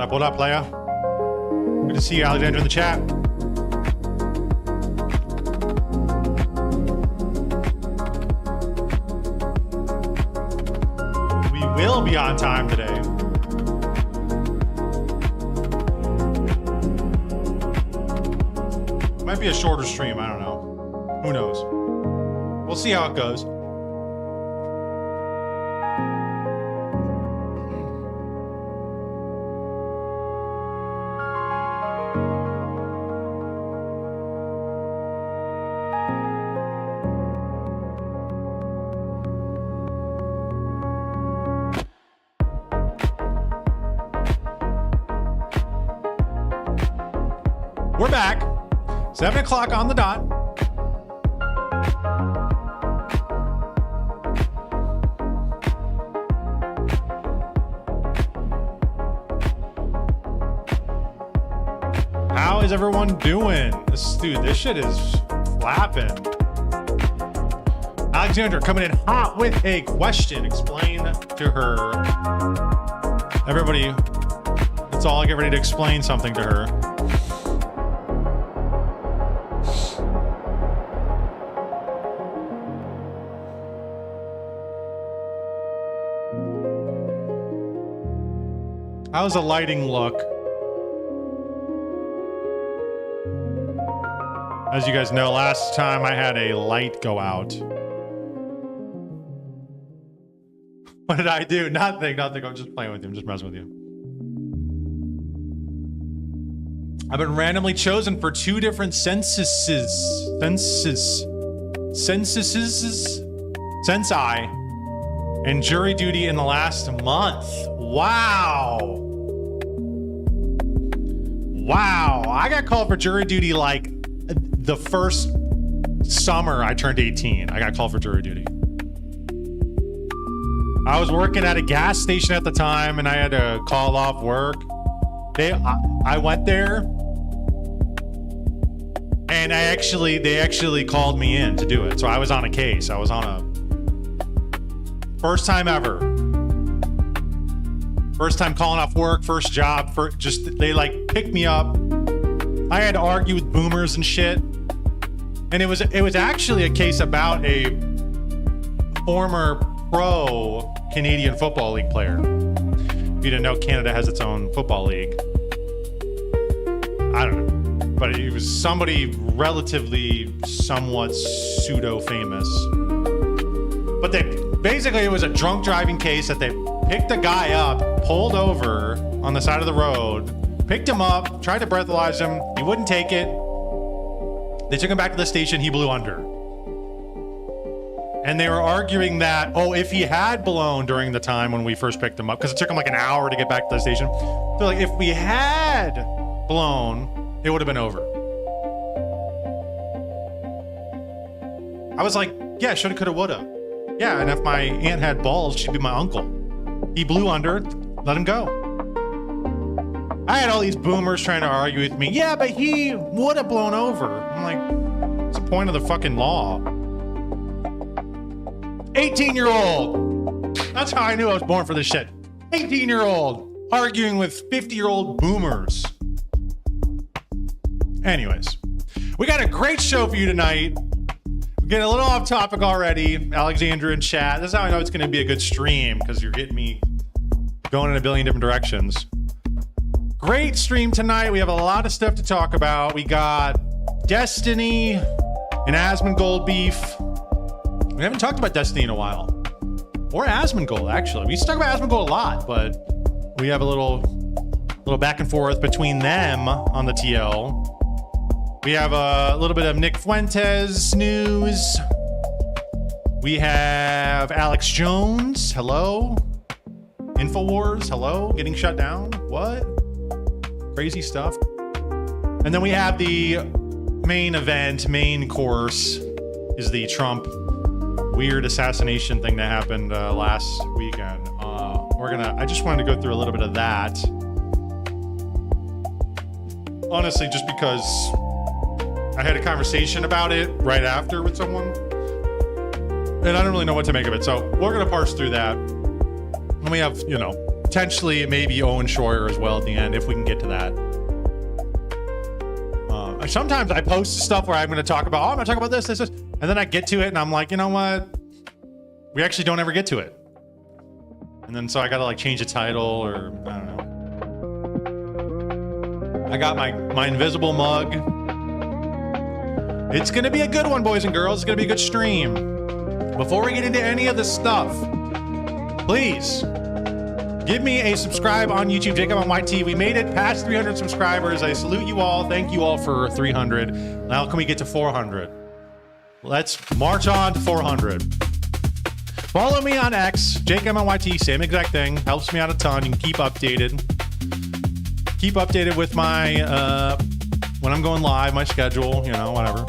What up, playa? Good to see you, Alexander, in the chat. We will be on time today. Might be a shorter stream. I don't know. Who knows? We'll see how it goes. We're back. 7 o'clock on the dot. How is everyone doing? This shit is flapping. Alexandra coming in hot with a question. Explain to her. Everybody, let's all get ready to explain something to her. How's the lighting look? As you guys know, last time I had a light go out. What did I do? Nothing. I'm just playing with you. I'm just messing with you. I've been randomly chosen for 2 different censi, and jury duty in the last month. Wow. I got called for jury duty like the first summer I turned 18. I got called for jury duty. I was working at a gas station at the time and I had to call off work. I went there and they actually called me in to do it. So I was on a case. I was on a first time ever. First time calling off work, first job, they like picked me up. I had to argue with boomers and shit. And it was actually a case about a former pro Canadian Football League player. If you didn't know, Canada has its own football league. I don't know. But it was somebody relatively somewhat pseudo famous. But it was a drunk driving case that they picked a guy up, pulled over on the side of the road, picked him up, tried to breathalyze him. He wouldn't take it. They took him back to the station. He blew under. And they were arguing that, if he had blown during the time when we first picked him up, because it took him like an hour to get back to the station. They're like, if we had blown, it would have been over. I was like, yeah, shoulda, coulda, woulda. Yeah, and if my aunt had balls, she'd be my uncle. He blew under, let him go. I had all these boomers trying to argue with me. Yeah, but he would have blown over. I'm like, what's the point of the fucking law? 18-year-old. That's how I knew I was born for this shit. 18-year-old arguing with 50-year-old boomers. Anyways, we got a great show for you tonight. We're getting a little off topic already. Alexandra in chat. This is how I know it's going to be a good stream, because you're getting me going in a billion different directions. Great stream tonight. We have a lot of stuff to talk about. We got Destiny and Asmongold beef. We haven't talked about Destiny in a while. Or Asmongold, actually. We used to talk about Asmongold a lot, but we have a little back and forth between them on the TL. We have a little bit of Nick Fuentes news. We have Alex Jones. Hello. InfoWars. Hello. Getting shut down. What? Crazy stuff. And then we have the main event, main course, is the Trump weird assassination thing that happened last weekend. I just wanted to go through a little bit of that. Honestly, just because I had a conversation about it right after with someone, and I don't really know what to make of it. So we're going to parse through that. And we have, potentially maybe Owen Schroyer as well at the end, if we can get to that. Sometimes I post stuff where I'm going to talk about, I'm going to talk about this, and then I get to it and I'm like, you know what? We actually don't ever get to it. And then so I got to like change the title, or I don't know. I got my invisible mug. It's going to be a good one, boys and girls. It's going to be a good stream. Before we get into any of this stuff, please give me a subscribe on YouTube, Jacob on YT. We made it past 300 subscribers. I salute you all. Thank you all for 300. Now can we get to 400? Let's march on to 400. Follow me on X, Jacob on YT, same exact thing. Helps me out a ton. You can keep updated. Keep updated with my, when I'm going live, my schedule, you know, whatever.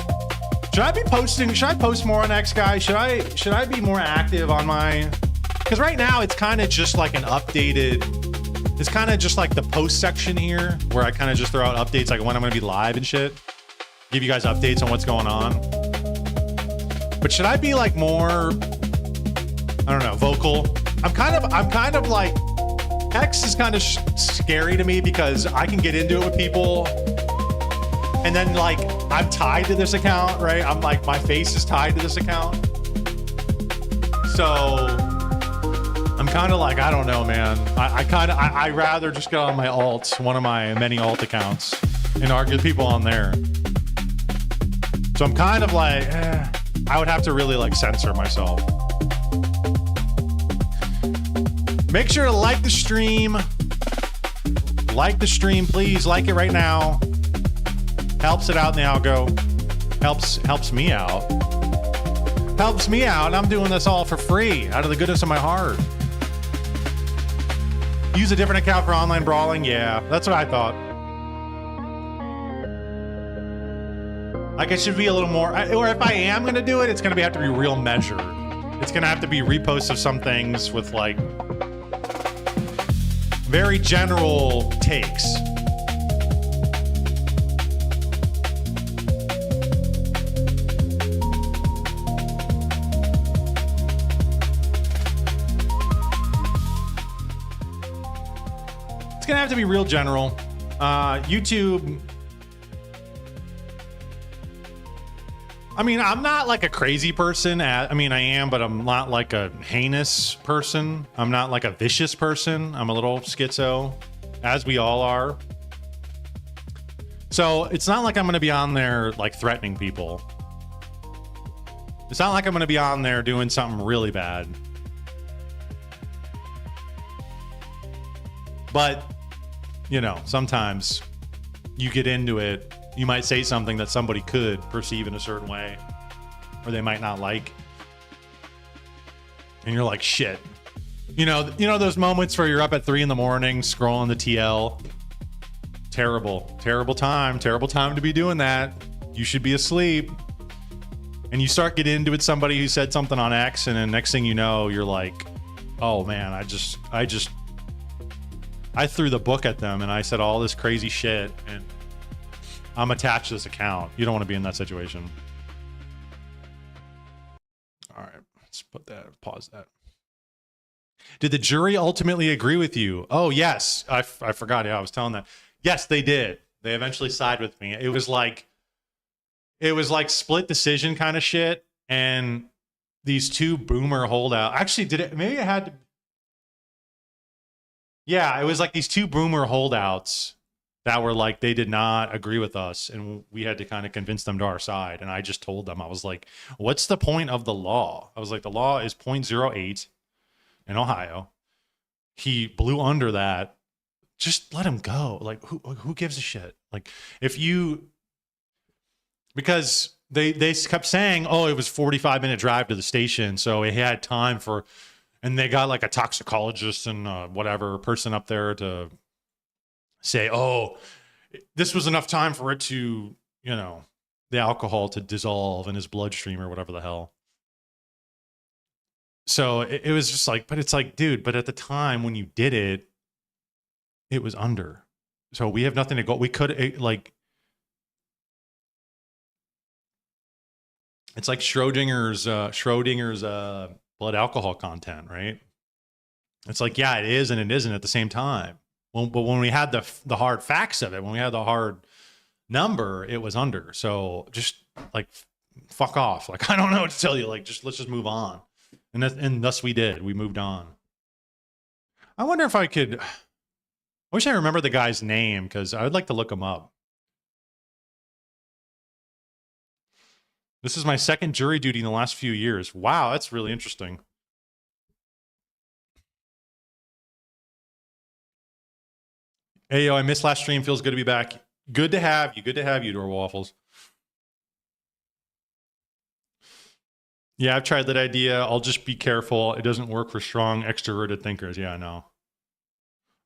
Should I be posting, should I post more on X, guys? Should I be more active on my... Because right now it's kind of just like an updated, it's kind of just like the post section here where I kind of just throw out updates like when I'm going to be live and shit. Give you guys updates on what's going on. But should I be like more, I don't know, vocal? I'm kind of like, X is kind of scary to me because I can get into it with people and then like I'm tied to this account, right? I'm like, my face is tied to this account. So I'm kind of like, I don't know, man. I rather just get on my alt, one of my many alt accounts, and argue with people on there. So I'm kind of like, I would have to really like censor myself. Make sure to like the stream. Like the stream, please. Like it right now. Helps it out in the algo. Helps me out. Helps me out. And I'm doing this all for free, out of the goodness of my heart. Use a different account for online brawling? Yeah, that's what I thought. Like it should be a little more, or if I am going to do it, it's going to have to be real measured. It's going to have to be reposts of some things with like very general takes. It's gonna have to be real general. YouTube, I mean, I'm not like a crazy person. I mean, I am, but I'm not like a heinous person. I'm not like a vicious person. I'm a little schizo, as we all are. So it's not like I'm gonna be on there like threatening people. It's not like I'm gonna be on there doing something really bad. But you know, sometimes you get into it, you might say something that somebody could perceive in a certain way, or they might not like. And you're like, shit. You know those moments where you're up at 3 a.m. scrolling the TL. Terrible time to be doing that. You should be asleep. And you start getting into it with somebody who said something on X, and then next thing you know, you're like, oh man, I threw the book at them and I said all this crazy shit and I'm attached to this account. You don't want to be in that situation. All right, let's pause that. Did the jury ultimately agree with you? Oh, yes. I forgot. Yeah, I was telling that. Yes, they did. They eventually sided with me. It was like split decision kind of shit. And these two boomer holdout. Actually, maybe it had to. Yeah, it was like these two boomer holdouts that were like, they did not agree with us. And we had to kind of convince them to our side. And I just told them, I was like, what's the point of the law? I was like, the law is 0.08 in Ohio. He blew under that. Just let him go. Like, who gives a shit? Like, because they kept saying, oh, it was 45-minute drive to the station. So he had time for... And they got like a toxicologist and whatever person up there to say, oh, this was enough time for it to, you know, the alcohol to dissolve in his bloodstream or whatever the hell. So it was just like, but it's like, dude, but at the time when you did it, it was under. So we have nothing to go. We could it's like Schrodinger's blood alcohol content, right? It's like, yeah, it is and it isn't at the same time. But when we had the hard facts of it, when we had the hard number, it was under. So just like fuck off. Like I don't know what to tell you. Like just let's just move on. And thus we did. We moved on. I wonder if I could. I wish I remember the guy's name because I would like to look him up. This is my second jury duty in the last few years. Wow, that's really interesting. Hey, yo, I missed last stream. Feels good to be back. Good to have you. Good to have you, Door Waffles. Yeah, I've tried that idea. I'll just be careful. It doesn't work for strong, extroverted thinkers. Yeah, I know.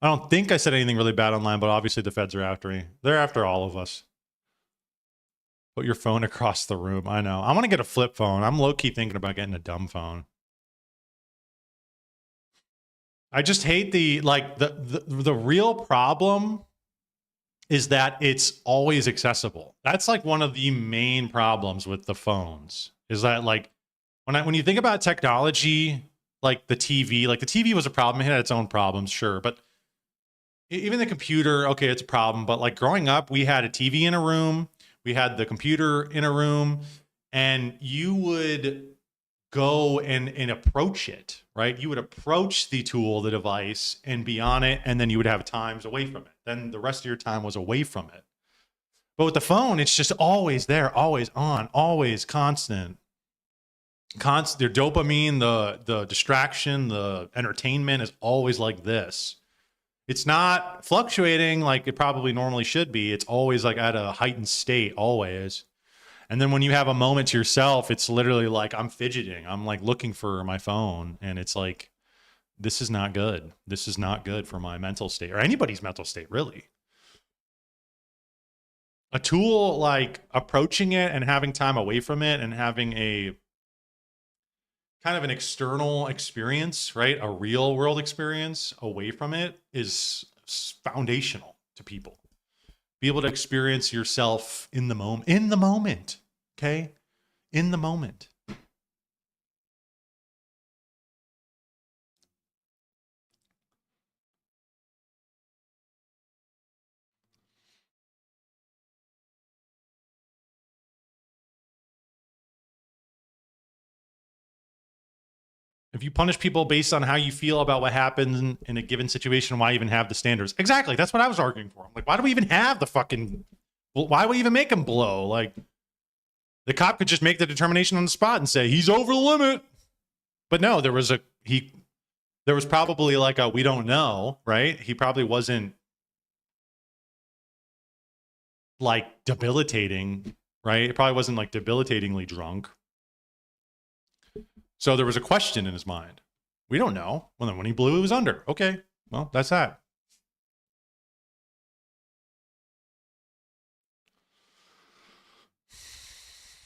I don't think I said anything really bad online, but obviously the feds are after me. They're after all of us. Put your phone across the room. I know. I want to get a flip phone. I'm low-key thinking about getting a dumb phone. I just hate the real problem is that it's always accessible. That's like one of the main problems with the phones is that like when you think about technology, like the TV was a problem. It had its own problems, sure. But even the computer, okay, it's a problem. But like growing up, we had a TV in a room. We had the computer in a room and you would go and approach it, right? You would approach the tool, the device, and be on it, and then you would have times away from it. Then the rest of your time was away from it. But with the phone, it's just always there, always on, always constant. Their dopamine, the distraction, the entertainment is always like this. It's not fluctuating like it probably normally should be. It's always like at a heightened state, always. And then when you have a moment to yourself, it's literally like I'm fidgeting. I'm like looking for my phone. And it's like, this is not good. This is not good for my mental state or anybody's mental state, really. A tool like approaching it and having time away from it and having a kind of an external experience, right? A real world experience away from it is foundational to people. Be able to experience yourself in the moment, okay? In the moment. If you punish people based on how you feel about what happens in a given situation, why even have the standards? Exactly. That's what I was arguing for. I'm like, why do we even have the fucking, why would we even make him blow? Like, the cop could just make the determination on the spot and say, he's over the limit. But no, there was probably like a, we don't know, right? He probably wasn't like debilitating, right? It probably wasn't like debilitatingly drunk. So there was a question in his mind. We don't know. Well, then when he blew, it was under. Okay, well, that's that.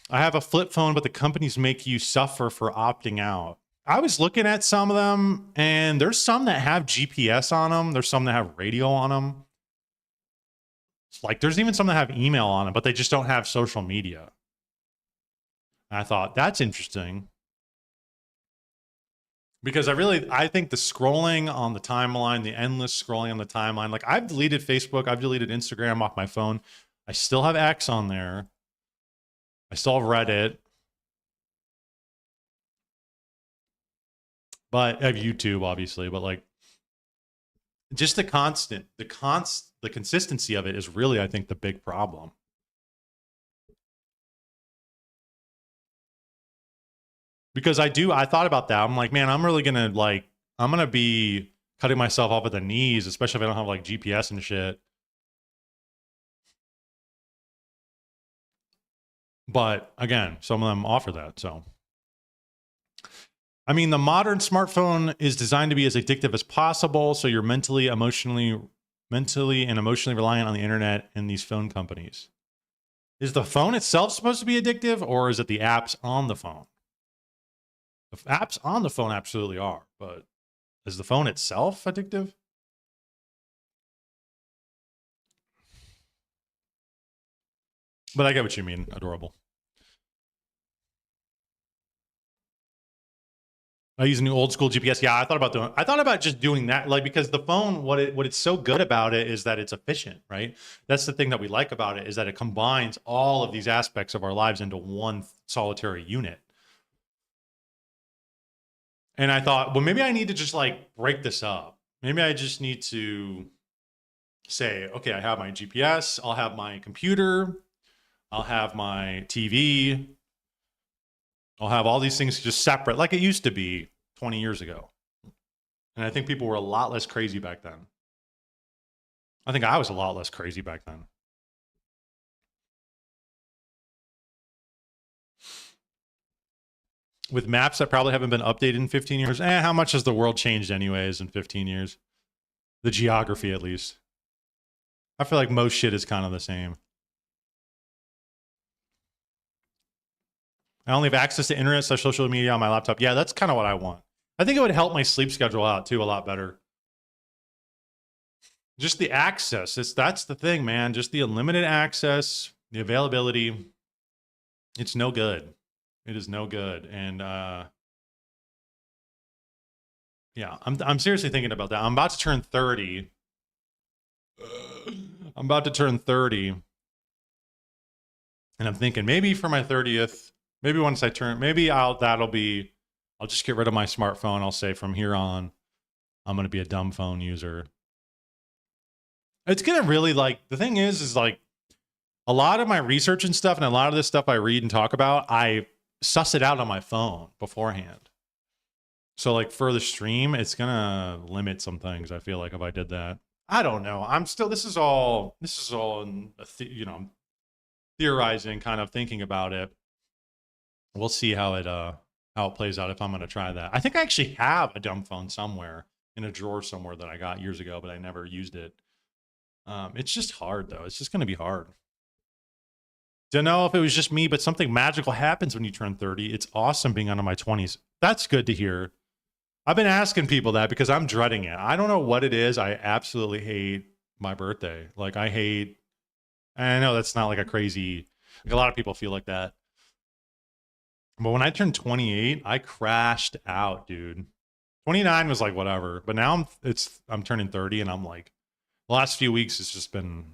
I have a flip phone, but the companies make you suffer for opting out. I was looking at some of them, and there's some that have GPS on them. There's some that have radio on them. Like, there's even some that have email on them, but they just don't have social media. And I thought, that's interesting. Because I think the scrolling on the timeline, the endless scrolling on the timeline, like I've deleted Facebook, I've deleted Instagram off my phone. I still have X on there. I still have Reddit. But I have YouTube, obviously, but like just the consistency of it is really, I think, the big problem. Because I thought about that. I'm like, man, I'm really gonna I'm gonna be cutting myself off at the knees, especially if I don't have like GPS and shit. But again, some of them offer that. So, I mean, the modern smartphone is designed to be as addictive as possible. So you're mentally and emotionally reliant on the internet and these phone companies. Is the phone itself supposed to be addictive, or is it the apps on the phone? The apps on the phone absolutely are, but is the phone itself addictive? But I get what you mean. Adorable. I use a new old school GPS. Yeah, I thought about just doing that, like, because the phone, what it's so good about it is that it's efficient, right? That's the thing that we like about it, is that it combines all of these aspects of our lives into one solitary unit. And I thought, well, maybe I need to just like break this up. Maybe I just need to say, okay, I have my GPS, I'll have my computer, I'll have my TV, I'll have all these things just separate, like it used to be 20 years ago. And I think people were a lot less crazy back then. I think I was a lot less crazy back then. With maps that probably haven't been updated in 15 years, how much has the world changed anyways in 15 years? The geography, at least. I feel like most shit is kind of the same. I only have access to internet / social media on my laptop. Yeah, that's kind of what I want. I think it would help my sleep schedule out too a lot better. Just the access. That's the thing, man. Just the unlimited access, the availability. It's no good. It is no good. And yeah, I'm seriously thinking about that. I'm about to turn 30. I'm about to turn 30. And I'm thinking maybe for my 30th, maybe once I turn, maybe I'll just get rid of my smartphone. I'll say from here on, I'm going to be a dumb phone user. It's going to really, like, the thing is like a lot of my research and stuff and a lot of this stuff I read and talk about, I suss it out on my phone beforehand. So like for the stream, it's going to limit some things. I feel like if I did that, I don't know. This is all in theorizing, kind of thinking about it. We'll see how it plays out if I'm going to try that. I think I actually have a dumb phone somewhere in a drawer somewhere that I got years ago, but I never used it. It's just hard though. It's just going to be hard. Don't know if it was just me, but something magical happens when you turn 30. It's awesome being under my 20s. That's good to hear. I've been asking people that because I'm dreading it. I don't know what it is. I absolutely hate my birthday. Like I know that's not like a crazy, like a lot of people feel like that. But when I turned 28, I crashed out, dude. 29 was like whatever, but now I'm turning 30 and I'm like, the last few weeks it's just been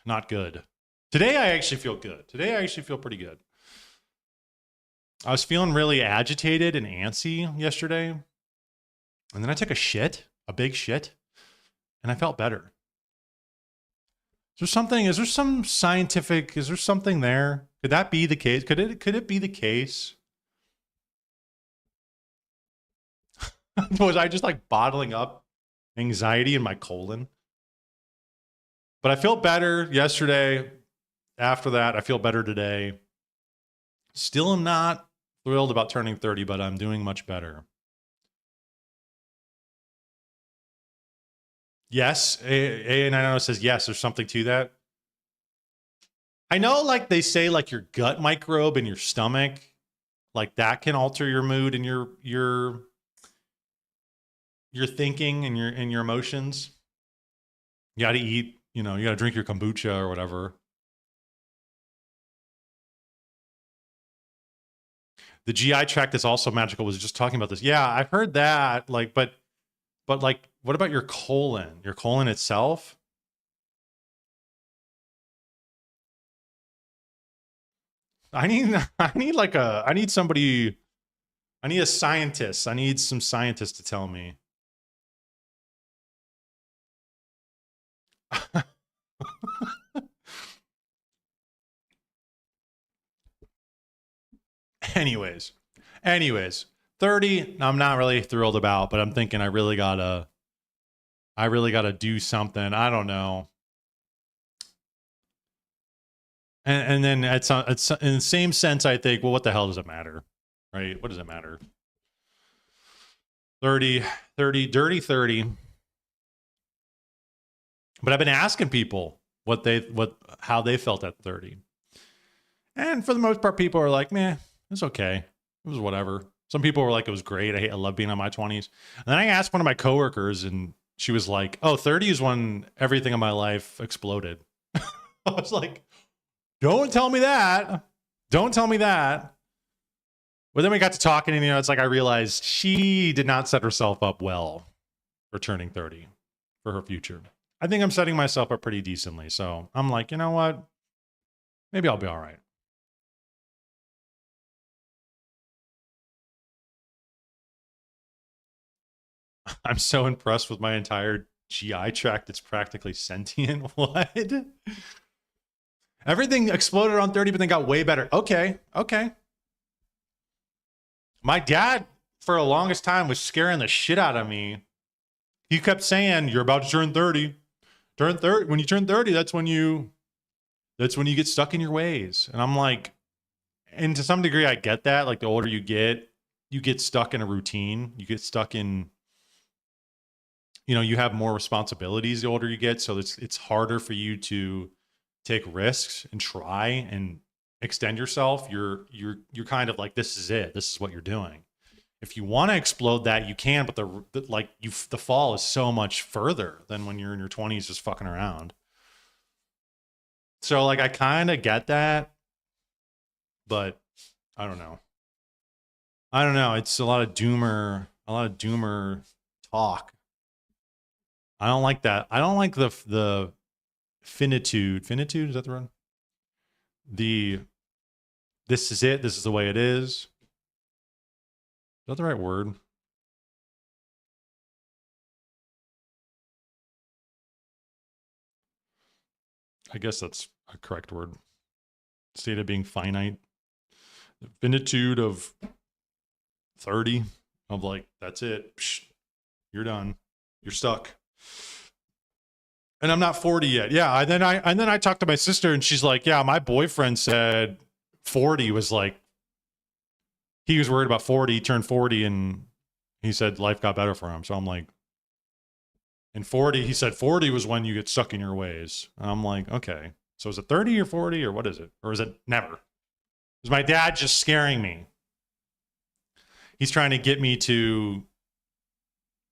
not good. Today I actually feel good. Today I actually feel pretty good. I was feeling really agitated and antsy yesterday. And then I took a big shit, and I felt better. Is there something there? Could that be the case? Could it be the case? Was I just like bottling up anxiety in my colon? But I felt better yesterday. After that, I feel better today. Still am not thrilled about turning 30, but I'm doing much better. Yes, A9 says yes, there's something to that. I know, like they say, like your gut microbe in your stomach, like that can alter your mood and your thinking and your emotions. You got to eat, you got to drink your kombucha or whatever. The GI tract that's also magical was just talking about this. Yeah, I've heard that. Like, but like, what about your colon? Your colon itself? I need a scientist. I need some scientists to tell me. Anyways, 30, I'm not really thrilled about, but I'm thinking I really gotta do something. I don't know. And then it's in the same sense, I think, well, what the hell does it matter? Right? What does it matter? 30, dirty 30. But I've been asking people how they felt at 30. And for the most part, people are like, meh, it's okay. It was whatever. Some people were like, it was great. I love being in my 20s. And then I asked one of my coworkers, and she was like, oh, 30 is when everything in my life exploded. I was like, don't tell me that. Don't tell me that. But then we got to talking, and it's like I realized she did not set herself up well for turning 30 for her future. I think I'm setting myself up pretty decently. So I'm like, you know what? Maybe I'll be all right. I'm so impressed with my entire GI tract. It's practically sentient. What? Everything exploded on 30, but then got way better. Okay. My dad, for the longest time, was scaring the shit out of me. He kept saying, "You're about to turn 30. Turn 30. When you turn 30, that's when you get stuck in your ways." And I'm like, and to some degree, I get that. Like the older you get stuck in a routine. You get stuck in, you have more responsibilities the older you get. So it's harder for you to take risks and try and extend yourself. You're kind of like, this is it. This is what you're doing. If you want to explode that, you can, but the fall is so much further than when you're in your 20s just fucking around. So like I kind of get that, but I don't know. It's a lot of doomer talk. I don't like that. I don't like the finitude. Finitude, is that the word? This is it. This is the way it is. Is that the right word? I guess that's a correct word. State of being finite. The finitude of 30, of like, that's it. Psh, you're done. You're stuck. And I'm not 40 yet. Yeah. And then I talked to my sister, and she's like, yeah, my boyfriend said 40 was like, he was worried about 40, he turned 40, and he said life got better for him. So I'm like, and 40, he said 40 was when you get stuck in your ways. And I'm like, okay. So is it 30 or 40 or what is it? Or is it never? Is my dad just scaring me? He's trying to get me to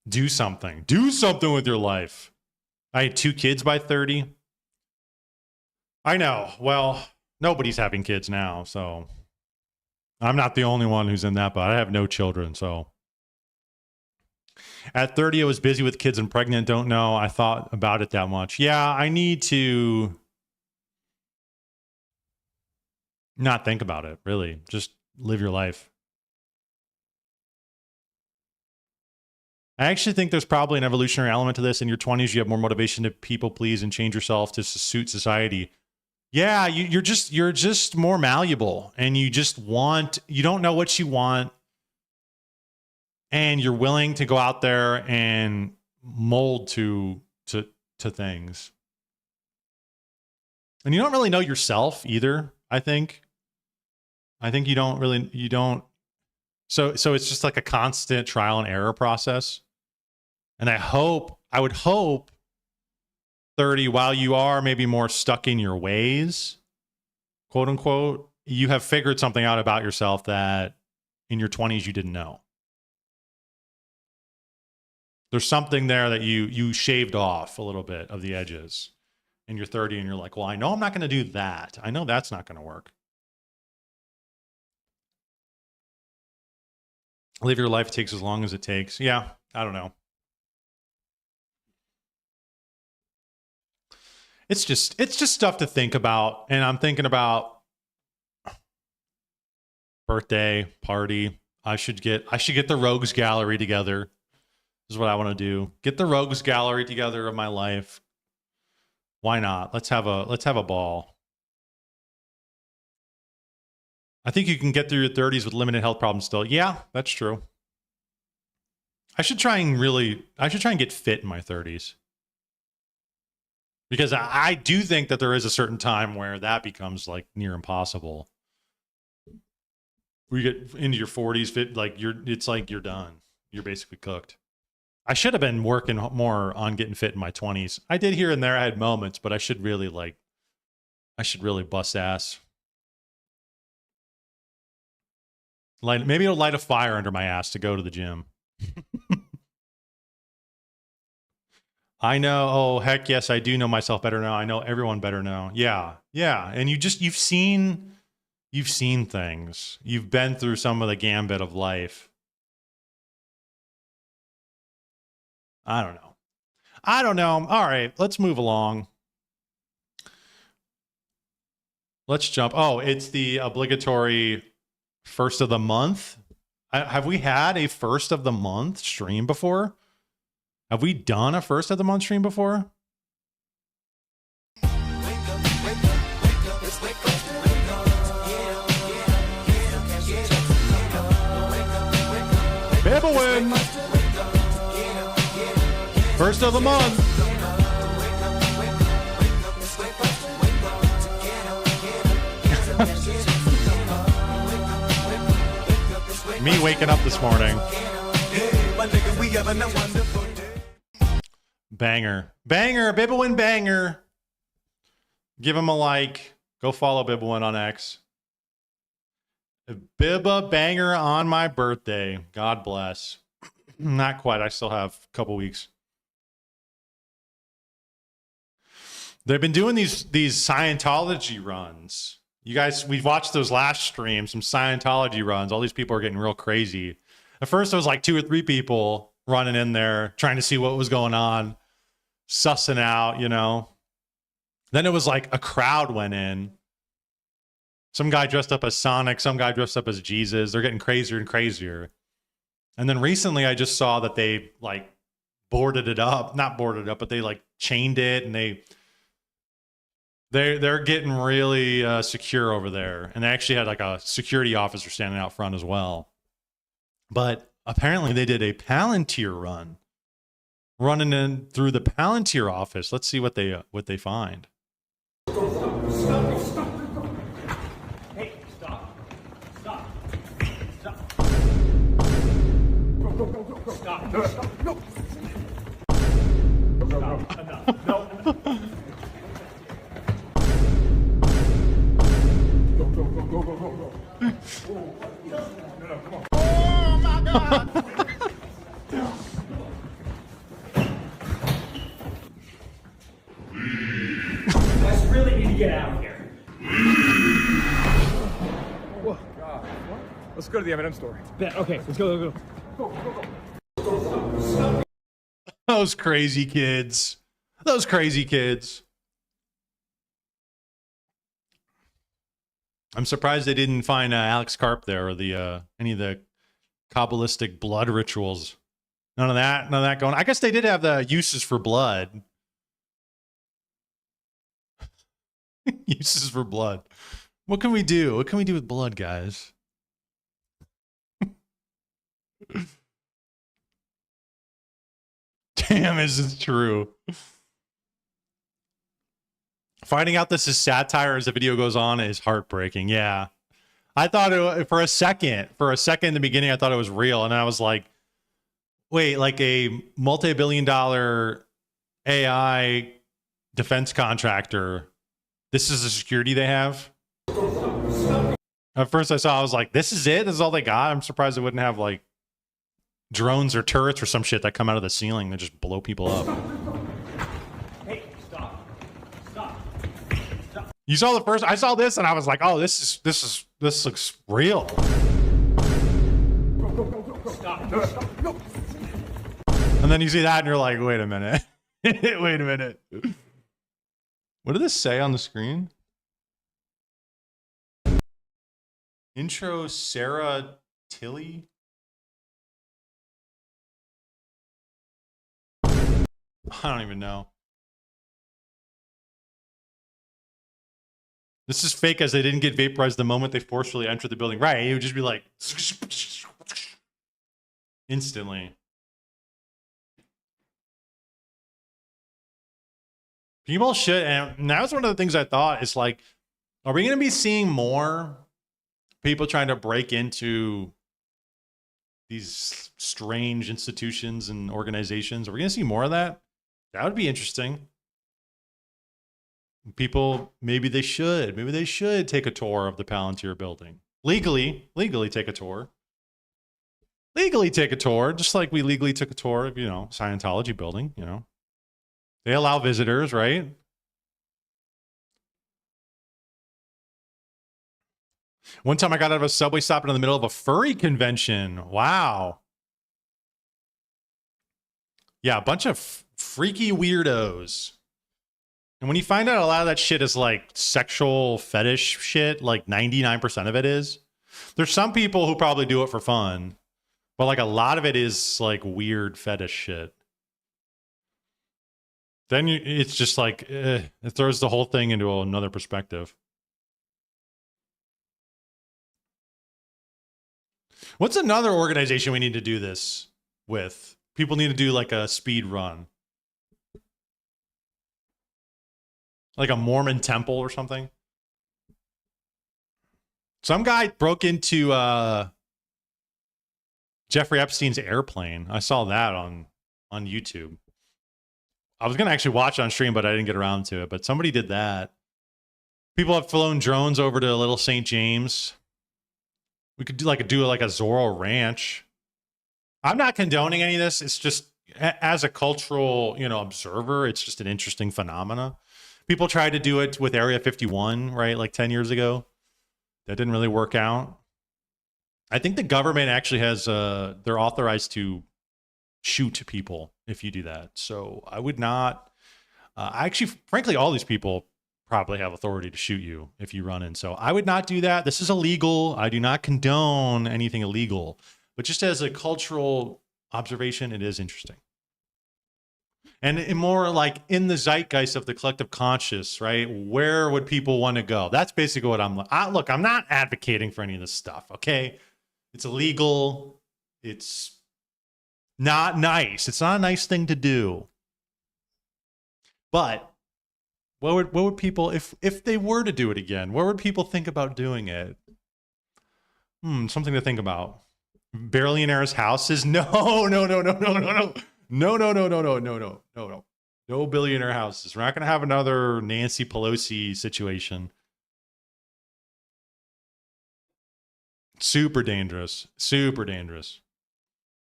do something. Do something with your life. I had 2 kids by 30. I know. Well, nobody's having kids now, so I'm not the only one who's in that, but I have no children, so. At 30, I was busy with kids and pregnant. Don't know. I thought about it that much. Yeah, I need to not think about it, really. Just live your life. I actually think there's probably an evolutionary element to this. In your 20s, you have more motivation to people please and change yourself to suit society. Yeah, you're just more malleable, and you don't know what you want, and you're willing to go out there and mold to things. And you don't really know yourself either, I think you don't. So it's just like a constant trial and error process. And I would hope 30, while you are maybe more stuck in your ways, quote unquote, you have figured something out about yourself that in your 20s you didn't know. There's something there that you shaved off a little bit of the edges in your 30, and you're like, well, I know I'm not going to do that. I know that's not going to work. Live your life takes as long as it takes. Yeah, I don't know. It's just stuff to think about. And I'm thinking about birthday party. I should get the Rogues Gallery together. This is what I want to do. Get the Rogues Gallery together of my life. Why not? Let's have a ball. I think you can get through your 30s with limited health problems still. Yeah, that's true. I should try and get fit in my 30s. Because I do think that there is a certain time where that becomes like near impossible. Where you get into your 40s, fit, like it's like you're done. You're basically cooked. I should have been working more on getting fit in my 20s. I did here and there. I had moments, but I should really bust ass. Maybe it'll light a fire under my ass to go to the gym. I know. Oh, heck yes, I do know myself better now. I know everyone better now. Yeah. And you've seen You've seen things. You've been through some of the gambit of life. I don't know. All right, let's move along. Let's jump. Oh, it's the obligatory first of the month. Have we had a first of the month stream before? Have we done a first of the month stream before? Bibblewind. First of the month. Me waking up this morning. Banger. Bibblewind banger. Give him a like. Go follow Bibblewind on X. Bibba banger on my birthday. God bless. Not quite. I still have a couple weeks. They've been doing these Scientology runs. You guys, we've watched those last streams, some Scientology runs. All these people are getting real crazy. At first, it was like 2 or 3 people running in there, trying to see what was going on, sussing out, you know. Then it was like a crowd went in. Some guy dressed up as Sonic, some guy dressed up as Jesus. They're getting crazier and crazier. And then recently, I just saw that they like boarded it up. Not boarded it up, but they like chained it, and they're getting really secure over there. And they actually had like a security officer standing out front as well. But apparently they did a Palantir run, running in through the Palantir office. Let's see what they find. Hey, stop. Stop. Stop. Go. Stop. No. Stop. Enough. No. Go. No, come on. Oh my God! You guys really need to get out of here. Whoa. God. What? Let's go to the M&M store. Okay, let's go. Go. Those crazy kids. I'm surprised they didn't find Alex Karp there, or the any of the Kabbalistic blood rituals. None of that going. I guess they did have the uses for blood. Uses for blood. What can we do? What can we do with blood, guys? Damn, is this true? Finding out this is satire as the video goes on is heartbreaking. Yeah. I thought for a second in the beginning, I thought it was real. And I was like, wait, like a multi-billion-dollar AI defense contractor. This is the security they have? At first I was like, this is it? This is all they got? I'm surprised they wouldn't have like drones or turrets or some shit that come out of the ceiling that just blow people up. Hey, stop. You saw the first, I saw this and I was like, oh, this looks real. Stop. No. And then you see that and you're like, wait a minute. Wait a minute. What did this say on the screen? Intro Sarah Tilly? I don't even know. This is fake, as they didn't get vaporized the moment they forcefully entered the building. Right, it would just be like instantly. People should, and that was one of the things I thought, is like, are we going to be seeing more people trying to break into these strange institutions and organizations? Are we going to see more of that? That would be interesting. People, maybe they should take a tour of the Palantir building. Legally take a tour. Just like we legally took a tour of, Scientology building, They allow visitors, right? One time I got out of a subway stop in the middle of a furry convention. Wow. Yeah, a bunch of freaky weirdos. And when you find out a lot of that shit is like sexual fetish shit, like 99% of it is. There's some people who probably do it for fun, but like a lot of it is like weird fetish shit. Then it's just like, it throws the whole thing into another perspective. What's another organization we need to do this with? People need to do like a speed run. Like a Mormon temple or something. Some guy broke into Jeffrey Epstein's airplane. I saw that on YouTube. I was going to actually watch it on stream, but I didn't get around to it. But somebody did that. People have flown drones over to Little St. James. We could do like a Zorro Ranch. I'm not condoning any of this. It's just as a cultural, observer, it's just an interesting phenomena. People tried to do it with Area 51, right? Like 10 years ago. That didn't really work out. I think the government actually has, they're authorized to shoot people if you do that. So I would not, actually, frankly, all these people probably have authority to shoot you if you run in. So I would not do that. This is illegal. I do not condone anything illegal. But just as a cultural observation, it is interesting. And more like in the zeitgeist of the collective conscious, right? Where would people want to go? That's basically what look, I'm not advocating for any of this stuff, okay? It's illegal. It's not nice. It's not a nice thing to do. But what would people, if they were to do it again, what would people think about doing it? Something to think about. Billionaires' houses? No. No billionaire houses. We're not going to have another Nancy Pelosi situation. Super dangerous. Super dangerous.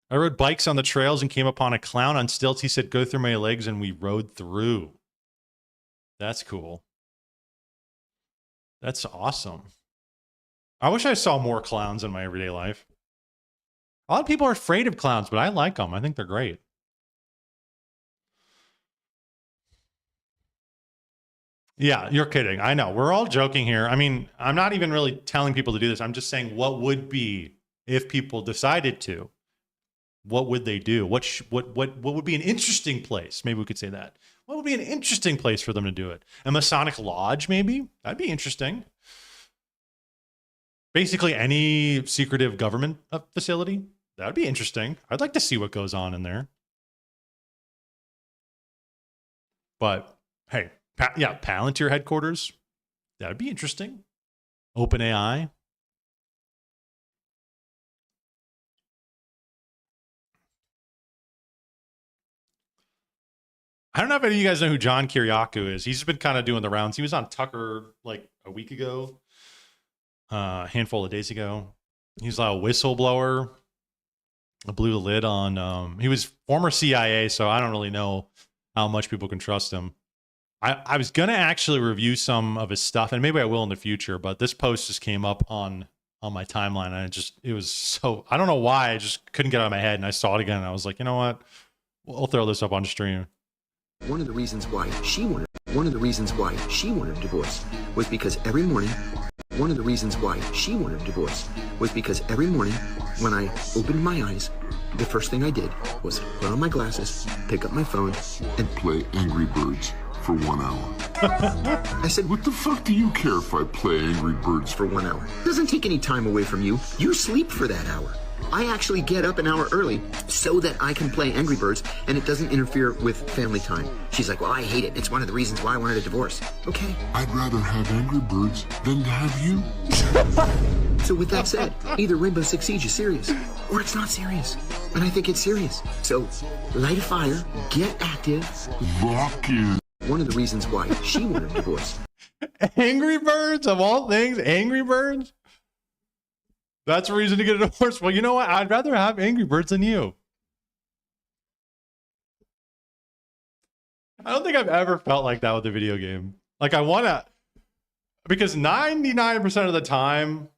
I rode bikes on the trails and came upon a clown on stilts. He said, "Go through my legs," and we rode through. That's cool. That's awesome. I wish I saw more clowns in my everyday life. A lot of people are afraid of clowns, but I like them. I think they're great. Yeah, you're kidding. I know. We're all joking here. I mean, I'm not even really telling people to do this. I'm just saying what would be if people decided to. What would they do? What would be an interesting place? Maybe we could say that. What would be an interesting place for them to do it? A Masonic lodge, maybe? That'd be interesting. Basically, any secretive government facility. That'd be interesting. I'd like to see what goes on in there. But, hey, Palantir headquarters. That'd be interesting. OpenAI. I don't know if any of you guys know who John Kiriakou is. He's been kind of doing the rounds. He was on Tucker like a week ago, a handful of days ago. He's like a whistleblower. I blew the lid on. He was former CIA, so I don't really know how much people can trust him. I was gonna actually review some of his stuff, and maybe I will in the future. But this post just came up on my timeline, and it was so, I don't know why, I just couldn't get it out of my head, and I saw it again, and I was like, you know what? We'll throw this up on stream. One of the reasons why she wanted a divorce was because every morning when I opened my eyes, the first thing I did was put on my glasses, pick up my phone, and play Angry Birds for 1 hour. I said, What the fuck do you care if I play Angry Birds for 1 hour? Doesn't take any time away from you. You sleep for that hour. I actually get up an hour early so that I can play Angry Birds and it doesn't interfere with family time. She's like, well, I hate it. It's one of the reasons why I wanted a divorce. Okay. I'd rather have Angry Birds than to have you. So with that said, either Rainbow Six Siege is serious or it's not serious. And I think it's serious. So light a fire, get active. Lock in. One of the reasons why she wanted a divorce. Angry Birds, of all things, Angry Birds? That's a reason to get a divorce. Well, you know what? I'd rather have Angry Birds than you. I don't think I've ever felt like that with a video game. Like I want to, because 99% of the time,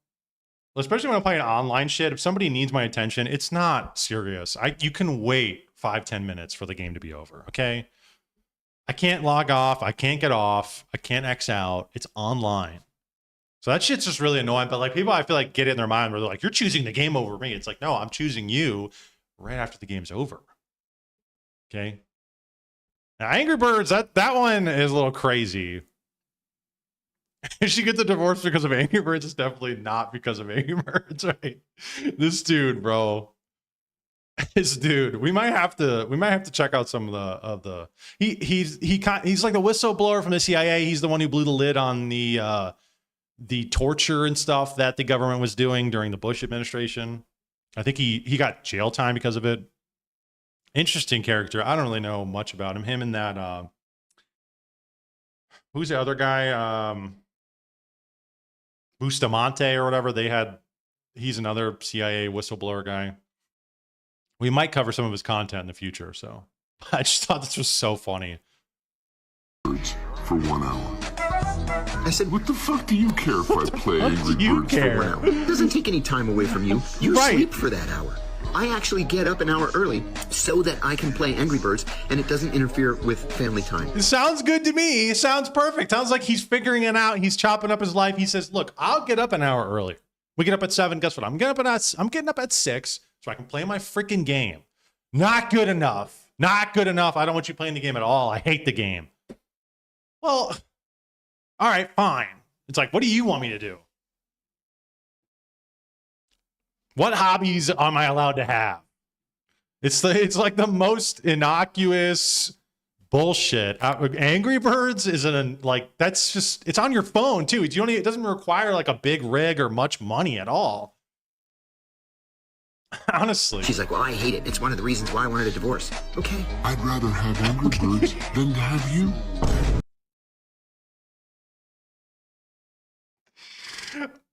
especially when I'm playing online shit. If somebody needs my attention, it's not serious. You can wait 5-10 minutes for the game to be over. Okay. I can't log off. I can't get off. I can't X out. It's online. So that shit's just really annoying. But like people, I feel like get it in their mind where they're like, you're choosing the game over me. It's like, no, I'm choosing you right after the game's over. Okay. Now, Angry Birds, that one is a little crazy. If she gets a divorce because of Angry Birds, it's definitely not because of Angry Birds, right? This dude, bro. This dude. We might have to check out some of the he's like the whistleblower from the CIA. He's the one who blew the lid on the torture and stuff that the government was doing during the Bush administration. I think he got jail time because of it. Interesting character. I don't really know much about him. Him and that who's the other guy? Bustamante or whatever. He's another CIA whistleblower guy. We might cover some of his content in the future. So I just thought this was so funny. For 1 hour. I said, What the fuck do you care if I play Angry do you Birds care? for 1 hour? it doesn't take any time away from you. You Right. sleep for that hour. I actually get up an hour early so that I can play Angry Birds and it doesn't interfere with family time. It sounds good to me. It sounds perfect. Sounds like he's figuring it out. He's chopping up his life. He says, look, I'll get up an hour earlier. We get up at 7. Guess what? I'm getting up at 6 so I can play my freaking game. Not good enough. Not good enough. I don't want you playing the game at all. I hate the game. Well, all right, fine. It's like, what do you want me to do? What hobbies am I allowed to have? It's like the most innocuous bullshit. Angry Birds isn't like, that's just, it's on your phone too. It doesn't require like a big rig or much money at all. Honestly. She's like, well, I hate it. It's one of the reasons why I wanted a divorce. Okay. I'd rather have Angry Birds than to have you.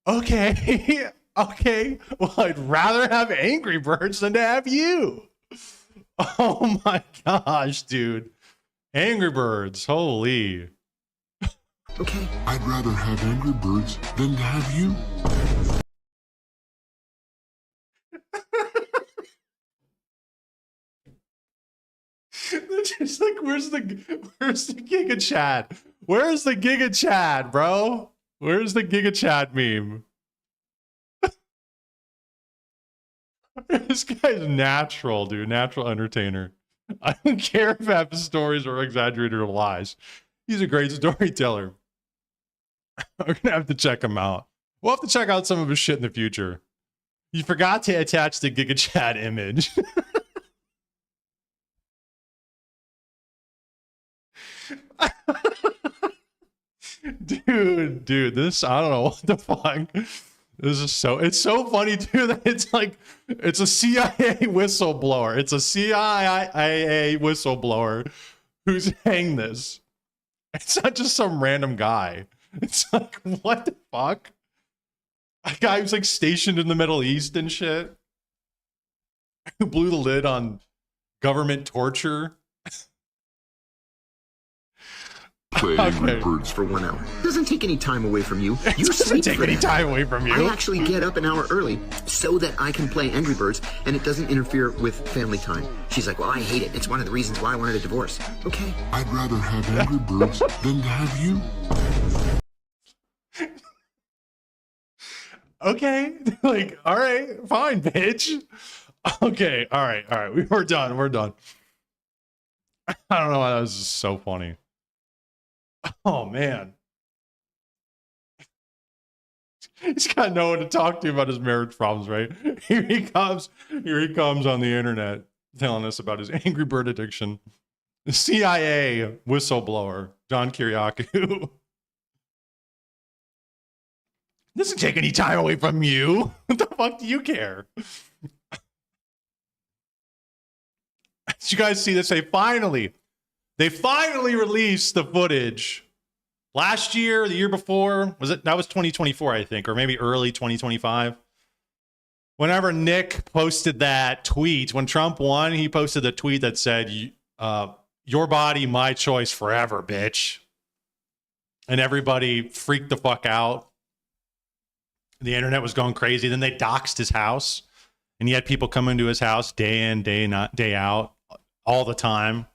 Okay. Okay. Well, I'd rather have Angry Birds than to have you. Oh my gosh, dude. Angry Birds. Holy. Okay. I'd rather have Angry Birds than to have you. It's just like, where's the Giga Chad? Where's the Giga Chad, bro? Where's the Giga Chad meme? This guy's natural, dude. Natural entertainer. I don't care if half his stories are exaggerated or lies. He's a great storyteller. We're gonna have to check him out. We'll have to check out some of his shit in the future. You forgot to attach the Giga Chad image. Dude, this, I don't know what the fuck. This is it's so funny too that it's a CIA whistleblower. It's a CIA whistleblower who's hanged this. It's not just some random guy. It's like, what the fuck? A guy who's like stationed in the Middle East and shit, who blew the lid on government torture. Play Angry Okay. Birds For 1 hour. It doesn't take any time away from you. It You doesn't sleep take for any that time hour. away from I you. actually get up an hour early so that I can play Angry Birds and it doesn't interfere with family time. She's like, well, I hate it. It's one of the reasons why I wanted a divorce. Okay. I'd rather have Angry Birds than to have you. Okay. Like, all right, fine, bitch. Okay, all right. We're done. I don't know why that was just so funny. Oh man. He's got no one to talk to about his marriage problems, right? Here he comes on the internet telling us about his Angry Bird addiction. The CIA whistleblower, John Kiriakou. Doesn't take any time away from you. What the fuck do you care? Did you guys see this? They finally released the footage. Last year, the year before, that was 2024, I think, or maybe early 2025. Whenever Nick posted that tweet, when Trump won, he posted a tweet that said, your body, my choice forever, bitch. And everybody freaked the fuck out. The internet was going crazy. Then they doxed his house, and he had people come into his house day in, day out, all the time.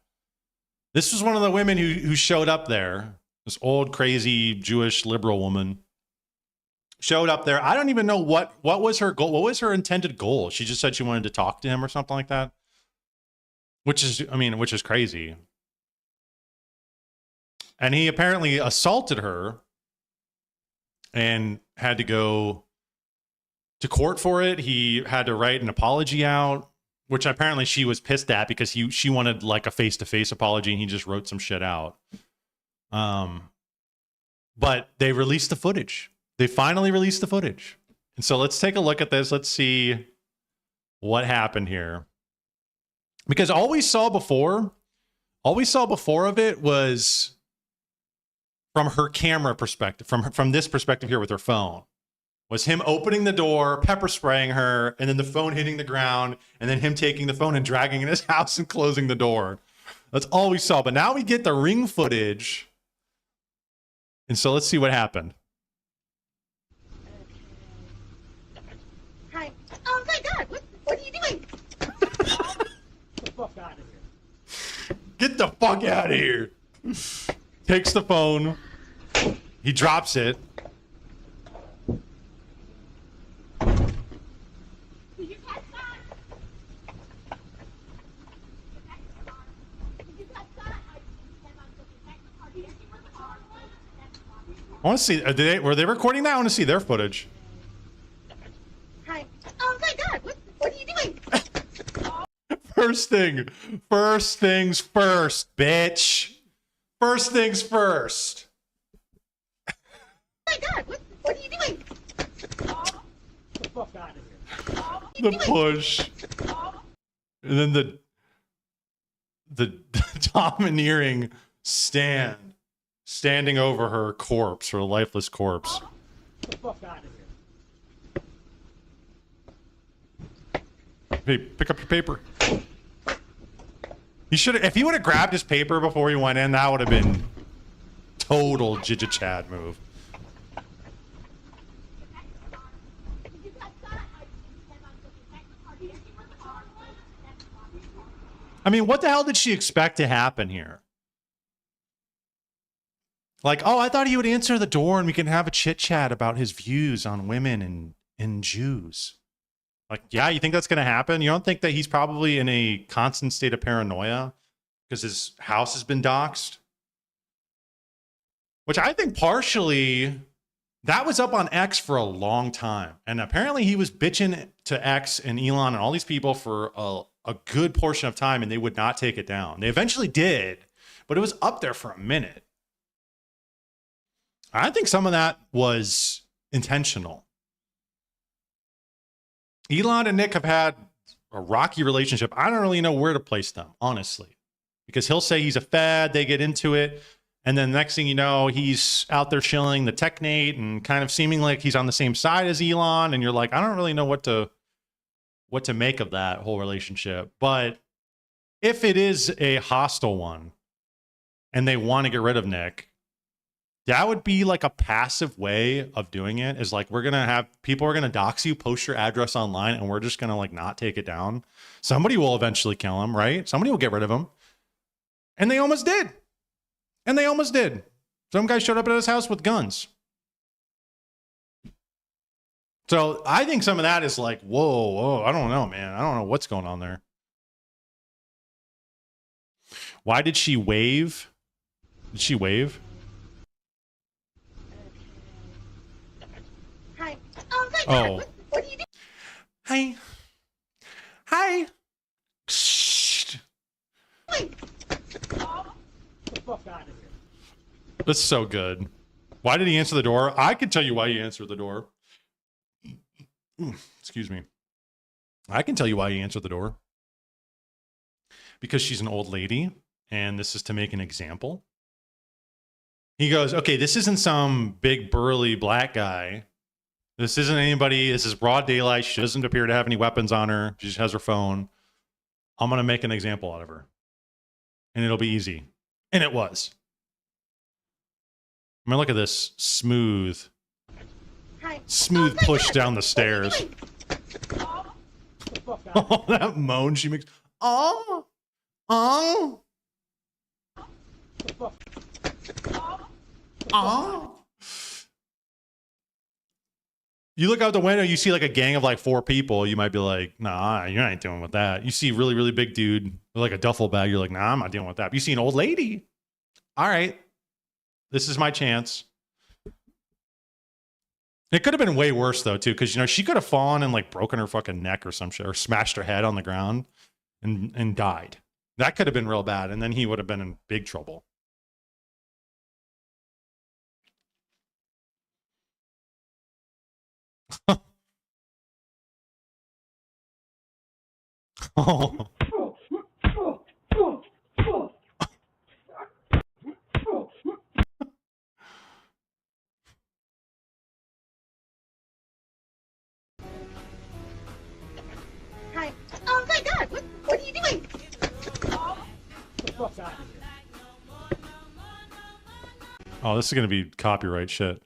This was one of the women who showed up there. This old, crazy Jewish liberal woman showed up there. I don't even know what was her goal. What was her intended goal? She just said she wanted to talk to him or something like that. Which is crazy. And he apparently assaulted her and had to go to court for it. He had to write an apology out, which apparently she was pissed at because she wanted like a face-to-face apology, and he just wrote some shit out. But they released the footage. They finally released the footage. And so let's take a look at this. Let's see what happened here. Because all we saw before of it was from her camera perspective, from this perspective here with her phone, was him opening the door, pepper spraying her, and then the phone hitting the ground, and then him taking the phone and dragging it in his house and closing the door. That's all we saw. But now we get the ring footage. And so let's see what happened. Hi. Oh my God! What are you doing? Get the fuck out of here. Get the fuck out of here. Takes the phone. He drops it. Did you catch that? Did you catch that? I want to see. Were they recording that? I want to see their footage. Hi. Oh my God! What are you doing? First things first, bitch. First things first. Oh my God! What are you doing? Get the fuck out of here. The push. And then the domineering standing over her corpse, her lifeless corpse. Get the fuck out of here. Hey, pick up your paper. He should have, if he would have grabbed his paper before he went in, that would have been total Jija Chad move. I mean, what the hell did she expect to happen here? Like, oh, I thought he would answer the door and we can have a chit chat about his views on women and Jews. Like, yeah, you think that's going to happen? You don't think that he's probably in a constant state of paranoia because his house has been doxxed? Which I think partially, that was up on X for a long time. And apparently he was bitching to X and Elon and all these people for a good portion of time, and they would not take it down. They eventually did, but it was up there for a minute. I think some of that was intentional. Elon and Nick have had a rocky relationship. I don't really know where to place them, honestly, because he'll say he's a fad, they get into it, and then the next thing you know, he's out there shilling the Technate and kind of seeming like he's on the same side as Elon, and you're like, I don't really know what to make of that whole relationship. But if it is a hostile one and they want to get rid of Nick, that would be like a passive way of doing it, is like, we're going to have people are going to dox you, post your address online, and we're just going to like not take it down. Somebody will eventually kill him, right? Somebody will get rid of him. And they almost did. Some guy showed up at his house with guns. So I think some of that is like, whoa, I don't know, man. I don't know what's going on there. Why did she wave? Did she wave? Hi. Oh my God! Oh. What are you doing? Hi. Shh. Get the fuck out of here. That's so good. Why did he answer the door? I can tell you why he answered the door. Excuse me. I can tell you why he answered the door. Because she's an old lady, and this is to make an example. He goes, okay, this isn't some big burly black guy. This isn't anybody. This is broad daylight. She doesn't appear to have any weapons on her. She just has her phone. I'm going to make an example out of her. And it'll be easy. And it was. I mean, look at this. Smooth. Hi. Smooth push down the stairs. Oh, that moan she makes. Oh. Oh. Oh. You look out the window, you see like a gang of like 4 people. You might be like, nah, you ain't dealing with that. You see really, really big dude with like a duffel bag. You're like, nah, I'm not dealing with that. But you see an old lady. All right. This is my chance. It could have been way worse though, too, because, you know, she could have fallen and like broken her fucking neck or some shit, or smashed her head on the ground and died. That could have been real bad. And then he would have been in big trouble. Oh. Hi. Oh my God! What are you doing? Oh, this is going to be copyright shit.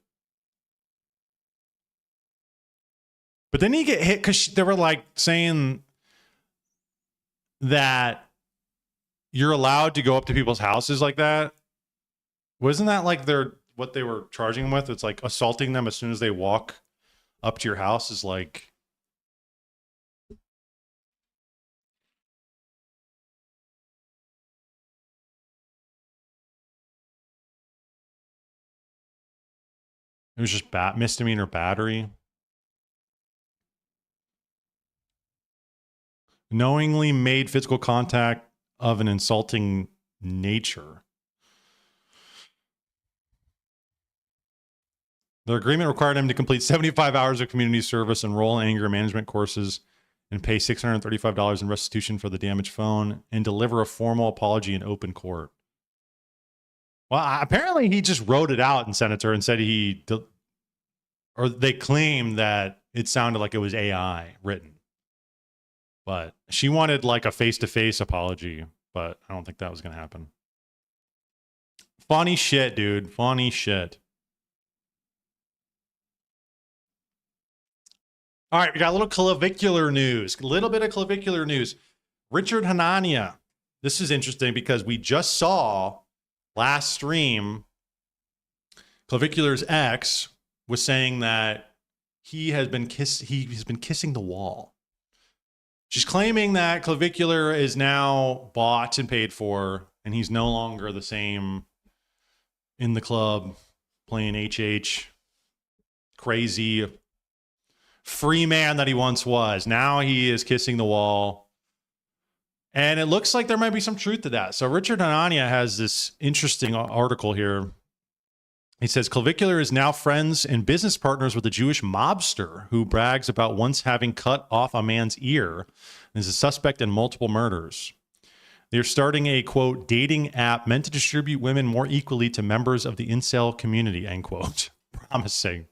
But then he get hit because they were like saying that you're allowed to go up to people's houses like that. Wasn't that like what they were charging them with? It's like assaulting them as soon as they walk up to your house is like. It was just misdemeanor battery. Knowingly made physical contact of an insulting nature. The agreement required him to complete 75 hours of community service, enroll in anger management courses, and pay $635 in restitution for the damaged phone, and deliver a formal apology in open court. Well, apparently he just wrote it out in Senator and said or they claimed that it sounded like it was AI written. But she wanted like a face-to-face apology, but I don't think that was going to happen. Funny shit, dude. Funny shit. All right, we got a little clavicular news. A little bit of clavicular news. Richard Hanania. This is interesting because we just saw last stream Clavicular's ex was saying that he's been kissing the wall. She's claiming that Clavicular is now bought and paid for, and he's no longer the same in the club playing HH, crazy free man that he once was. Now he is kissing the wall. And it looks like there might be some truth to that. So Richard Hanania has this interesting article here. He says, Clavicular is now friends and business partners with a Jewish mobster who brags about once having cut off a man's ear and is a suspect in multiple murders. They're starting a, quote, dating app meant to distribute women more equally to members of the incel community, end quote. Promising.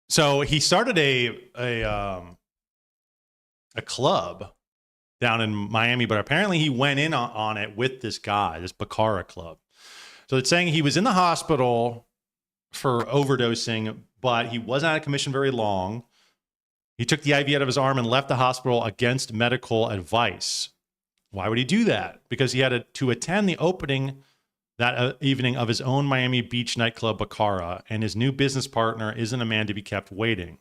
So he started a club down in Miami, but apparently he went in on it with this guy, this Baccara club. So it's saying he was in the hospital for overdosing, but he wasn't out of commission very long. He took the IV out of his arm and left the hospital against medical advice. Why would he do that? Because he had to attend the opening that evening of his own Miami Beach nightclub, Baccara, and his new business partner isn't a man to be kept waiting.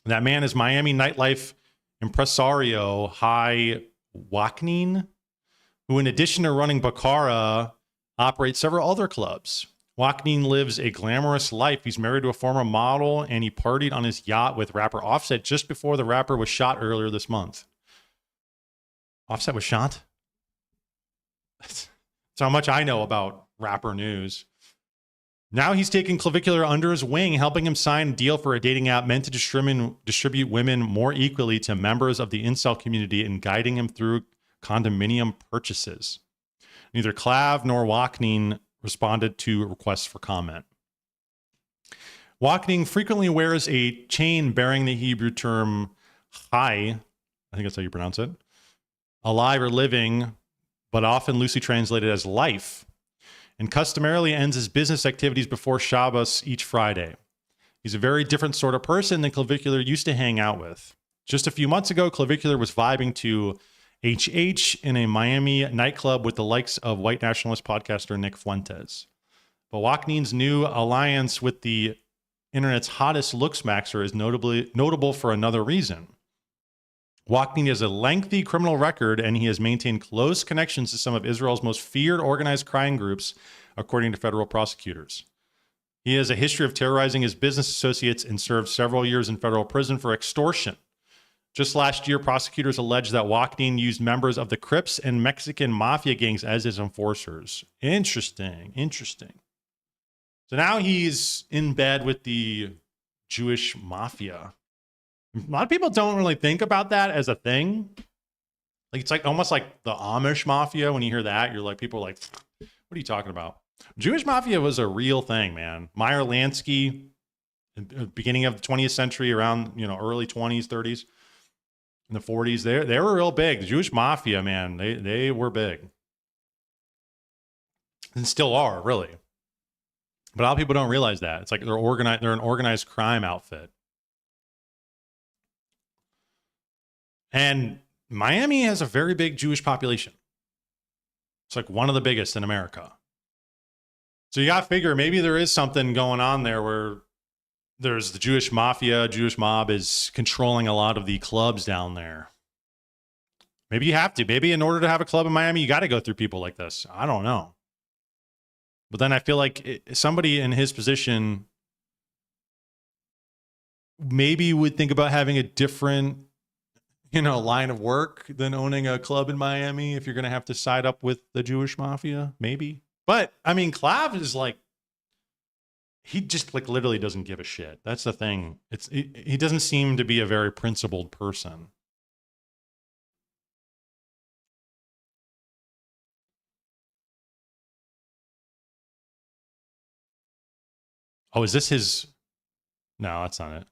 That man is Miami nightlife impresario Hai Waknin, who in addition to running Baccara, operates several other clubs. Waknin lives a glamorous life. He's married to a former model, and he partied on his yacht with rapper Offset just before the rapper was shot earlier this month. Offset was shot? That's how much I know about rapper news. Now he's taking Clavicular under his wing, helping him sign a deal for a dating app meant to distribute women more equally to members of the incel community and guiding him through condominium purchases. Neither Clav nor Waknin responded to requests for comment. Waknin frequently wears a chain bearing the Hebrew term chai, I think that's how you pronounce it, alive or living, but often loosely translated as life, and customarily ends his business activities before Shabbos each Friday. He's a very different sort of person than Clavicular used to hang out with. Just a few months ago, Clavicular was vibing to HH in a Miami nightclub with the likes of white nationalist podcaster Nick Fuentes. But Wachneen's new alliance with the internet's hottest looks maxer is notable for another reason. Wachneen has a lengthy criminal record, and he has maintained close connections to some of Israel's most feared organized crime groups, according to federal prosecutors. He has a history of terrorizing his business associates and served several years in federal prison for extortion. Just last year, prosecutors alleged that Wachneen used members of the Crips and Mexican mafia gangs as his enforcers. Interesting. So now he's in bed with the Jewish mafia. A lot of people don't really think about that as a thing. Like, it's like almost like the Amish mafia. When you hear that, you're like, people are like, what are you talking about? Jewish mafia was a real thing, man. Meyer Lansky, beginning of the 20th century, around, early 20s, 30s, in the 40s, they were real big. The Jewish mafia, man, they were big. And still are, really. But a lot of people don't realize that. It's like they're an organized crime outfit. And Miami has a very big Jewish population. It's like one of the biggest in America. So you got to figure maybe there is something going on there where there's the Jewish mafia, Jewish mob is controlling a lot of the clubs down there. Maybe you have to. Maybe in order to have a club in Miami, you got to go through people like this. I don't know. But then I feel like somebody in his position maybe would think about having a different, line of work than owning a club in Miami if you're going to have to side up with the Jewish mafia, maybe. But I mean, Clav is like, he just like literally doesn't give a shit. That's the thing. He doesn't seem to be a very principled person. Oh, is this his? No, that's not it.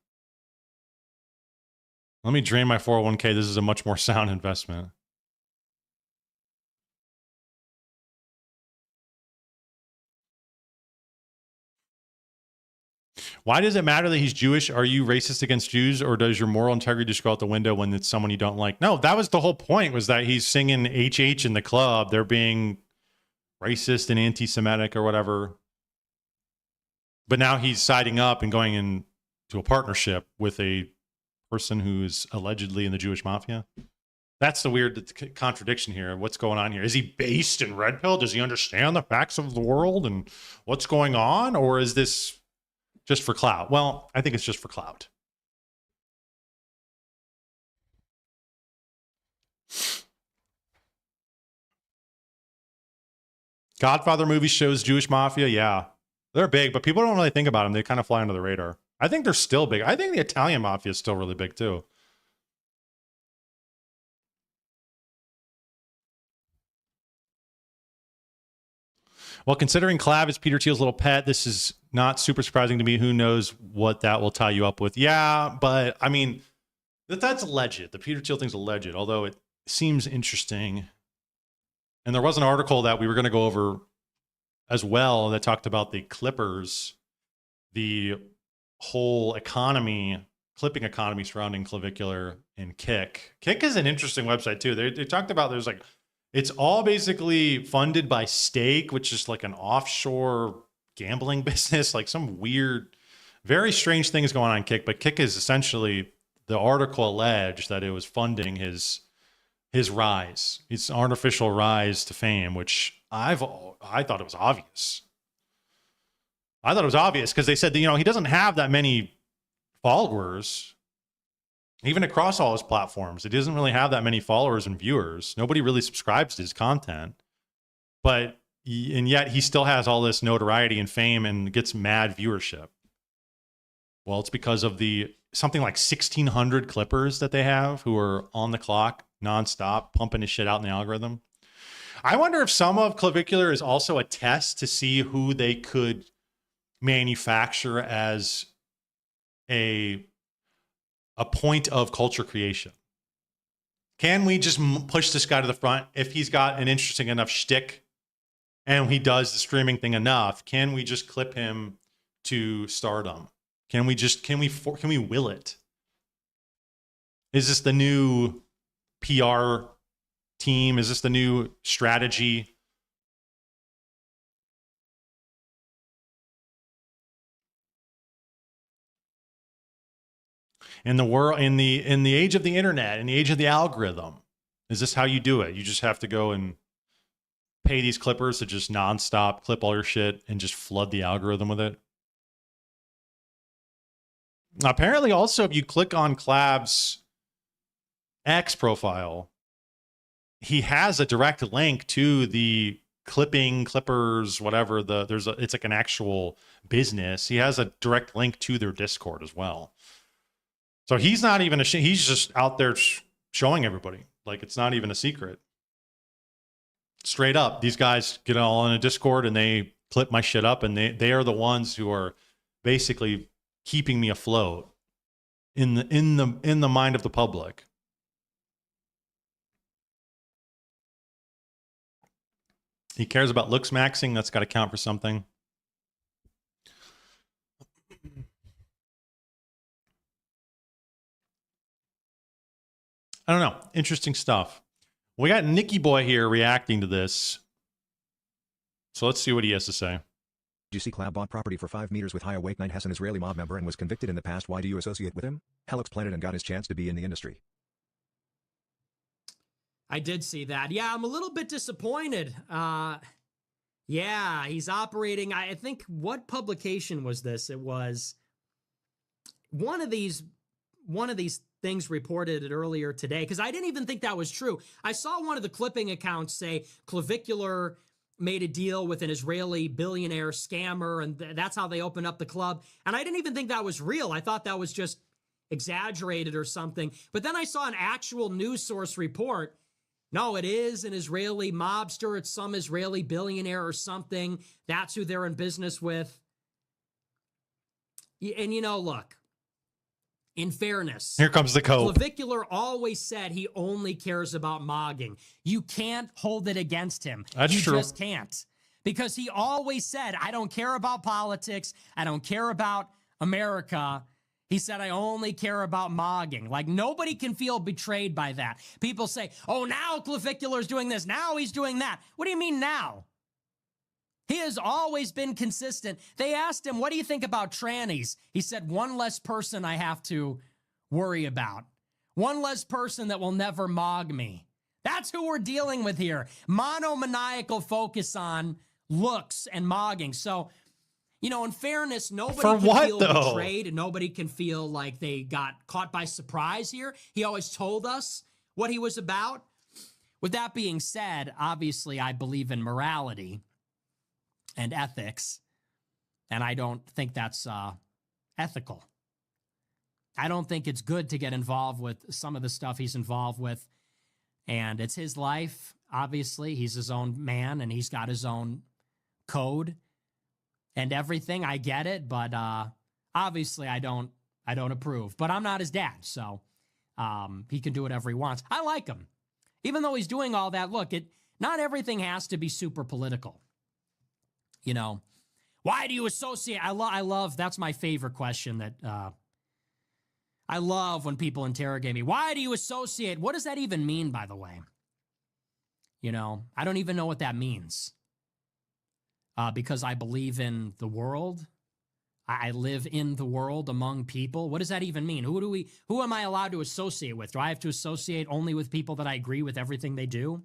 Let me drain my 401k. This is a much more sound investment. Why does it matter that he's Jewish? Are you racist against Jews, or does your moral integrity just go out the window when it's someone you don't like? No, that was the whole point, was that he's singing HH in the club. They're being racist and anti-Semitic or whatever. But now he's siding up and going into a partnership with a person who's allegedly in the Jewish mafia. That's the weird contradiction here. What's going on here? Is he based in Red Pill? Does he understand the facts of the world and what's going on? Or is this just for clout? Well, I think it's just for clout. Godfather movie shows Jewish mafia. Yeah, they're big, but people don't really think about them. They kind of fly under the radar. I think they're still big. I think the Italian mafia is still really big too. Well, considering Clav is Peter Thiel's little pet, this is not super surprising to me. Who knows what that will tie you up with? Yeah, but I mean, that's alleged. The Peter Thiel thing's alleged, although it seems interesting. And there was an article that we were going to go over as well that talked about the Clippers, the whole economy, clipping economy surrounding Clavicular and Kick. Kick is an interesting website too. They talked about there's like, it's all basically funded by Stake, which is like an offshore gambling business, like some weird, very strange things going on in Kick. But Kick is essentially, the article alleged that it was funding his rise, his artificial rise to fame, which I thought it was obvious. I thought it was obvious because they said that, he doesn't have that many followers, even across all his platforms. He doesn't really have that many followers and viewers. Nobody really subscribes to his content, and yet he still has all this notoriety and fame and gets mad viewership. Well, it's because of the something like 1,600 Clippers that they have who are on the clock nonstop, pumping his shit out in the algorithm. I wonder if some of Clavicular is also a test to see who they could manufacture as a point of culture creation. Can we just push this guy to the front if he's got an interesting enough shtick and he does the streaming thing enough? Can we just clip him to stardom? Can we will it? Is this the new PR team? Is this the new strategy? In the world, in the age of the internet, in the age of the algorithm, is this how you do it? You just have to go and pay these clippers to just nonstop clip all your shit and just flood the algorithm with it. Apparently, also, if you click on Clab's X profile, he has a direct link to the clippers, whatever. It's like an actual business. He has a direct link to their Discord as well. So he's not even he's just out there showing everybody. Like, it's not even a secret. Straight up, these guys get all in a Discord and they clip my shit up, and they are the ones who are basically keeping me afloat in the mind of the public. He cares about looks maxing. That's got to count for something. I don't know. Interesting stuff. We got Nicky Boy here reacting to this. So let's see what he has to say. GC Clab bought property for 5 meters with High Awake Night, has an Israeli mob member and was convicted in the past. Why do you associate with him? Helix planted and got his chance to be in the industry. I did see that. Yeah, I'm a little bit disappointed. Yeah, he's operating. I think, what publication was this? It was one of these things reported it earlier today, because I didn't even think that was true. I saw one of the clipping accounts say Clavicular made a deal with an Israeli billionaire scammer, and that's how they opened up the club. And I didn't even think that was real. I thought that was just exaggerated or something. But then I saw an actual news source report. No, it is an Israeli mobster. It's some Israeli billionaire or something. That's who they're in business with. And, look, in fairness, Here comes the code. Clavicular always said he only cares about mogging. You can't hold it against him. That's you true. You just can't. Because he always said, I don't care about politics. I don't care about America. He said, I only care about mogging. Like, nobody can feel betrayed by that. People say, oh, now Clavicular's doing this. Now he's doing that. What do you mean now? He has always been consistent. They asked him, what do you think about trannies? He said, one less person I have to worry about. One less person that will never mog me. That's who we're dealing with here. Monomaniacal focus on looks and mogging. So, in fairness, nobody can feel betrayed, and nobody can feel like they got caught by surprise here. He always told us what he was about. With that being said, obviously I believe in morality and ethics, and I don't think that's ethical. I don't think it's good to get involved with some of the stuff he's involved with, and it's his life. Obviously, he's his own man, and he's got his own code and everything. I get it, but obviously I don't approve. But I'm not his dad, so he can do whatever he wants. I like him, even though he's doing all that. Look, not everything has to be super political. Why do you associate? I love. That's my favorite question. That I love when people interrogate me. Why do you associate? What does that even mean, by the way? I don't even know what that means. Because I believe in the world. I live in the world among people. What does that even mean? Who am I allowed to associate with? Do I have to associate only with people that I agree with everything they do?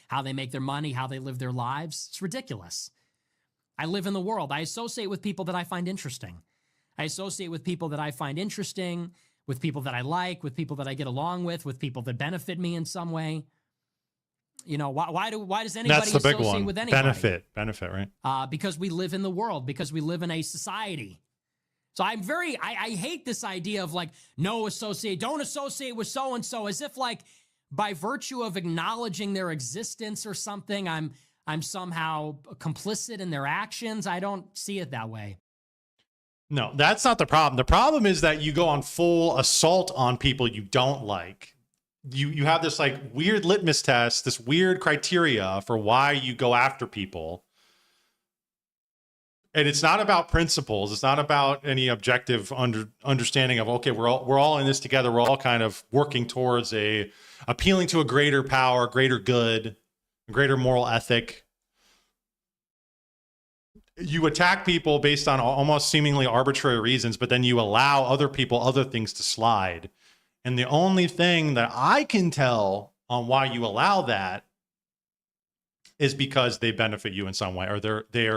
How they make their money, how they live their lives? It's ridiculous. I live in the world. I associate with people that I find interesting. I associate with people that I find interesting, with people that I like, with people that I get along with people that benefit me in some way. Why does anybody That's the big associate one. with anybody? Benefit, right? Because we live in the world, because we live in a society. So I hate this idea of don't associate with so-and-so, as if by virtue of acknowledging their existence or something, I'm somehow complicit in their actions. I don't see it that way. No, that's not the problem. The problem is that you go on full assault on people you don't like. you have this like weird litmus test, this weird criteria for why you go after people. And it's not about principles. It's not about any objective understanding of, okay, we're all in this together. We're all kind of working towards appealing to a greater power, greater good, a greater moral ethic. You attack people based on almost seemingly arbitrary reasons, but then you allow other people, other things to slide. And the only thing that I can tell on why you allow that is because they benefit you in some way, or they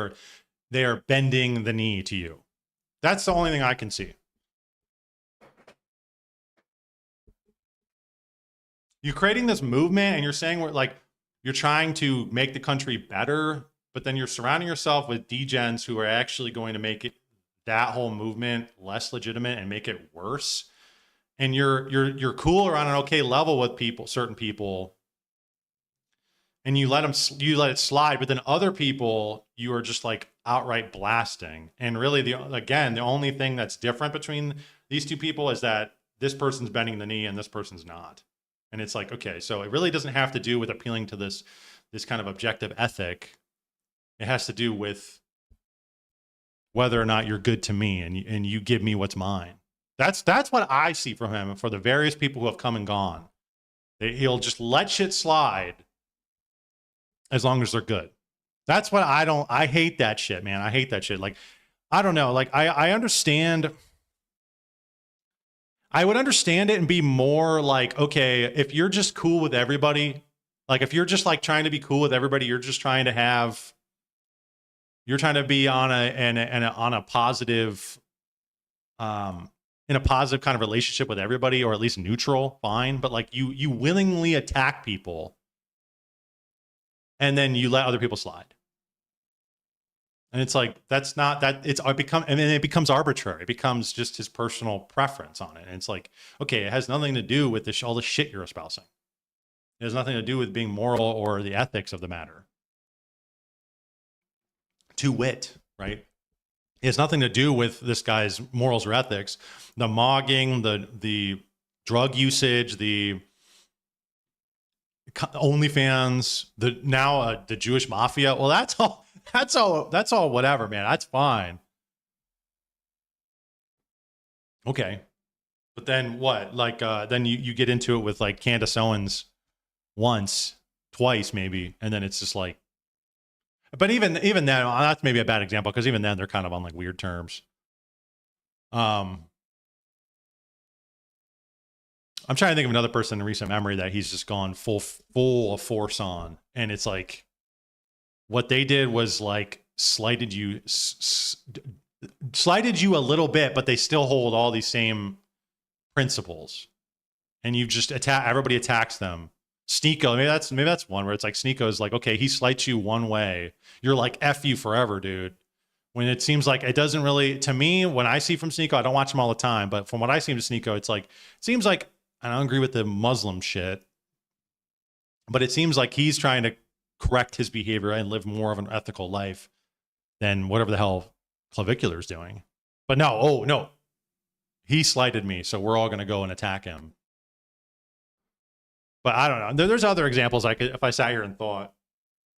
are bending the knee to you. That's the only thing I can see. You're creating this movement and you're saying you're trying to make the country better, but then you're surrounding yourself with degens who are actually going to make that whole movement less legitimate and make it worse. And you're cool or on an okay level with certain people, and you let it slide, but then other people you are just like outright blasting. And really, the only thing that's different between these two people is that this person's bending the knee and this person's not. And it's like, okay, so it really doesn't have to do with appealing to this kind of objective ethic. It has to do with whether or not you're good to me and you give me what's mine. That's what I see from him, and for the various people who have come and gone. He'll just let shit slide as long as they're good. That's what I hate that shit, man. I hate that shit. Like, I don't know. Like, I understand. I would understand it and be more like, okay, if you're just cool with everybody, like if you're just like trying to be cool with everybody, you're just trying to be on a positive, in a positive kind of relationship with everybody, or at least neutral, fine. But like you willingly attack people and then you let other people slide. And it's like, that's not that it becomes arbitrary. It becomes just his personal preference on it. And it's like, okay, it has nothing to do with all the shit you're espousing. It has nothing to do with being moral or the ethics of the matter. To wit, right? It has nothing to do with this guy's morals or ethics. The mogging, the drug usage, the OnlyFans, the Jewish mafia. Well, that's all whatever, man. That's fine. Okay. But then what? Like, then you get into it with like Candace Owens once, twice maybe, and then it's just like, but even then, that's maybe a bad example, because even then they're kind of on like weird terms. I'm trying to think of another person in recent memory that he's just gone full of force on, and it's like what they did was like slighted you a little bit, but they still hold all these same principles, and you just everybody attacks them. Sneeko, maybe that's one where it's like Sneeko is like, okay, he slights you one way, you're like F you forever, dude. When it seems like it doesn't really, to me, when I see from Sneeko, I don't watch him all the time, but from what I see from Sneeko, it's like, it seems like, and I don't agree with the Muslim shit, but it seems like he's trying to correct his behavior and live more of an ethical life than whatever the hell Clavicular is doing. But no, he slighted me, so we're all going to go and attack him. But I don't know. There's other examples I could, if I sat here and thought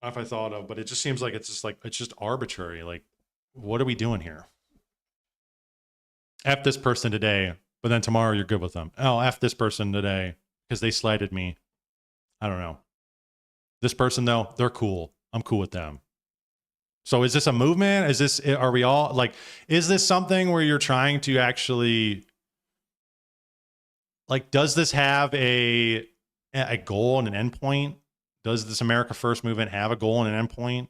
of, but it just seems like it's just arbitrary. Like, what are we doing here? F this person today, but then tomorrow you're good with them. Oh, F this person today because they slighted me. I don't know. This person though, they're cool. I'm cool with them. So is this a movement? Are we all like, is this something where you're trying to actually, like, does this have a goal and an endpoint? Does this America First movement have a goal and an endpoint?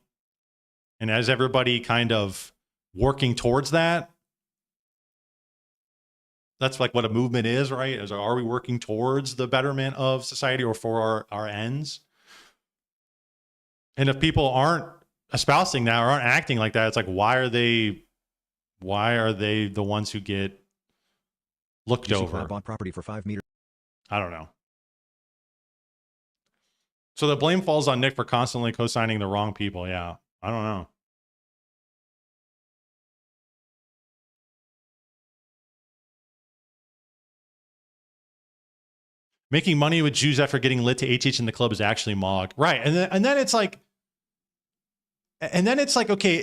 And as everybody kind of working towards that, that's like what a movement is, right? Are we working towards the betterment of society or for our ends? And if people aren't espousing that or aren't acting like that, it's like, why are they the ones who get looked over? Bought property for 5 meters. I don't know. So the blame falls on Nick for constantly co-signing the wrong people. Yeah, I don't know. Making money with Jews after getting lit to HH in the club is actually Mog. Right. And then it's like, okay,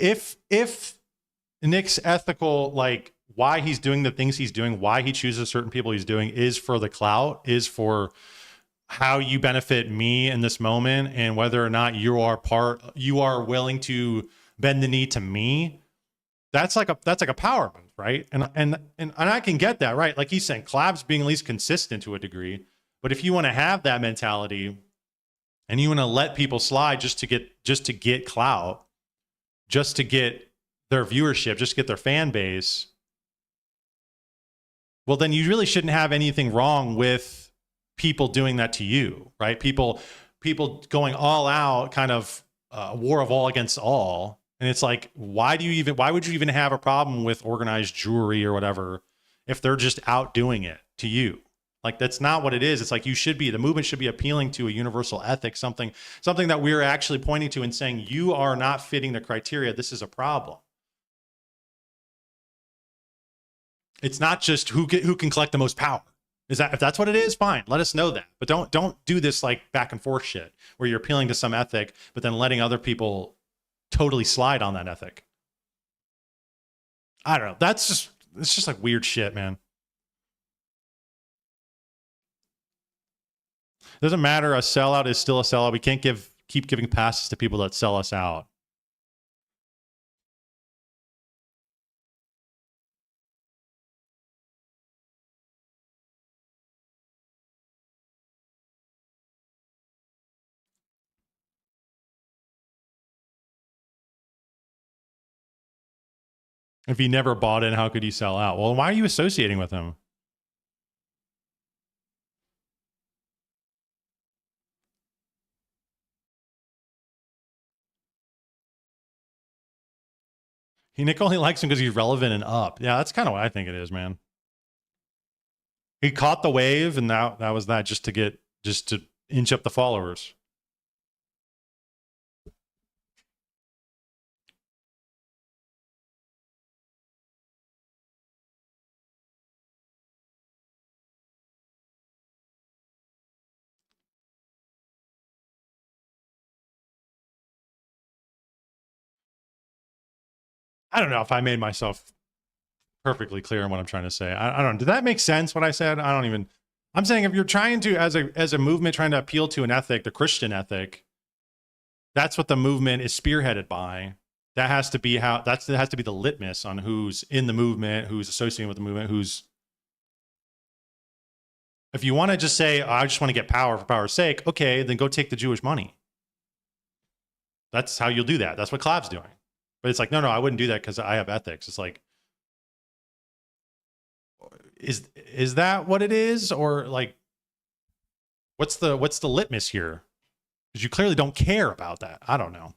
if Nick's ethical, like why he's doing the things he's doing, why he chooses certain people he's doing is for the clout, is for how you benefit me in this moment, and whether or not you are willing to bend the knee to me. That's like a power move, right? And I can get that, right? Like he's saying, Collab's being at least consistent to a degree. But if you want to have that mentality and you want to let people slide just to get clout, just to get their viewership, just to get their fan base, well, then you really shouldn't have anything wrong with people doing that to you, right? People going all out, kind of war of all against all. And it's like, why would you even have a problem with organized jewelry or whatever if they're just out doing it to you? Like, that's not what it is. It's like the movement should be appealing to a universal ethic, something that we're actually pointing to and saying, you are not fitting the criteria. This is a problem. It's not just who can collect the most power. If that's what it is, fine. Let us know that. But don't do this like back and forth shit where you're appealing to some ethic, but then letting other people totally slide on that ethic. I don't know. It's just like weird shit, man. Doesn't matter. A sellout is still a sellout. We can't keep giving passes to people that sell us out. If he never bought in, how could he sell out? Well, why are you associating with him? Nick only likes him because he's relevant and up. Yeah, that's kind of what I think it is, man. He caught the wave, and that was that, just to inch up the followers. I don't know if I made myself perfectly clear on what I'm trying to say. I don't know. Did that make sense what I said? I'm saying if you're trying to, as a movement, trying to appeal to an ethic, the Christian ethic, that's what the movement is spearheaded by. That has to be that has to be the litmus on who's in the movement, who's associating with the movement, if you want to just say, oh, I just want to get power for power's sake, okay, then go take the Jewish money. That's how you'll do that. That's what Collab's doing. But it's like, no, I wouldn't do that because I have ethics. It's like, is that what it is? Or like, what's the litmus here? Because you clearly don't care about that. I don't know.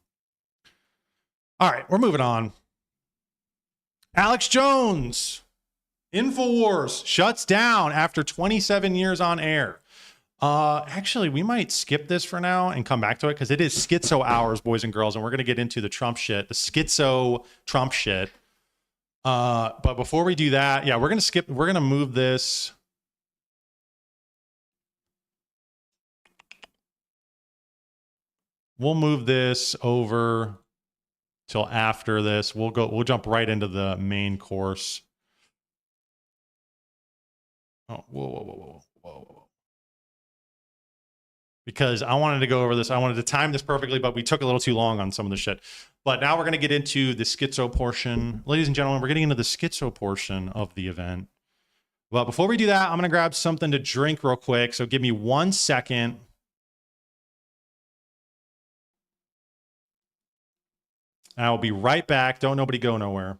All right, we're moving on. Alex Jones, InfoWars shuts down after 27 years on air. Actually, we might skip this for now and come back to it because it is schizo hours, boys and girls, and we're going to get into the Trump shit, the schizo Trump shit. But before we do that, yeah, we're going to move this. We'll move this over till after this. We'll jump right into the main course. Oh, whoa. Because I wanted to go over this. I wanted to time this perfectly, but we took a little too long on some of the shit. But now we're going to get into the schizo portion. Ladies and gentlemen, we're getting into the schizo portion of the event. But before we do that, I'm going to grab something to drink real quick. So give me 1 second. I'll be right back. Don't nobody go nowhere.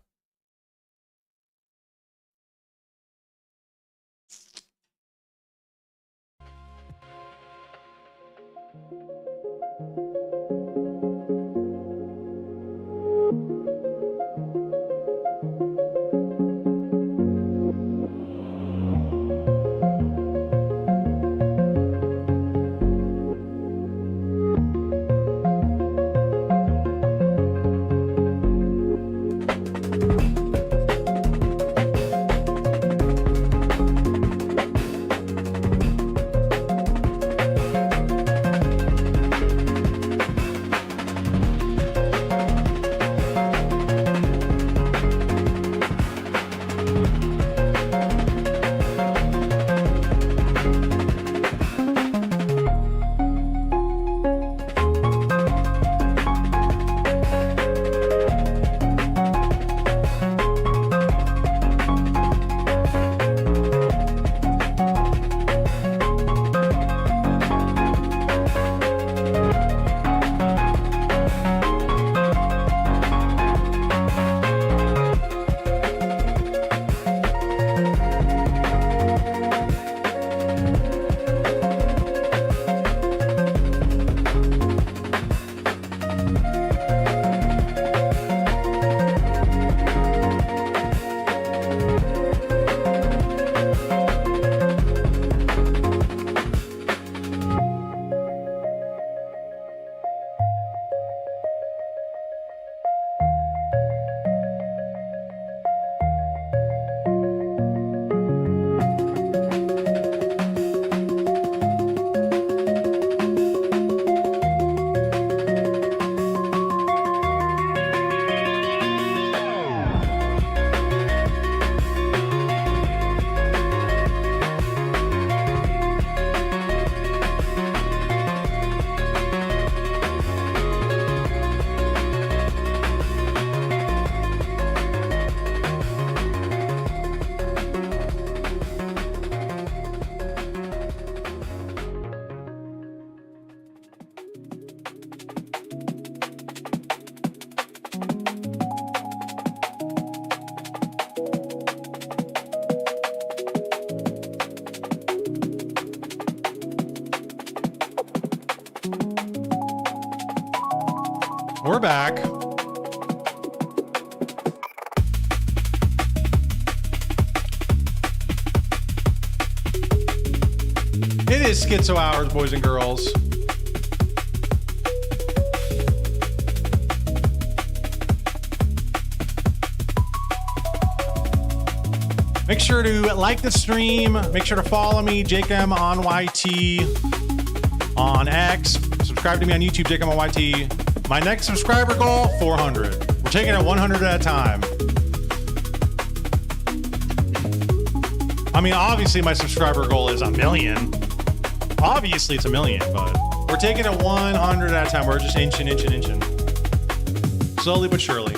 We're back. It is Schizo Hours, boys and girls. Make sure to like the stream. Make sure to follow me, Jake M on YT on X. Subscribe to me on YouTube, Jake M on YT. My next subscriber goal, 400. We're taking it 100 at a time. I mean, obviously my subscriber goal is 1 million. Obviously it's 1 million, but we're taking it 100 at a time. We're just inching. Slowly but surely.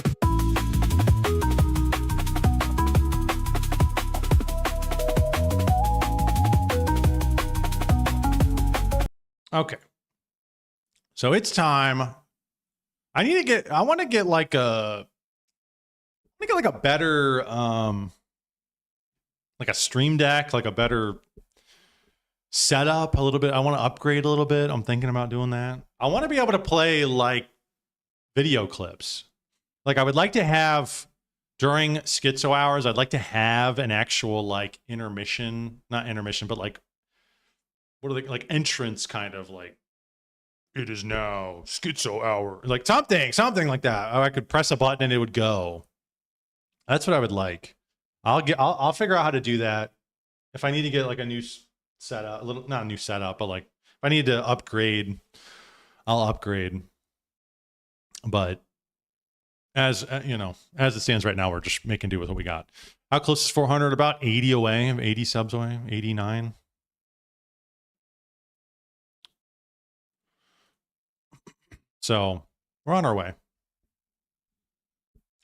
Okay. So it's time. I want to get like a better, like a Stream Deck, like a better setup a little bit. I want to upgrade a little bit. I'm thinking about doing that. I want to be able to play like video clips. Like I would like to have during Schizo Hours, I'd like to have an actual like intermission, not intermission, but like, what are they, like entrance kind of like, it is now Schizo Hour, like something like that. I could press a button and it would go. That's what I would like. I'll figure out how to do that. If I need to get like a new setup, not a new setup, but like if I need to upgrade, I'll upgrade. But as you know, as it stands right now, we're just making do with what we got. How close is 400? About 80 away, 80 subs away, 89. So we're on our way.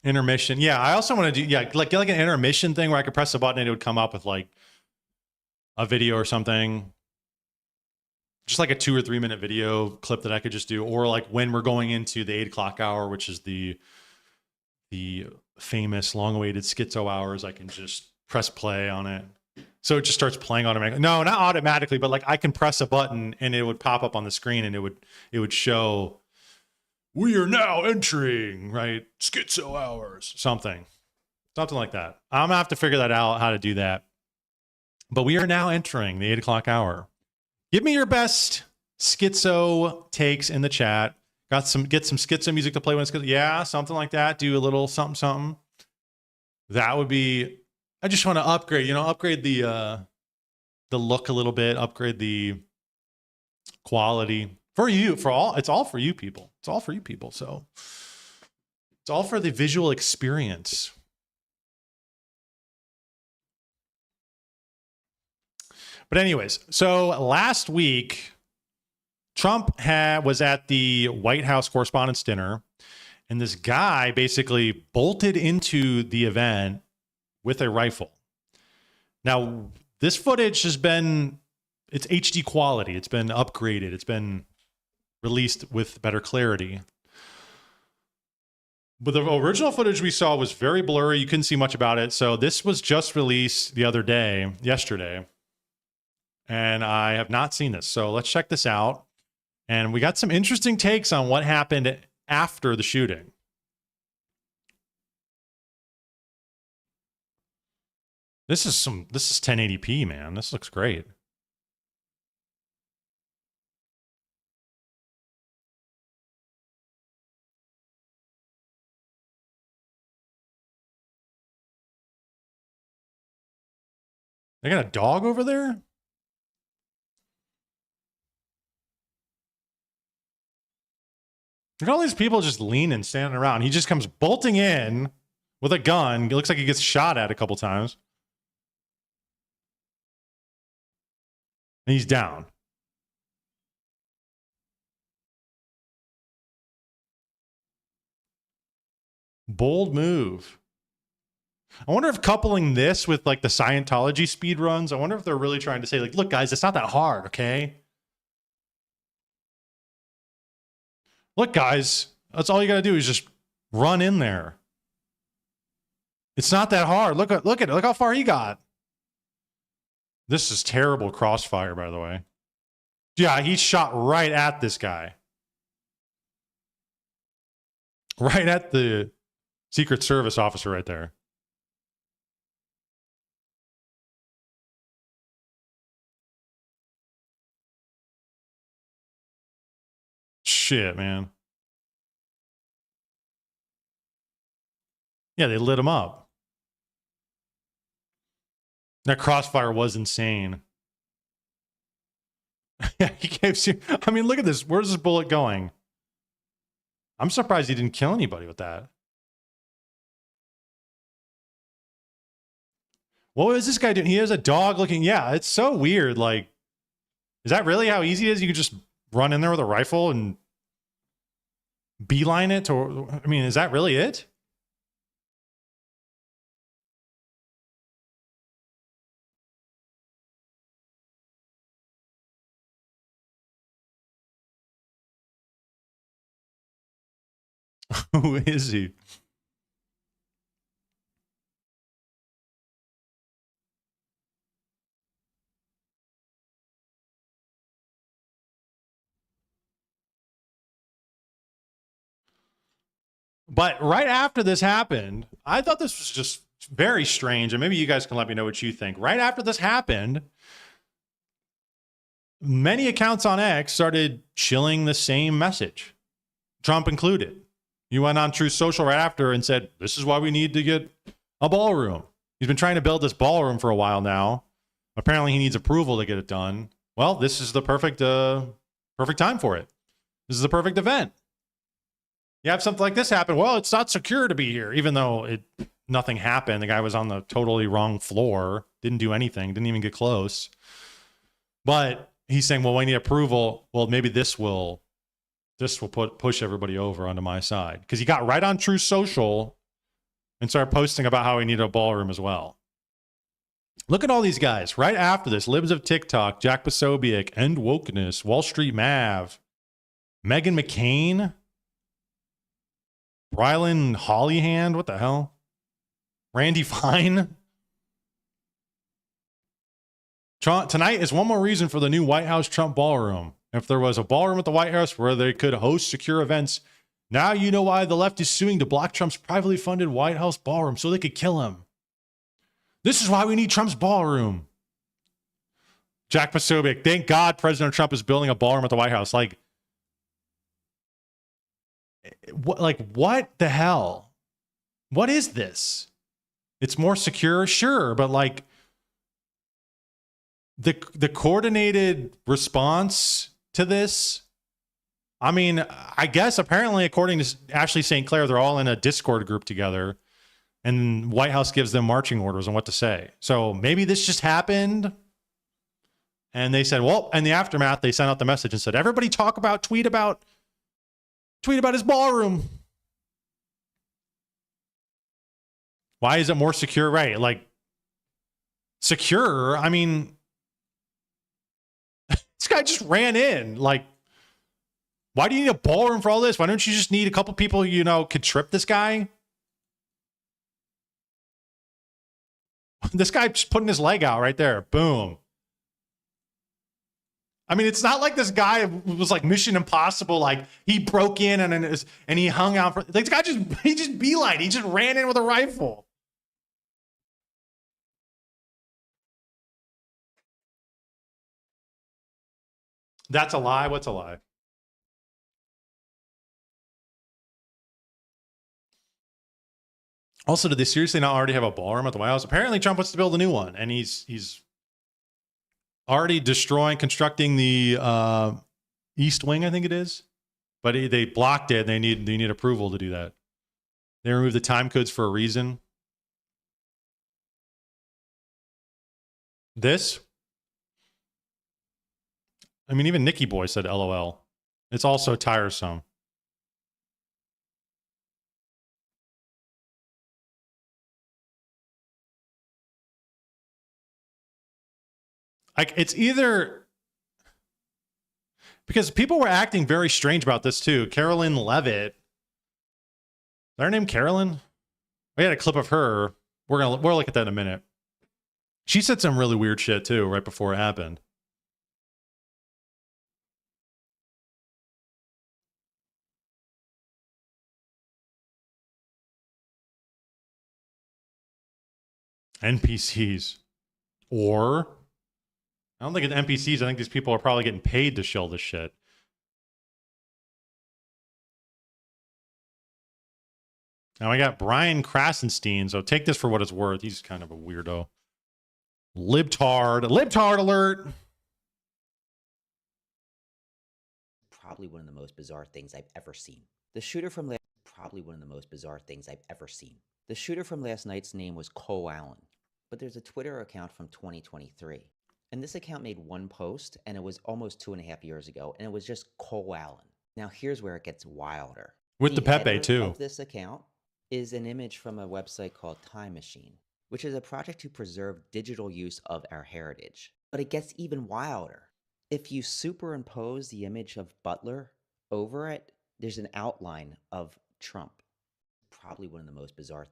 Intermission. Yeah, I also want to do, like get like an intermission thing where I could press a button and it would come up with like a video or something. Just like a 2 or 3 minute video clip that I could just do. Or like when we're going into the 8 o'clock hour, which is the famous long-awaited Schizo Hours, I can just press play on it. So it just starts playing automatically. No, not automatically, but like I can press a button and it would pop up on the screen and it would show, we are now entering, right, Schizo Hours, something like that. I'm gonna have to figure that out, how to do that. But we are now entering the 8 o'clock hour. Give me your best Schizo takes in the chat. Get some Schizo music to play when it's good. Yeah, something like that. Do a little something. That would be. I just want to upgrade. Upgrade the look a little bit. Upgrade the quality for you. It's all for you people. It's all for you people. So it's all for the visual experience. But anyways, so last week, Trump was at the White House Correspondents' Dinner, and this guy basically bolted into the event with a rifle. Now, this footage it's HD quality. It's been upgraded. It's been released with better clarity. But the original footage we saw was very blurry. You couldn't see much about it. So this was just released yesterday. And I have not seen this. So let's check this out. And we got some interesting takes on what happened after the shooting. This is 1080p, man. This looks great. They got a dog over there? Look at all these people just leaning, standing around. He just comes bolting in with a gun. It looks like he gets shot at a couple times. And he's down. Bold move. I wonder if coupling this with like the Scientology speed runs, I wonder if they're really trying to say like, look guys, it's not that hard, okay? Look, guys, that's all you got to do is just run in there. It's not that hard. Look how far he got. This is terrible crossfire, by the way. Yeah, he shot right at this guy. Right at the Secret Service officer right there. Shit, man. Yeah, they lit him up. That crossfire was insane. Yeah, he gave you. I mean, look at this. Where's this bullet going? I'm surprised he didn't kill anybody with that. What is this guy doing? He has a dog looking. Yeah, it's so weird. Like, is that really how easy it is? You could just run in there with a rifle and beeline it? Or, I mean, is that really it? Who is he? But right after this happened, I thought this was just very strange. And maybe you guys can let me know what you think. Right after this happened, many accounts on X started shilling the same message, Trump included. You went on Truth Social right after and said, this is why we need to get a ballroom. He's been trying to build this ballroom for a while now. Apparently he needs approval to get it done. Well, this is the perfect time for it. This is the perfect event. You have something like this happen. Well, it's not secure to be here, even though nothing happened. The guy was on the totally wrong floor, didn't do anything, didn't even get close. But he's saying, well, we need approval. Well, maybe this will push everybody over onto my side. Because he got right on Truth Social and started posting about how he needed a ballroom as well. Look at all these guys. Right after this, Libs of TikTok, Jack Posobiec, End Wokeness, Wall Street Mav, Meghan McCain, Brylan Hollyhand, what the hell? Randy Fine. Tonight is one more reason for the new White House Trump ballroom. If there was a ballroom at the White House where they could host secure events, now you know why the left is suing to block Trump's privately funded White House ballroom so they could kill him. This is why we need Trump's ballroom. Jack Posobiec, thank God President Trump is building a ballroom at the White House. Like what the hell? What is this? It's more secure, sure, but like the coordinated response to this, I mean, I guess apparently according to Ashley St. Clair, they're all in a Discord group together and White House gives them marching orders on what to say. So maybe this just happened. And they said, well, in the aftermath, they sent out the message and said, everybody tweet about his ballroom. Why is it more secure? Right. Like secure. I mean, this guy just ran in. Like, why do you need a ballroom for all this? Why don't you just need a couple people, could trip this guy? This guy just putting his leg out right there. Boom. I mean, it's not like this guy was like Mission Impossible. Like he broke in and he hung out for like this guy he just beeline. He just ran in with a rifle. That's a lie. What's a lie? Also, did they seriously not already have a ballroom at the White House? Apparently, Trump wants to build a new one, and he's already constructing the East Wing, I think it is. But they blocked it. And they need approval to do that. They removed the time codes for a reason. This, I mean, even Nikki Boy said LOL. It's also tiresome. Like it's either because people were acting very strange about this too. Carolyn Levitt. Is her name Carolyn? We had a clip of her. We'll look at that in a minute. She said some really weird shit too right before it happened. NPCs. Or, I don't think it's NPCs. I think these people are probably getting paid to shill this shit. Now I got Brian Krasenstein. So take this for what it's worth. He's kind of a weirdo. Libtard. Libtard alert. Probably one of the most bizarre things I've ever seen. The shooter from last probably one of the most bizarre things I've ever seen. The shooter from last night's name was Cole Allen, but there's a Twitter account from 2023. And this account made one post, and it was almost 2.5 years ago, and it was just Cole Allen. Now here's where it gets wilder. With the Pepe editor too. Of this account is an image from a website called Time Machine, which is a project to preserve digital use of our heritage. But it gets even wilder. If you superimpose the image of Butler over it, there's an outline of Trump. Probably one of the most bizarre.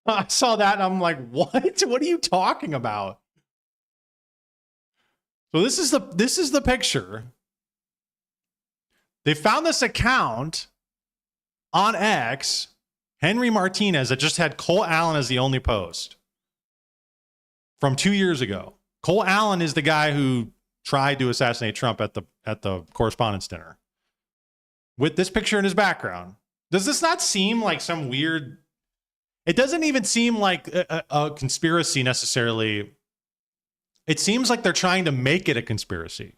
I saw that and I'm like, what? What are you talking about? So this is the picture. They found this account on X, Henry Martinez, that just had Cole Allen as the only post from 2 years ago. Cole Allen is the guy who tried to assassinate Trump at the Correspondents' Dinner. With this picture in his background. Does this not seem like some weird... It doesn't even seem like a conspiracy necessarily. It seems like they're trying to make it a conspiracy.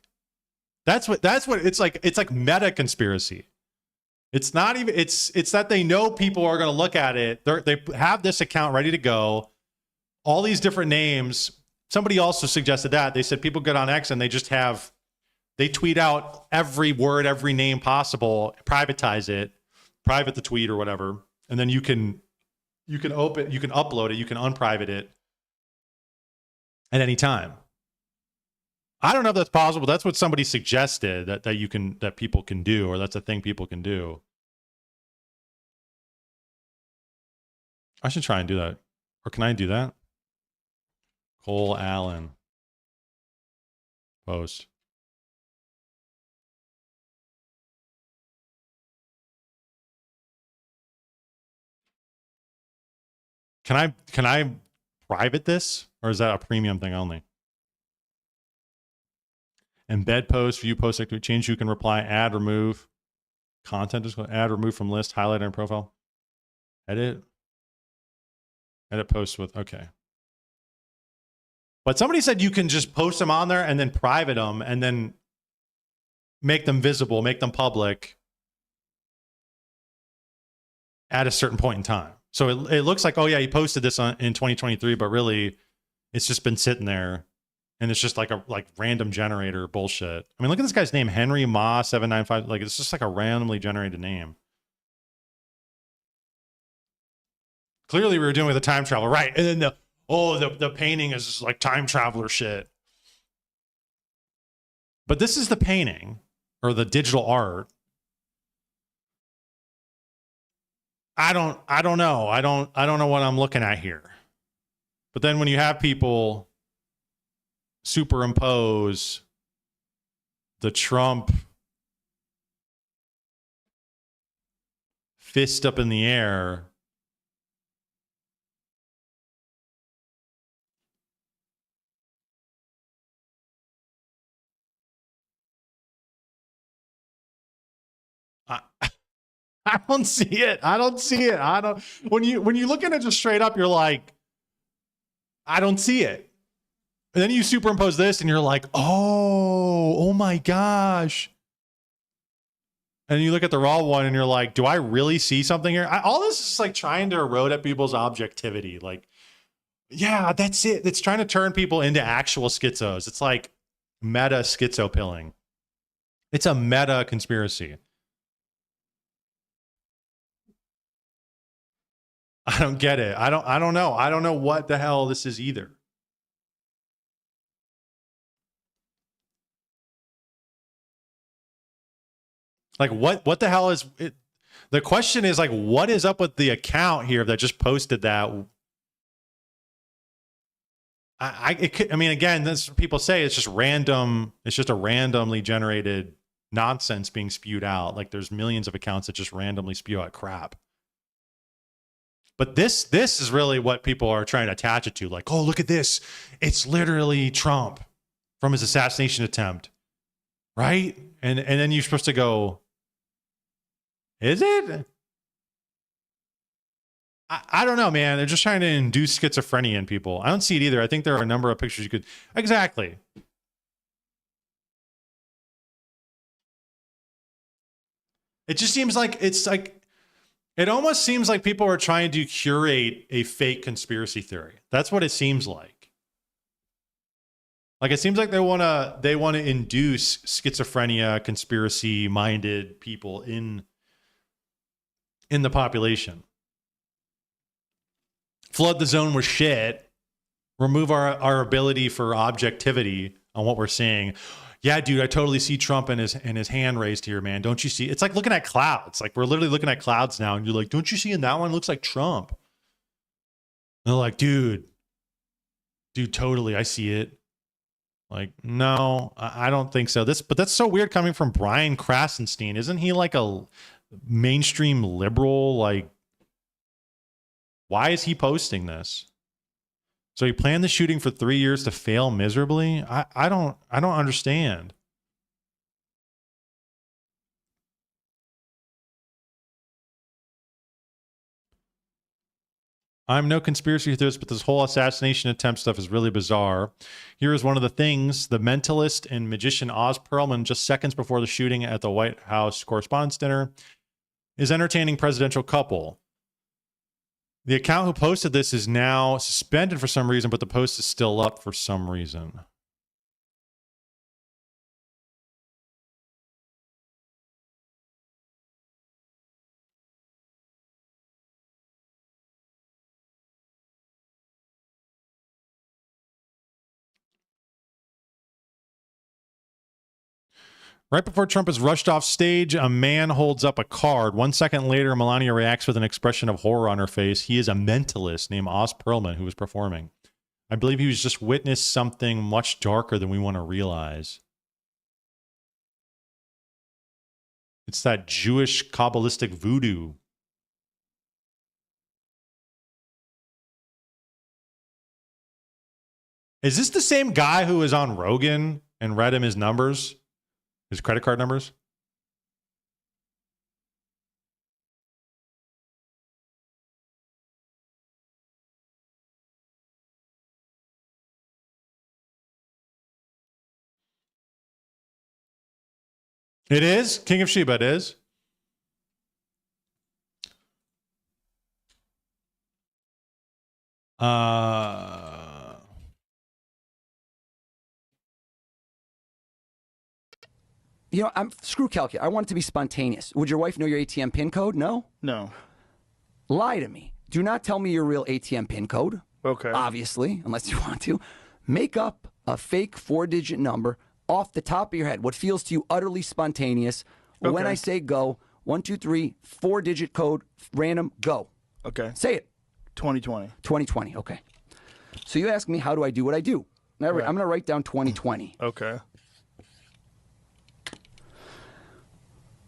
That's what it's like. It's like meta conspiracy. It's not even, it's that they know people are going to look at it. They have this account ready to go. All these different names. Somebody also suggested that. They said people get on X and they tweet out every word, every name possible, privatize it, private the tweet or whatever. And then you can upload it, you can unprivate it at any time. I don't know if that's possible. That's what somebody suggested that people can do, or that's a thing people can do. I should try and do that. Or can I do that? Cole Allen post. Can I private this, or is that a premium thing only? Embed post, view post, change you can reply, add, remove, content, add, remove from list, highlight on profile, edit post with, okay. But somebody said you can just post them on there and then private them and then make them visible, make them public at a certain point in time. So it looks like, oh yeah, he posted this in 2023, but really it's just been sitting there and it's just like random generator bullshit. I mean, look at this guy's name, Henry Ma 795. Like, it's just like a randomly generated name. Clearly we were doing with a time traveler, right? And then the painting is just like time traveler shit. But this is the painting or the digital art. I don't know. I don't know what I'm looking at here. But then when you have people superimpose the Trump fist up in the air, I don't see it. When you look at it just straight up, you're like, I don't see it. And then you superimpose this and you're like, oh my gosh. And you look at the raw one and you're like, do I really see something here? All this is like trying to erode at people's objectivity. Like, yeah, that's it. It's trying to turn people into actual schizos. It's like meta schizo pilling. It's a meta conspiracy. I don't get it. I don't know. I don't know what the hell this is either. Like what the hell is it? The question is like, what is up with the account here that just posted that? I mean, again, this people say it's just random. It's just a randomly generated nonsense being spewed out. Like there's millions of accounts that just randomly spew out crap. But this is really what people are trying to attach it to. Like, oh, look at this. It's literally Trump from his assassination attempt. Right? And then you're supposed to go, is it? I don't know, man. They're just trying to induce schizophrenia in people. I don't see it either. I think there are a number of pictures you could... Exactly. It just seems like it almost seems like people are trying to curate a fake conspiracy theory. That's what it seems like. Like it seems like they want to induce schizophrenia, conspiracy-minded people in the population. Flood the zone with shit. Remove our ability for objectivity on what we're seeing. Yeah, dude, I totally see Trump and his hand raised here, man. Don't you see? It's like looking at clouds. Like we're literally looking at clouds now, and you're like, don't you see in that one? It looks like Trump. And they're like, dude, totally, I see it. Like, no, I don't think so. But that's so weird coming from Brian Krasenstein. Isn't he like a mainstream liberal? Like, why is he posting this? So he planned the shooting for 3 years to fail miserably? I don't understand. I'm no conspiracy theorist, but this whole assassination attempt stuff is really bizarre. Here is one of the things. The mentalist and magician Oz Perlman, just seconds before the shooting at the White House Correspondents' Dinner, is entertaining presidential couple. The account who posted this is now suspended for some reason, but the post is still up for some reason. Right before Trump is rushed off stage, a man holds up a card. 1 second later, Melania reacts with an expression of horror on her face. He is a mentalist named Oz Perlman who was performing. I believe he was just witnessed something much darker than we want to realize. It's that Jewish Kabbalistic voodoo. Is this the same guy who was on Rogan and read him his numbers? His credit card numbers? It is? King of Sheba, it is? You know, screw calculator. I want it to be spontaneous. Would your wife know your ATM PIN code? No? No. Lie to me. Do not tell me your real ATM PIN code. Okay. Obviously, unless you want to. Make up a fake 4-digit number off the top of your head. What feels to you utterly spontaneous. Okay. When I say go, 1, 2, 3, 4-digit code, random, go. Okay. Say it. 2020. 2020, okay. So you ask me, how do I do what I do? Now, right. I'm going to write down 2020. Okay.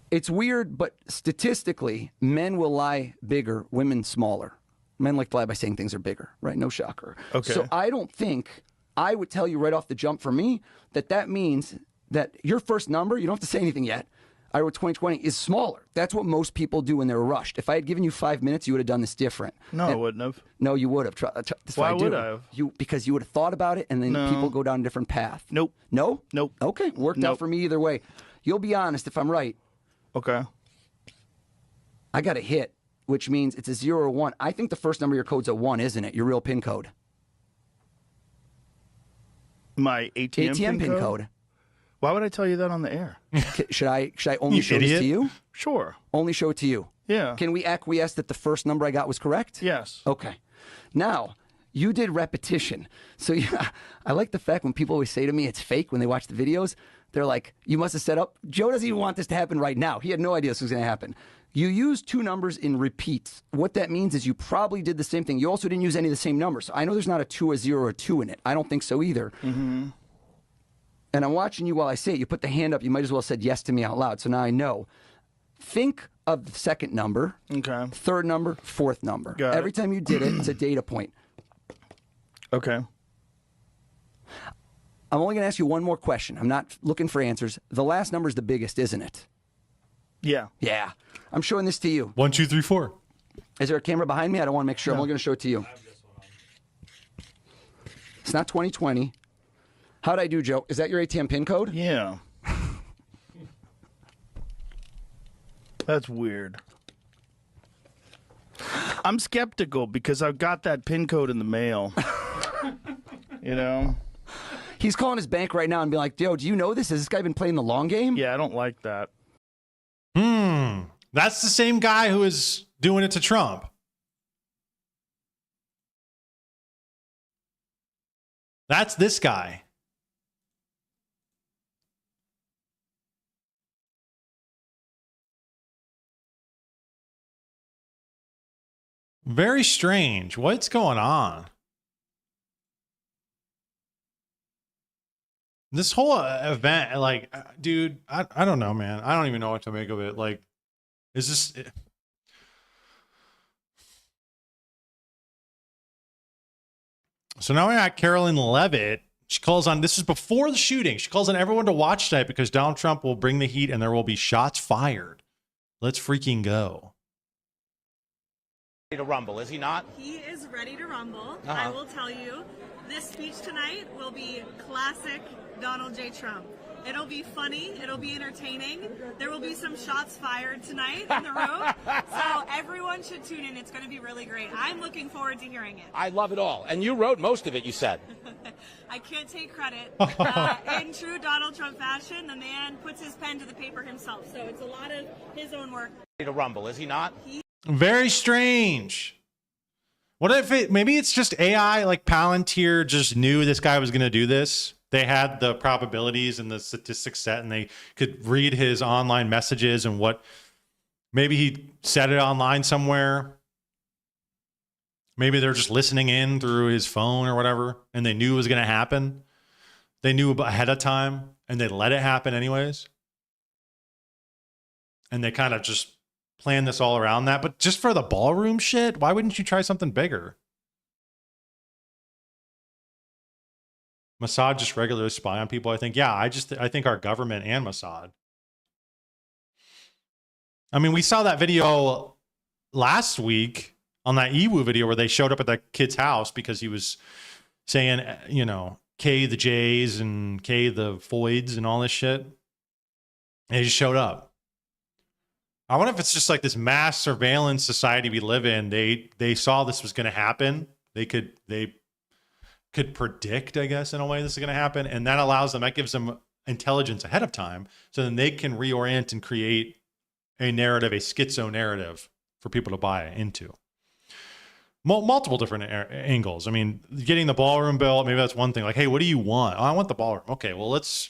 It's weird, but statistically, men will lie bigger, women smaller. Men like to lie by saying things are bigger, right? No shocker. Okay. So I don't think, I would tell you right off the jump for me, that means that your first number, you don't have to say anything yet, I wrote 2020, is smaller. That's what most people do when they're rushed. If I had given you 5 minutes, you would have done this different. No, I wouldn't have. No, you would have. Why would I have? Because you would have thought about it, and then people go down a different path. Nope. No? Nope. Okay, worked out for me either way. You'll be honest if I'm right. Okay. I got a hit, which means it's a 0 or 1. I think the first number of your code's a 1, isn't it? Your real PIN code. My ATM PIN code? Why would I tell you that on the air? Should I only show this to you? Sure. Only show it to you? Yeah. Can we acquiesce that the first number I got was correct? Yes. Okay. Now, you did repetition. So yeah, I like the fact when people always say to me it's fake when they watch the videos. They're like, you must have set up. Joe doesn't even want this to happen right now. He had no idea this was going to happen. You used 2 numbers in repeats. What that means is you probably did the same thing. You also didn't use any of the same numbers. So I know there's not a 2, a 0, or a 2 in it. I don't think so either. Mm-hmm. And I'm watching you while I say it. You put the hand up. You might as well have said yes to me out loud. So now I know. Think of the second number, Okay. third number, fourth number. Got Every it. time you did it, it's a data point. Okay. I'm only going to ask you one more question. I'm not looking for answers. The last number is the biggest, isn't it? Yeah. Yeah. I'm showing this to you. 1, 2, 3, 4. Is there a camera behind me? I don't want to make sure. I'm only going to show it to you. It's not 2020. How'd I do, Joe? Is that your ATM PIN code? Yeah. That's weird. I'm skeptical because I've got that PIN code in the mail. You know? He's calling his bank right now and being like, Joe, do you know this? Has this guy been playing the long game? Yeah, I don't like that. That's the same guy who is doing it to Trump. That's this guy. Very strange. What's going on? This whole event, like, dude, I don't know, man. I don't even know what to make of it. Like, is this... So now we're at Carolyn Levitt. She calls on, this is before the shooting. She calls on everyone to watch tonight because Donald Trump will bring the heat and there will be shots fired. Let's freaking go. To rumble, is he not? He is ready to rumble. I will tell you, this speech tonight will be classic Donald J. Trump. It'll be funny. It'll be entertaining. There will be some shots fired tonight in the room. So everyone should tune in. It's going to be really great. I'm looking forward to hearing it. I love it all. And you wrote most of it, you said. I can't take credit. In true Donald Trump fashion, the man puts his pen to the paper himself. So it's a lot of his own work. To rumble, is he not? Very strange. What if it, maybe it's just AI, like Palantir just knew this guy was going to do this. They had the probabilities and the statistics set and they could read his online messages and what, maybe he said it online somewhere. Maybe they're just listening in through his phone or whatever. And they knew it was going to happen. They knew ahead of time and they let it happen anyways. And they kind of just plan this all around that, but just for the ballroom shit, why wouldn't you try something bigger? Mossad just regularly spy on people. I think, yeah, I think our government and Mossad. I mean, we saw that video last week on that Ewu video where they showed up at that kid's house because he was saying, you know, K the J's and K the Foids and all this shit. And he just showed up. I wonder if it's just like this mass surveillance society we live in. They saw this was going to happen. They could predict, I guess, in a way this is going to happen. And that allows them, that gives them intelligence ahead of time. So then they can reorient and create a narrative, a schizo narrative for people to buy into. Multiple different angles. I mean, getting the ballroom built, maybe that's one thing. Like, hey, what do you want? Oh, I want the ballroom. Okay, well, let's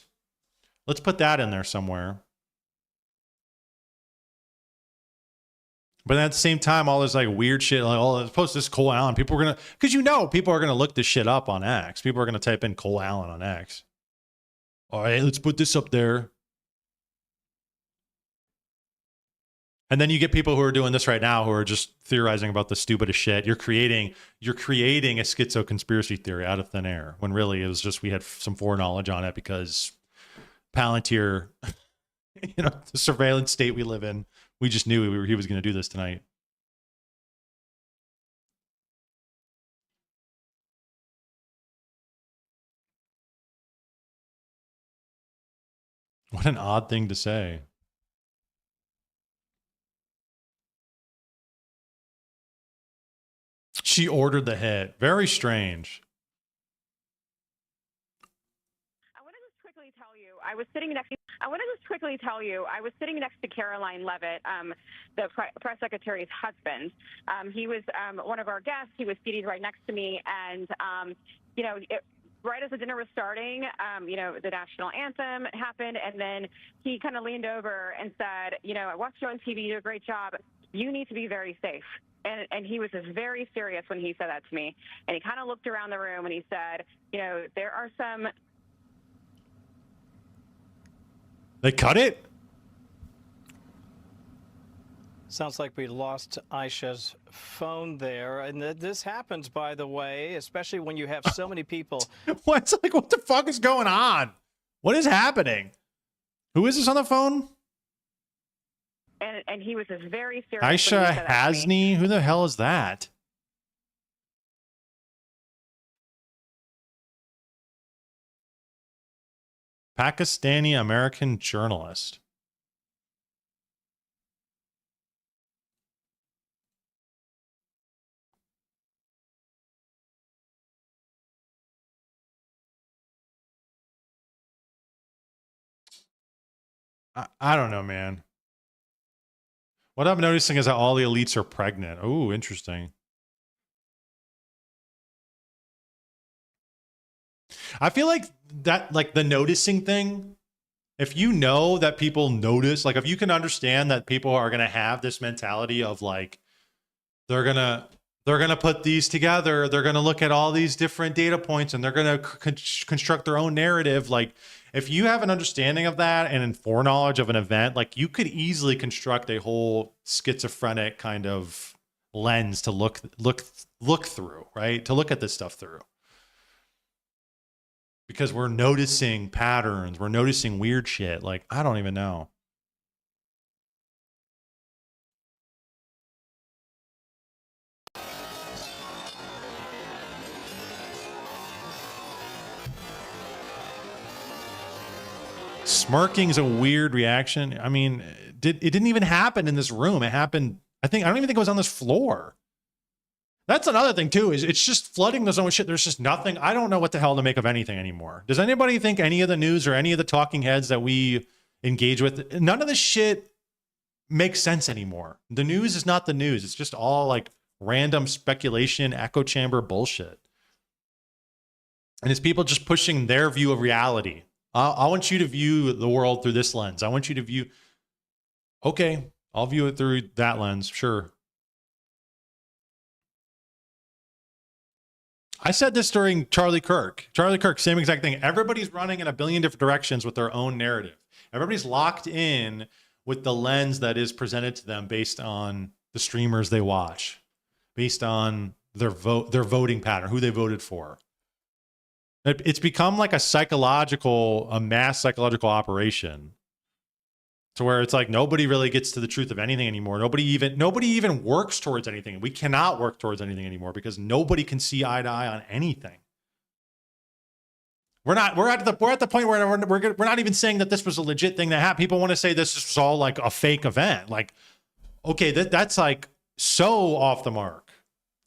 put that in there somewhere. But at the same time, all this like weird shit, like, oh, let's post this Cole Allen. People are going to, because you know, people are going to look this shit up on X. People are going to type in Cole Allen on X. All right, let's put this up there. And then you get people who are doing this right now who are just theorizing about the stupidest shit. You're creating a schizo conspiracy theory out of thin air when really it was just we had some foreknowledge on it because Palantir, you know, the surveillance state we live in, we just knew he was going to do this tonight. What an odd thing to say. She ordered the hit. Very strange. I want to just quickly tell you, I was sitting next to Caroline Levitt, the press secretary's husband. He was one of our guests. He was seated right next to me, and you know, right as the dinner was starting, you know, the national anthem happened, and then he kind of leaned over and said, you know, I watched you on TV, you do a great job. You need to be very safe. And he was just very serious when he said that to me. And he kind of looked around the room and he said, you know, there are some... They cut it? Sounds like we lost Aisha's phone there. And this happens, by the way, especially when you have so many people. What's like, what the fuck is going on? What is happening? Who is this on the phone? And he was just very serious. Aisha Hasni? Who the hell is that? Pakistani American journalist. I don't know, man. What I'm noticing is that all the elites are pregnant. Oh, interesting. I feel like that, like the noticing thing, if you know that people notice, like if you can understand that people are going to have this mentality of like, they're going to put these together. They're going to look at all these different data points and they're going to construct their own narrative. Like if you have an understanding of that and foreknowledge of an event, like you could easily construct a whole schizophrenic kind of lens to look through, right? To look at this stuff through. Because we're noticing patterns. We're noticing weird shit. Like, I don't even know. Smirking's a weird reaction. I mean, it didn't even happen in this room. It happened, I don't even think it was on this floor. That's another thing too, is it's just flooding the zone with shit. There's just nothing. I don't know what the hell to make of anything anymore. Does anybody think any of the news or any of the talking heads that we engage with, none of this shit makes sense anymore. The news is not the news. It's just all like random speculation, echo chamber bullshit. And it's people just pushing their view of reality. I want you to view the world through this lens. I want you to view, okay, I'll view it through that lens. Sure. I said this during Charlie Kirk. Charlie Kirk, same exact thing. Everybody's running in a billion different directions with their own narrative. Everybody's locked in with the lens that is presented to them based on the streamers they watch, based on their voting pattern, who they voted for. It's become like a mass psychological operation, to where it's like nobody really gets to the truth of anything anymore. Nobody even works towards anything. We cannot work towards anything anymore because nobody can see eye to eye on anything. We're at the point where we're not even saying that this was a legit thing that happened. People want to say this was all like a fake event. Like, okay, that's like so off the mark.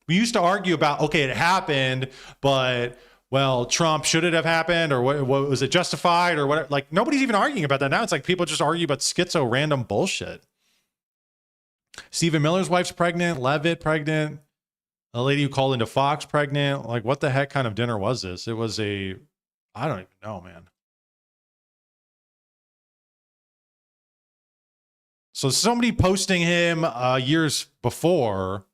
We used to argue about, okay, it happened, but well, Trump, should it have happened, or what was it justified, or what? Like nobody's even arguing about that now. It's like people just argue about schizo random bullshit. Stephen Miller's wife's pregnant, Levitt pregnant, a lady who called into Fox pregnant. Like what the heck kind of dinner was this? It was I don't even know, man. So somebody posting him years before,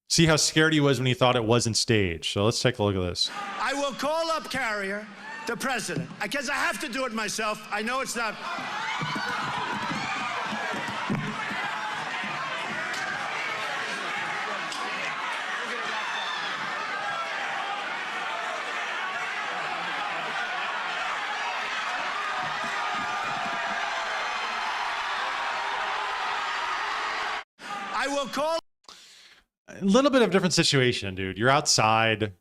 see how scared he was when he thought it wasn't staged. So let's take a look at this. I will call up Carrier, the president, because I have to do it myself. I know it's not. I will call. A little bit of a different situation, dude. You're outside.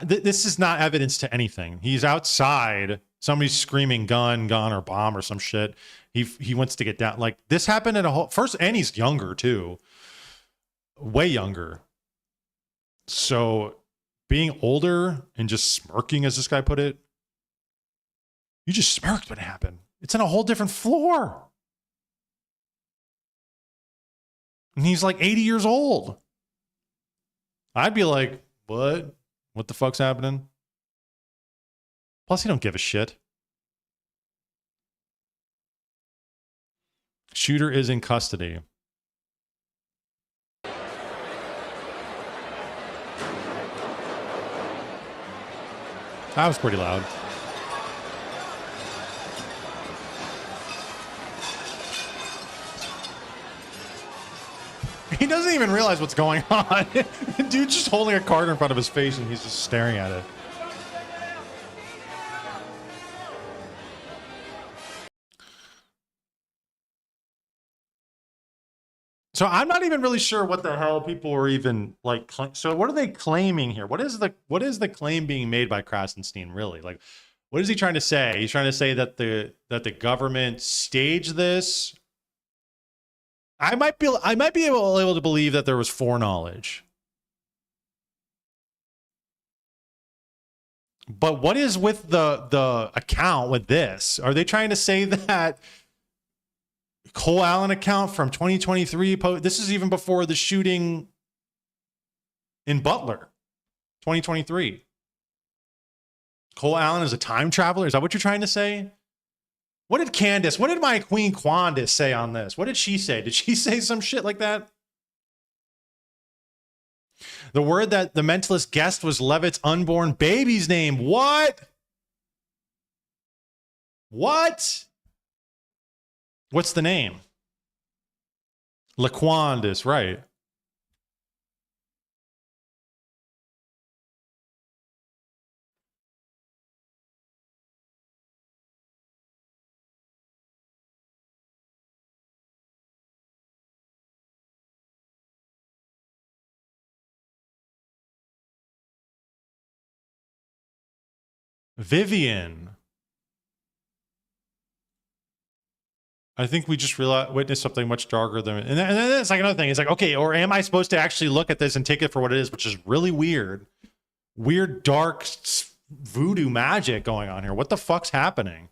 This is not evidence to anything. He's outside. Somebody's screaming gun, or bomb or some shit. He wants to get down. Like this happened in a whole first, and he's younger too. Way younger. So being older and just smirking, as this guy put it, you just smirked when it happened. It's on a whole different floor. And he's like 80 years old. I'd be like, what? What the fuck's happening? Plus, he don't give a shit. Shooter is in custody. That was pretty loud. He doesn't even realize what's going on. Dude's just holding a card in front of his face and he's just staring at it. So I'm not even really sure what the hell people are even like. So what are they claiming here? What is the claim being made by Krasenstein really? Like, what is he trying to say? He's trying to say that the government staged this. I might be able to believe that there was foreknowledge. But what is with the account with this? Are they trying to say that Cole Allen account from 2023? This is even before the shooting in Butler, 2023. Cole Allen is a time traveler? Is that what you're trying to say? What did my Queen Quandis say on this? What did she say? Did she say some shit like that? The word that the mentalist guessed was Levitt's unborn baby's name. What? What? What's the name? Laquandis, right. Vivian. I think we just witnessed something much darker than, and then it's like another thing. It's like, okay, or am I supposed to actually look at this and take it for what it is, which is really weird, dark voodoo magic going on here. What the fuck's happening?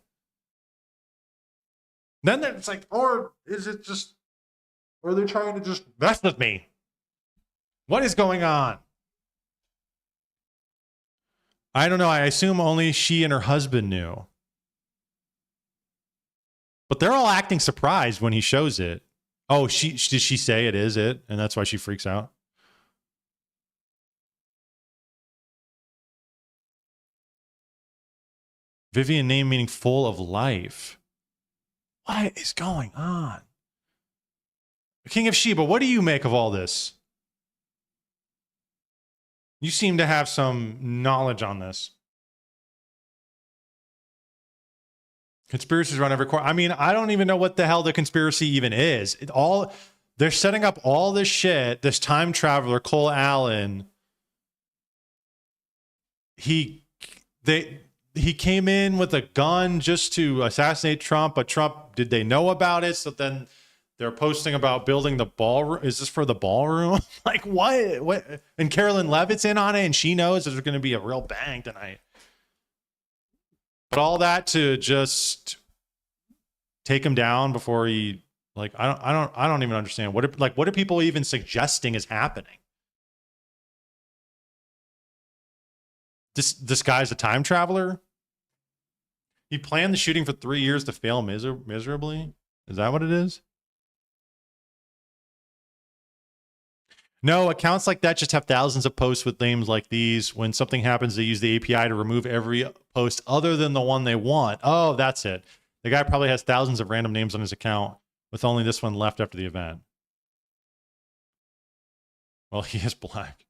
Then it's like, or is it just, or are they trying to just mess with me? What is going on? I don't know. I assume only she and her husband knew. But they're all acting surprised when he shows it. Oh, did she say it is it? And that's why she freaks out. Vivian name meaning full of life. What is going on? King of Sheba, what do you make of all this? You seem to have some knowledge on this. Conspiracies run every corner. I mean, I don't even know what the hell the conspiracy even is. They're setting up all this shit. This time traveler, Cole Allen. He came in with a gun just to assassinate Trump, but did they know about it? So then they're posting about building the ballroom. Is this for the ballroom? Like what? And Carolyn Levitt's in on it, and she knows there's going to be a real bang tonight. But all that to just take him down before he, like, I don't even understand what are people even suggesting is happening? This guy's a time traveler. He planned the shooting for 3 years to fail miserably. Is that what it is? No, accounts like that just have thousands of posts with names like these. When something happens, they use the API to remove every post other than the one they want. Oh, that's it. The guy probably has thousands of random names on his account with only this one left after the event. Well, he is black.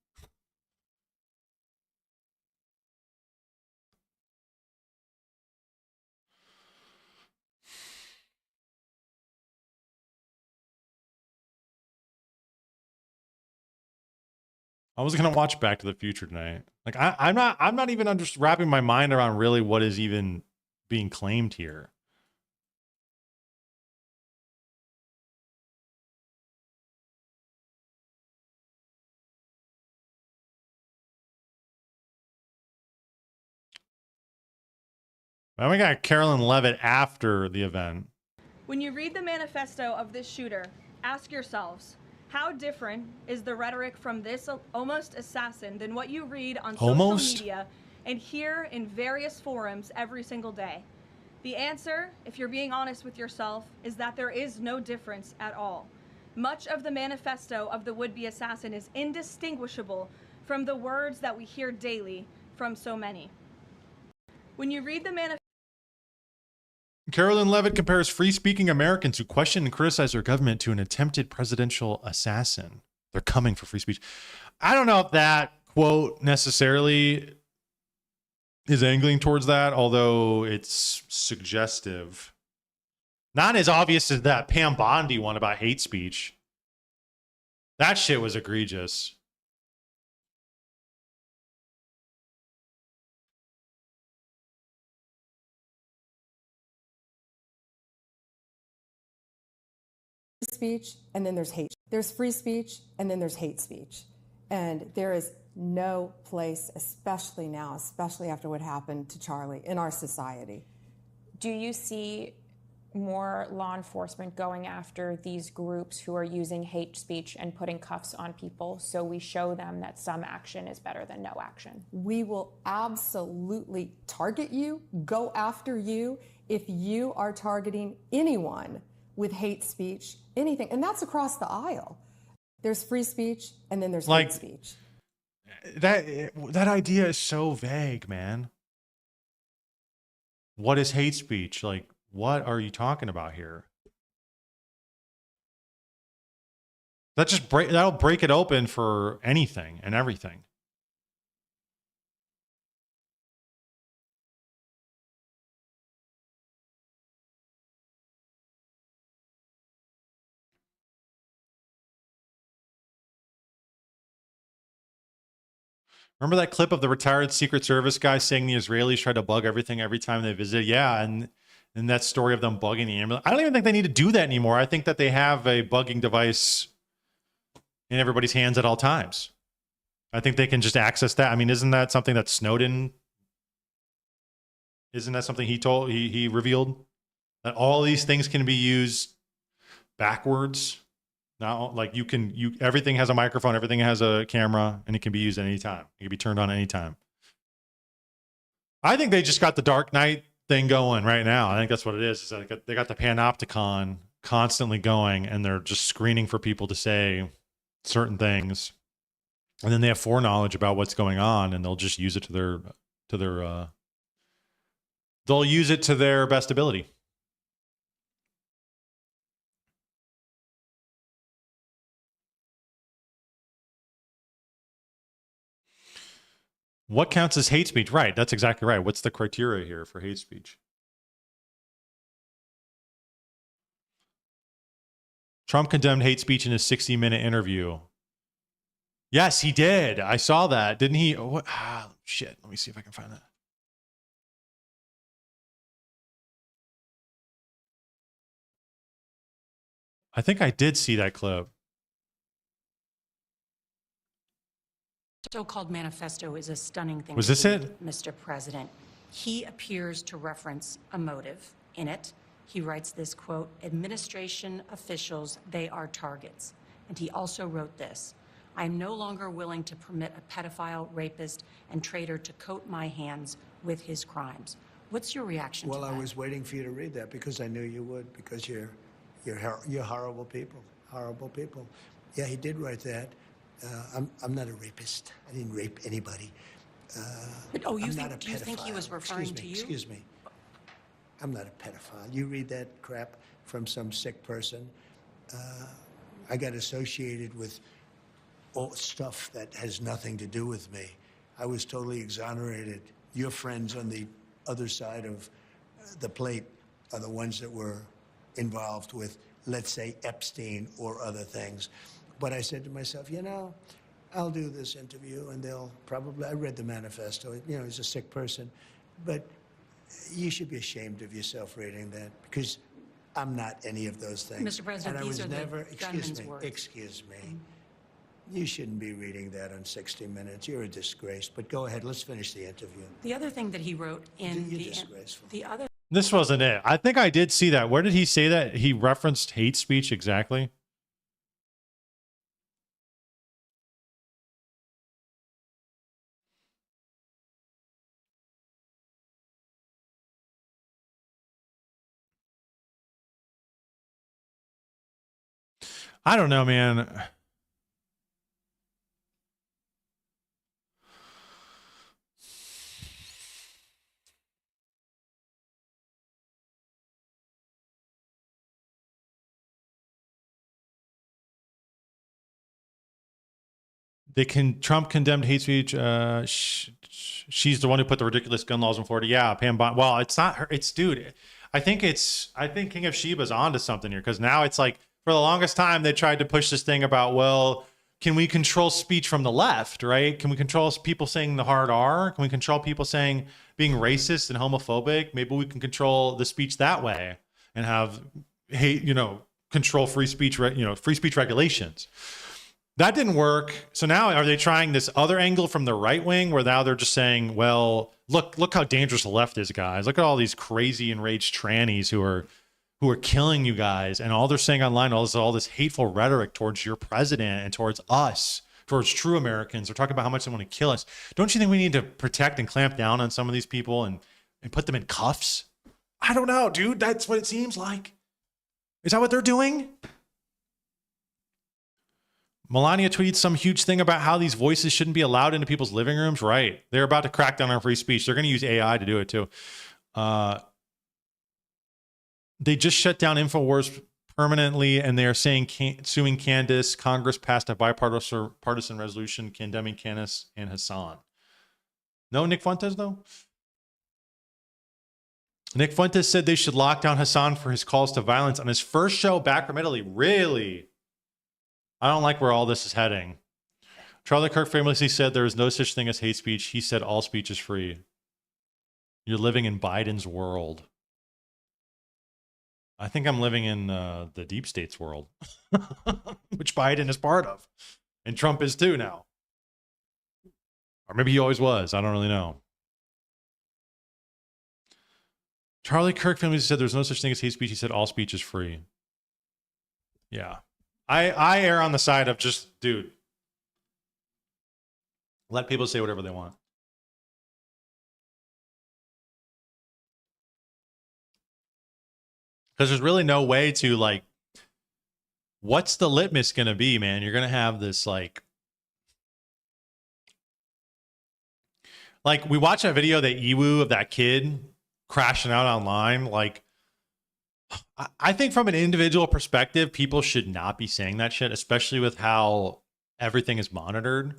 I was gonna watch Back to the Future tonight. Like I'm not even wrapping my mind around really what is even being claimed here. Then we got Carolyn Levitt after the event. When you read the manifesto of this shooter, ask yourselves, how different is the rhetoric from this almost assassin than what you read on social media and hear in various forums every single day? The answer, if you're being honest with yourself, is that there is no difference at all. Much of the manifesto of the would-be assassin is indistinguishable from the words that we hear daily from so many. When you read the manifesto... Carolyn Levitt compares free-speaking Americans who question and criticize their government to an attempted presidential assassin. They're coming for free speech. I don't know if that quote necessarily is angling towards that, although it's suggestive. Not as obvious as that Pam Bondi one about hate speech. That shit was egregious. Speech, and then there's hate. There's free speech, and then there's hate speech. And there is no place, especially now, especially after what happened to Charlie, in our society. Do you see more law enforcement going after these groups who are using hate speech and putting cuffs on people so we show them that some action is better than no action? We will absolutely target you, go after you, if you are targeting anyone with hate speech, anything. And that's across the aisle. There's free speech, and then there's hate speech. That idea is so vague, man. What is hate speech? Like, what are you talking about here? That'll break it open for anything and everything. Remember that clip of the retired Secret Service guy saying the Israelis tried to bug everything every time they visited? Yeah, and that story of them bugging the ambulance. I don't even think they need to do that anymore. I think that they have a bugging device in everybody's hands at all times. I think they can just access that. I mean, isn't that something that Snowden, isn't that something he revealed? That all these things can be used backwards. Now, like everything has a microphone, everything has a camera, and it can be used at any time. It can be turned on any time. I think they just got the Dark Knight thing going right now. I think that's what it is. They got the Panopticon constantly going, and they're just screening for people to say certain things, and then they have foreknowledge about what's going on, and they'll just use it they'll use it to their best ability. What counts as hate speech? Right, that's exactly right. What's the criteria here for hate speech? Trump condemned hate speech in his 60-minute interview. Yes, he did. I saw that. Didn't he? What? Shit. Let me see if I can find that. I think I did see that clip. So-called manifesto is a stunning thing. Was this it? Mr. President, he appears to reference a motive in it. He writes this quote, administration officials, they are targets. And he also wrote this, I am no longer willing to permit a pedophile, rapist, and traitor to coat my hands with his crimes. What's your reaction to that? Well, I was waiting for you to read that because I knew you would, because you're horrible people, horrible people. Yeah, he did write that. I'm not a rapist. I didn't rape anybody. But, do you think he was referring to you? Excuse me. I'm not a pedophile. You read that crap from some sick person. I got associated with all stuff that has nothing to do with me. I was totally exonerated. Your friends on the other side of the plate are the ones that were involved with, let's say, Epstein or other things. But I said to myself, you know, I'll do this interview and they'll probably, I read the manifesto, you know, he's a sick person, but you should be ashamed of yourself reading that because I'm not any of those things. Mr. President, and I these was are never, the gunman's words. Excuse me. You shouldn't be reading that on 60 Minutes. You're a disgrace. But go ahead, let's finish the interview. The other thing that he wrote in the other. This wasn't it. I think I did see that. Where did he say that? He referenced hate speech exactly. I don't know, man. Trump condemned hate speech. She's the one who put the ridiculous gun laws in Florida. Yeah, Pam Bondi. Well, it's not her. It's dude. I think King of Sheba's onto something here, because now it's like, for the longest time they tried to push this thing about, well, can we control speech from the left, right? Can we control people saying the hard R? Can we control people saying being racist and homophobic? Maybe we can control the speech that way and have hate, control free speech, free speech regulations. That didn't work. So now are they trying this other angle from the right wing, where now they're just saying, well, look how dangerous the left is, guys. Look at all these crazy enraged trannies who are killing you guys. And all they're saying online, all this hateful rhetoric towards your president and towards us, towards true Americans. They're talking about how much they want to kill us. Don't you think we need to protect and clamp down on some of these people and put them in cuffs? I don't know, dude. That's what it seems like. Is that what they're doing? Melania tweets some huge thing about how these voices shouldn't be allowed into people's living rooms. Right. They're about to crack down on free speech. They're going to use AI to do it too. They just shut down InfoWars permanently, and they are saying suing Candace. Congress passed a bipartisan resolution condemning Candace and Hassan. No Nick Fuentes, though? Nick Fuentes said they should lock down Hassan for his calls to violence on his first show back from Italy. Really? I don't like where all this is heading. Charlie Kirk famously said there is no such thing as hate speech. He said all speech is free. You're living in Biden's world. I think I'm living in the deep state's world, which Biden is part of. And Trump is too now. Or maybe he always was. I don't really know. Charlie Kirk famously said there's no such thing as hate speech. He said all speech is free. Yeah. I err on the side of just, dude, let people say whatever they want. Because there's really no way to, like, what's the litmus going to be, man? You're going to have this, like, we watched that video, that Iwu of that kid crashing out online. Like, I think from an individual perspective, people should not be saying that shit, especially with how everything is monitored.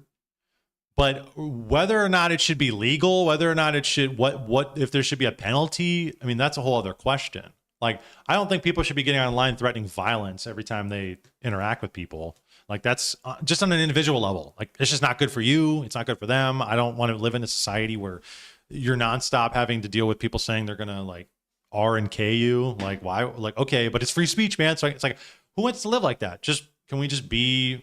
But whether or not it should be legal, whether or not it should, what if there should be a penalty, I mean, that's a whole other question. Like, I don't think people should be getting online threatening violence every time they interact with people. Like, that's just on an individual level. Like, it's just not good for you. It's not good for them. I don't want to live in a society where you're nonstop having to deal with people saying they're going to, like, R and K you. Like, why? Like, okay, but it's free speech, man. So it's like, who wants to live like that? Can we just be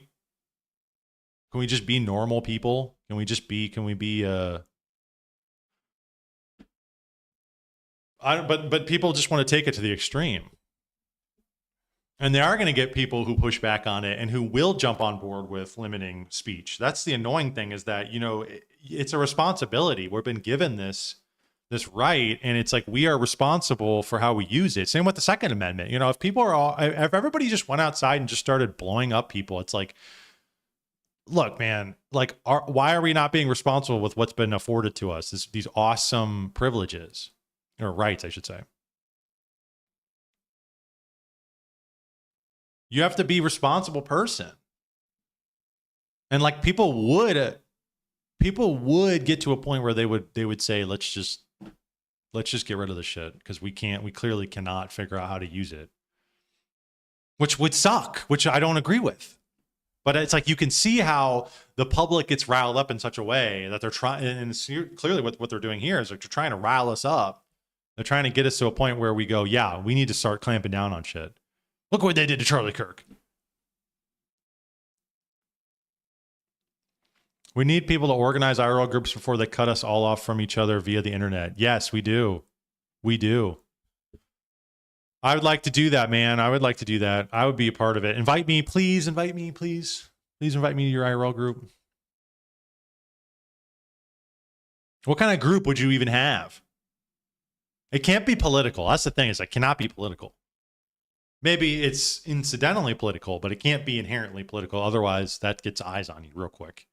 normal people? Can we be but people just want to take it to the extreme. And they are going to get people who push back on it and who will jump on board with limiting speech. That's the annoying thing, is that, it's a responsibility. We've been given this right, and it's like we are responsible for how we use it. Same with the Second Amendment. If everybody just went outside and just started blowing up people, it's like, look, man, like, why are we not being responsible with what's been afforded to us? These awesome privileges, or rights, I should say. You have to be a responsible person. And like, people would get to a point where they would say, let's just get rid of the shit, because we clearly cannot figure out how to use it. Which would suck, which I don't agree with. But it's like, you can see how the public gets riled up in such a way that they're trying, and it's clearly what they're doing here is like, they're trying to rile us up. They're trying to get us to a point where we go, yeah, we need to start clamping down on shit. Look what they did to Charlie Kirk. We need people to organize IRL groups before they cut us all off from each other via the internet. Yes, we do. We do. I would like to do that, man. I would like to do that. I would be a part of it. Invite me, please. Invite me, please. Please invite me to your IRL group. What kind of group would you even have? It can't be political. That's the thing, is it cannot be political. Maybe it's incidentally political, but it can't be inherently political. Otherwise, that gets eyes on you real quick.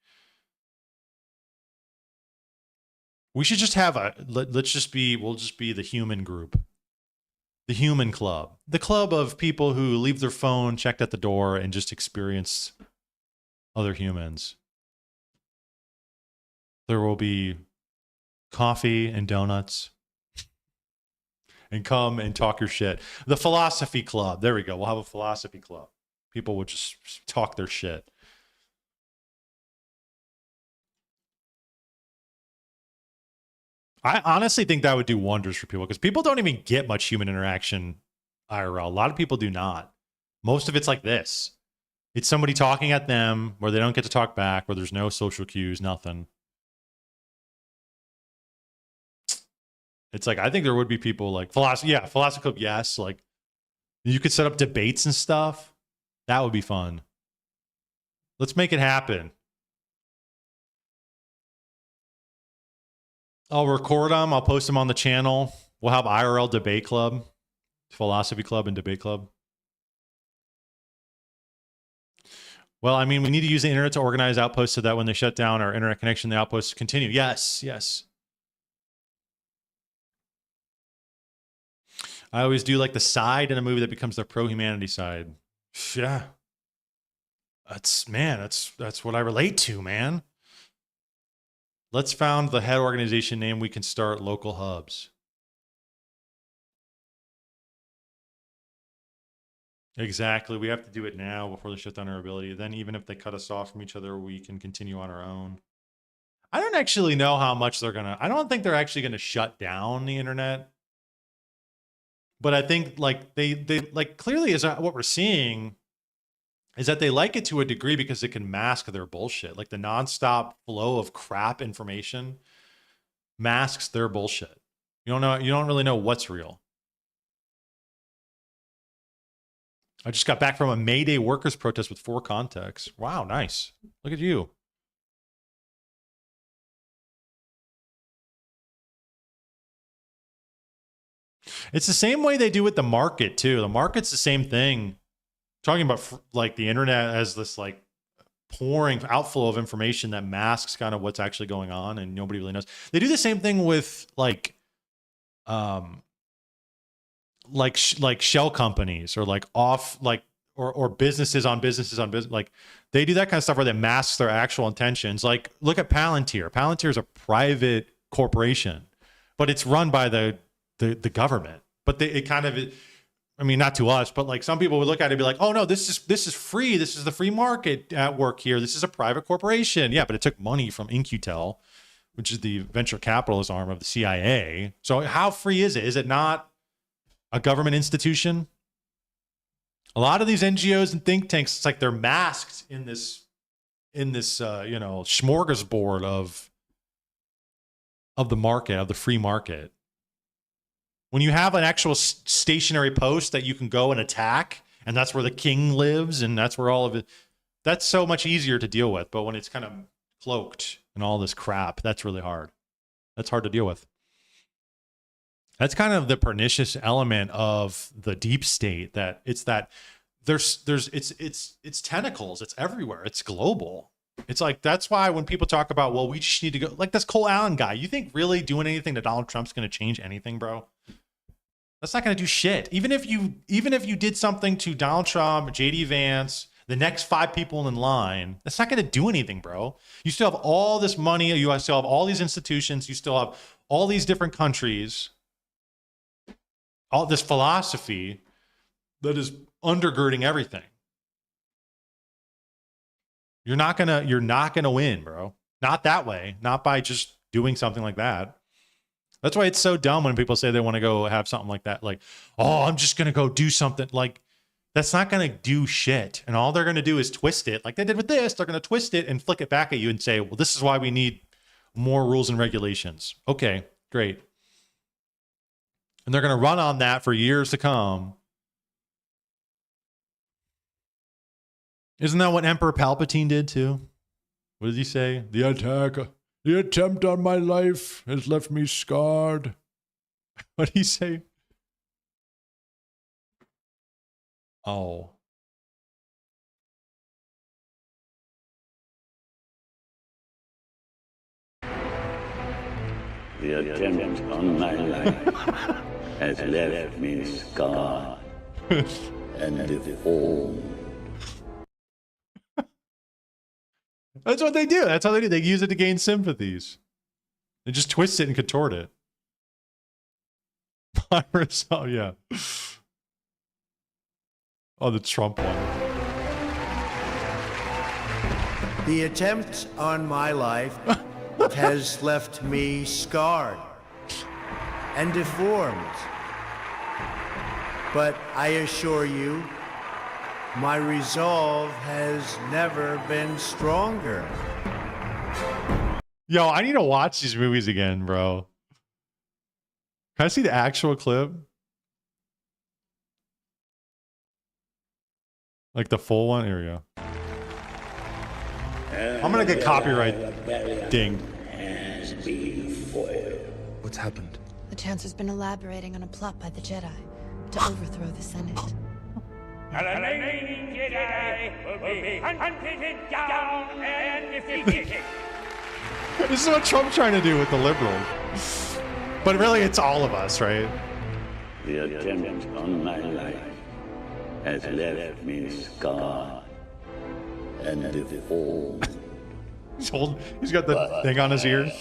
We should just have we'll just be the human group. The human club. The club of people who leave their phone checked at the door and just experience other humans. There will be coffee and donuts. And come and talk your shit. The philosophy club. There we go. We'll have a philosophy club. People will just talk their shit. I honestly think that would do wonders for people because people don't even get much human interaction IRL. A lot of people do not. Most of it's like this. It's somebody talking at them where they don't get to talk back, where there's no social cues, nothing. It's like, I think there would be people like philosophy. Yeah, philosophy club. Yes. Like you could set up debates and stuff. That would be fun. Let's make it happen. I'll record them. I'll post them on the channel. We'll have IRL debate club, philosophy club and debate club. Well, I mean, we need to use the internet to organize outposts so that when they shut down our internet connection, the outposts continue. Yes. Yes. I always do like the side in a movie that becomes the pro-humanity side. Yeah. That's what I relate to, man. Let's found the head organization name. We can start local hubs. Exactly. We have to do it now before they shut down our ability. Then even if they cut us off from each other, we can continue on our own. I don't actually know how much they're going to... I don't think they're actually going to shut down the internet. But I think like they like clearly is what we're seeing is that they like it to a degree because it can mask their bullshit. Like the nonstop flow of crap information masks their bullshit. You don't really know what's real. I just got back from a May Day workers protest with 4 contacts. Wow, nice. Look at you. It's the same way they do with the market too. The market's the same thing. Talking about like the internet as this like pouring outflow of information that masks kind of what's actually going on and nobody really knows. They do the same thing with like shell companies or like off like or businesses on business. Like they do that kind of stuff where they mask their actual intentions. Like look at Palantir. Palantir is a private corporation, but it's run by the government. But it kind of, I mean, not to us, but like some people would look at it and be like, oh no, this is free. This is the free market at work here. This is a private corporation. Yeah, but it took money from In-Q-Tel, which is the venture capitalist arm of the CIA. So how free is it? Is it not a government institution? A lot of these NGOs and think tanks, it's like they're masked in this smorgasbord of the market, of the free market. When you have an actual stationary post that you can go and attack, and that's where the king lives, and that's where all of it, that's so much easier to deal with. But when it's kind of cloaked and all this crap, that's really hard. That's hard to deal with. That's kind of the pernicious element of the deep state, that it's that it's tentacles, it's everywhere, it's global. It's like, that's why when people talk about, well, we just need to go, like this Cole Allen guy, you think really doing anything to Donald Trump's going to change anything, bro? That's not going to do shit. Even if you did something to Donald Trump, JD Vance, the next 5 people in line, that's not going to do anything, bro. You still have all this money. You still have all these institutions. You still have all these different countries, all this philosophy that is undergirding everything. You're not gonna win, bro. Not that way. Not by just doing something like that. That's why it's so dumb when people say they want to go have something like that. Like, oh, I'm just gonna go do something. Like, that's not gonna do shit. And all they're gonna do is twist it, like they did with this. They're gonna twist it and flick it back at you and say, well, this is why we need more rules and regulations. Okay, great. And they're gonna run on that for years to come. Isn't that what Emperor Palpatine did too? What did he say? The attempt on my life has left me scarred. What did he say? Oh. The attempt on my life has left me scarred and deformed. That's what they do. That's how they do. They use it to gain sympathies. They just twist it and contort it. Oh, yeah. Oh, the Trump one. The attempt on my life has left me scarred and deformed. But I assure you, my resolve has never been stronger. Yo, I need to watch these movies again, bro. Can I see the actual clip? Like the full one? Here we go. I'm gonna get copyright dinged. What's happened? The Chancellor's been elaborating on a plot by the Jedi to overthrow the Senate. The remaining Jedi will be hunted down and defeated. This is what Trump's trying to do with the liberals. But really, it's all of us, right? The attempt on my life has left me scarred and deformed. He's got the thing on his ear.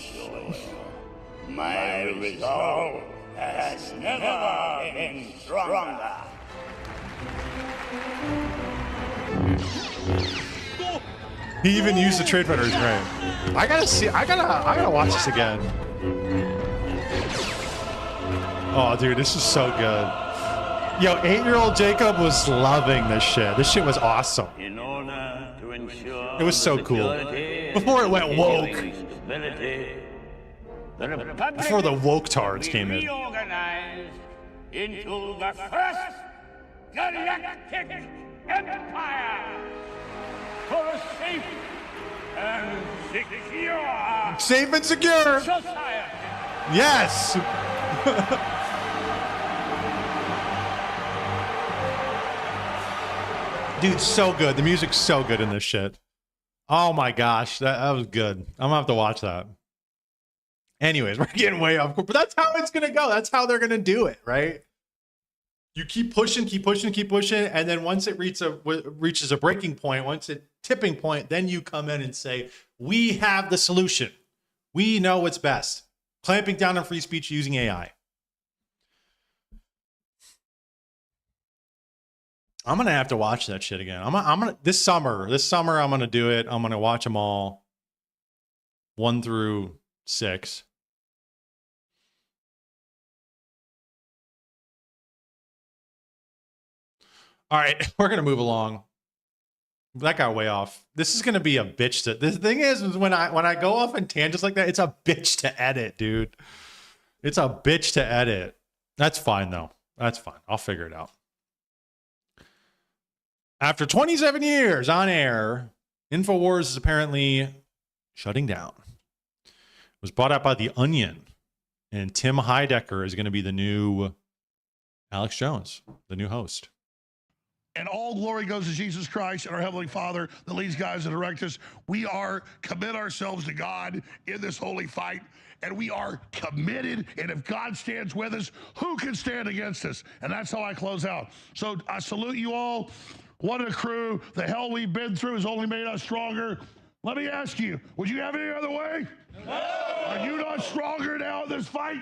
My resolve has never been stronger. He even used the Trade Federation, right? I gotta watch this again. Oh, dude, this is so good. Yo, 8-year-old Jacob was loving this shit. This shit was awesome. In order to ensure It was so cool. Before it went woke. Before the woke tards came in. Reorganized into the first galactic empire for a safe and secure. Safe and secure. Society. Yes. Dude, so good. The music's so good in this shit. Oh my gosh, that was good. I'm gonna have to watch that. Anyways, we're getting way off course, but that's how it's gonna go. That's how they're gonna do it, right? You keep pushing, and then once it reaches a breaking point, once it tipping point, then you come in and say, "We have the solution. We know what's best." Clamping down on free speech using AI. I'm gonna have to watch that shit again. I'm gonna this summer. I'm gonna do it. I'm gonna watch them all, 1 through 6. All right, we're gonna move along. That got way off. This is gonna be a bitch to. The thing is when I go off in tangents like that, it's a bitch to edit, dude. It's a bitch to edit. That's fine though. That's fine. I'll figure it out. After 27 years on air, InfoWars is apparently shutting down. It was bought out by The Onion, and Tim Heidecker is going to be the new Alex Jones, the new host. And all glory goes to Jesus Christ and our Heavenly Father that leads, guides, and directs us. We commit ourselves to God in this holy fight, and we are committed. And if God stands with us, who can stand against us? And that's how I close out. So I salute you all. What a crew. The hell we've been through has only made us stronger. Let me ask you, would you have any other way? No. Are you not stronger now in this fight?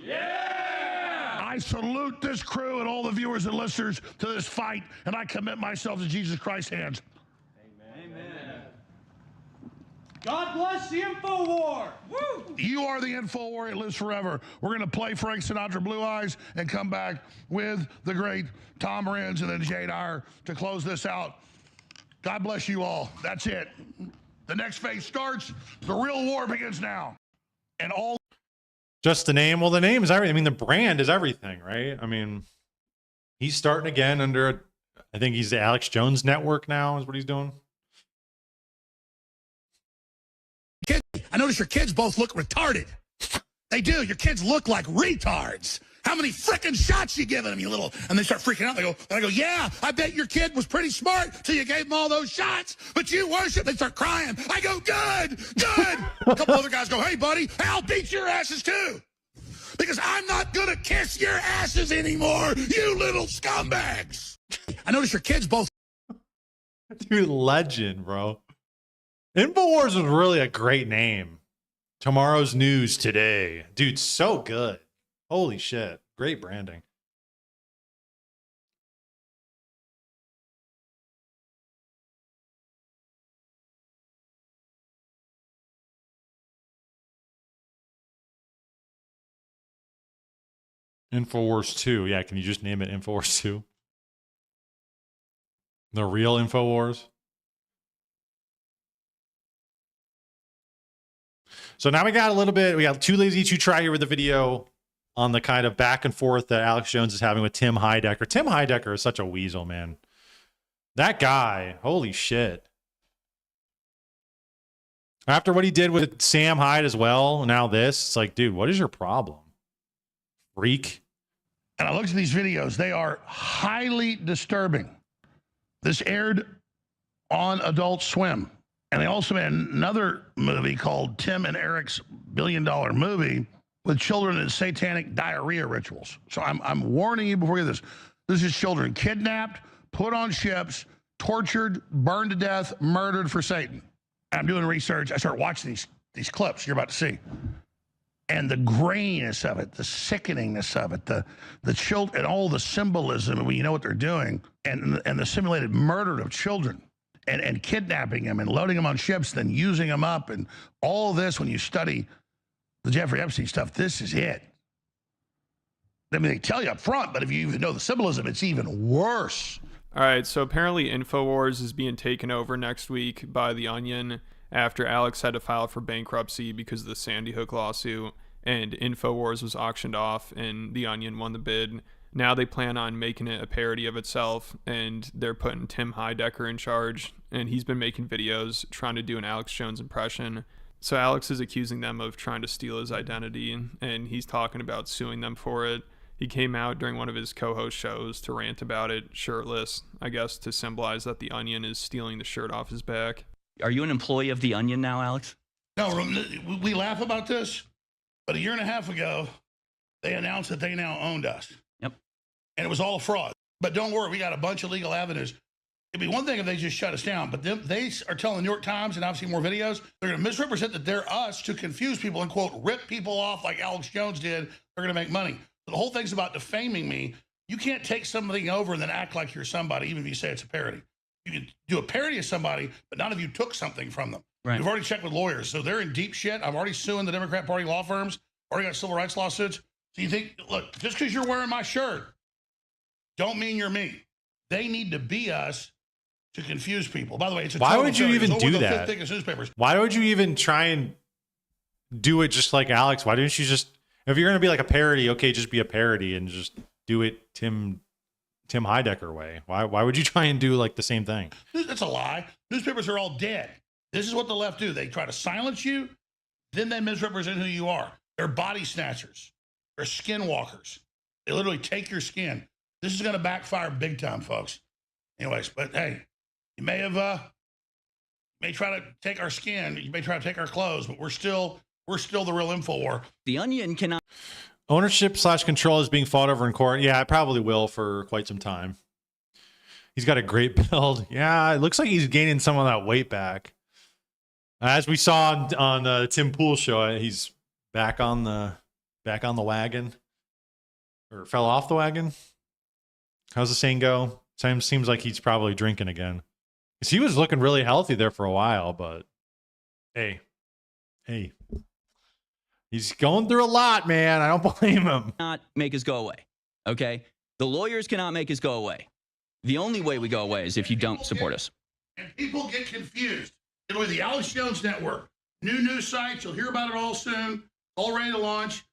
Yeah! I salute this crew and all the viewers and listeners to this fight, and I commit myself to Jesus Christ's hands. Amen. God bless the InfoWar. Woo! You are the InfoWar. It lives forever. We're going to play Frank Sinatra Blue Eyes and come back with the great Tom Renz and then Jay Dyer to close this out. God bless you all. That's it. The next phase starts. The real war begins now. And all. Just the name. Well, the name is everything. I mean, the brand is everything, right? I mean, he's starting again under, I think he's the Alex Jones Network now is what he's doing. Kids, I notice your kids both look retarded. They do. Your kids look like retards. How many frickin' shots you giving them, you little? And they start freaking out. I go, yeah, I bet your kid was pretty smart till you gave him all those shots, but you worship. They start crying. I go, good. A couple other guys go, hey, buddy, I'll beat your asses too. Because I'm not going to kiss your asses anymore, you little scumbags. I notice your kids both. Dude, legend, bro. InfoWars is really a great name. Tomorrow's news today. Dude, so good. Holy shit. Great branding. InfoWars 2. Yeah, can you just name it InfoWars 2? The real InfoWars? So now we got a little bit, we got two lazy to try here with the video on the kind of back and forth that Alex Jones is having with Tim Heidecker. Tim Heidecker is such a weasel, man. That guy, holy shit. After what he did with Sam Hyde as well, now this, it's like, dude, what is your problem? Freak. And I looked at these videos. They are highly disturbing. This aired on Adult Swim. And they also made another movie called Tim and Eric's $1 billion movie with children in satanic diarrhea rituals. So I'm warning you before you do this. This is children kidnapped, put on ships, tortured, burned to death, murdered for Satan. And I'm doing research. I start watching these clips you're about to see. And the graininess of it, the sickeningness of it, the children, and all the symbolism when you know what they're doing, and the simulated murder of children. And kidnapping them and loading them on ships, then using them up, and all of this. When you study the Jeffrey Epstein stuff, this is it. I mean, they tell you up front, but if you even know the symbolism, it's even worse. All right, so apparently InfoWars is being taken over next week by The Onion after Alex had to file for bankruptcy because of the Sandy Hook lawsuit, and InfoWars was auctioned off, and The Onion won the bid. Now they plan on making it a parody of itself, and they're putting Tim Heidecker in charge, and he's been making videos trying to do an Alex Jones impression. So Alex is accusing them of trying to steal his identity, and he's talking about suing them for it. He came out during one of his co-host shows to rant about it, shirtless, I guess to symbolize that The Onion is stealing the shirt off his back. Are you an employee of The Onion now, Alex? No, we laugh about this, but a year and a half ago, they announced that they now owned us. Yep. And it was all a fraud. But don't worry, we got a bunch of legal avenues. It'd be one thing if they just shut us down, but they are telling the New York Times, and I've seen more videos, they're going to misrepresent that they're us to confuse people and, quote, rip people off like Alex Jones did. They're going to make money. So the whole thing's about defaming me. You can't take something over and then act like you're somebody, even if you say it's a parody. You can do a parody of somebody, but none of you took something from them. Right. We've already checked with lawyers, so they're in deep shit. I'm already suing the Democrat Party law firms, already got civil rights lawsuits. So you think, look, just because you're wearing my shirt, don't mean you're me. They need to be us to confuse people. By the way, it's a why total would you failure. even It's over do the fifth that? thickest newspapers. Why would you even try and do it just like Alex? Why didn't you just, if you're going to be like a parody, okay, just be a parody and just do it Tim Heidecker way? Why would you try and do like the same thing? That's a lie. Newspapers are all dead. This is what the left do. They try to silence you, then they misrepresent who you are. They're body snatchers. They're skinwalkers. They literally take your skin. This is going to backfire big time, folks. Anyways, but hey, you may try to take our skin, you may try to take our clothes, but we're still the real InfoWar. The Onion cannot. Ownership/control is being fought over in court. Yeah, it probably will for quite some time. He's got a great build. Yeah, it looks like he's gaining some of that weight back. As we saw on the Tim Pool show, he's back on the wagon, or fell off the wagon. How's the saying go? Seems like he's probably drinking again. Because he was looking really healthy there for a while, but hey, he's going through a lot, man. I don't blame him. Not make us go away, okay? The lawyers cannot make us go away. The only way we go away is if you don't support us. And people get confused. It'll be the Alex Jones Network. New news sites. You'll hear about it all soon. All ready to launch.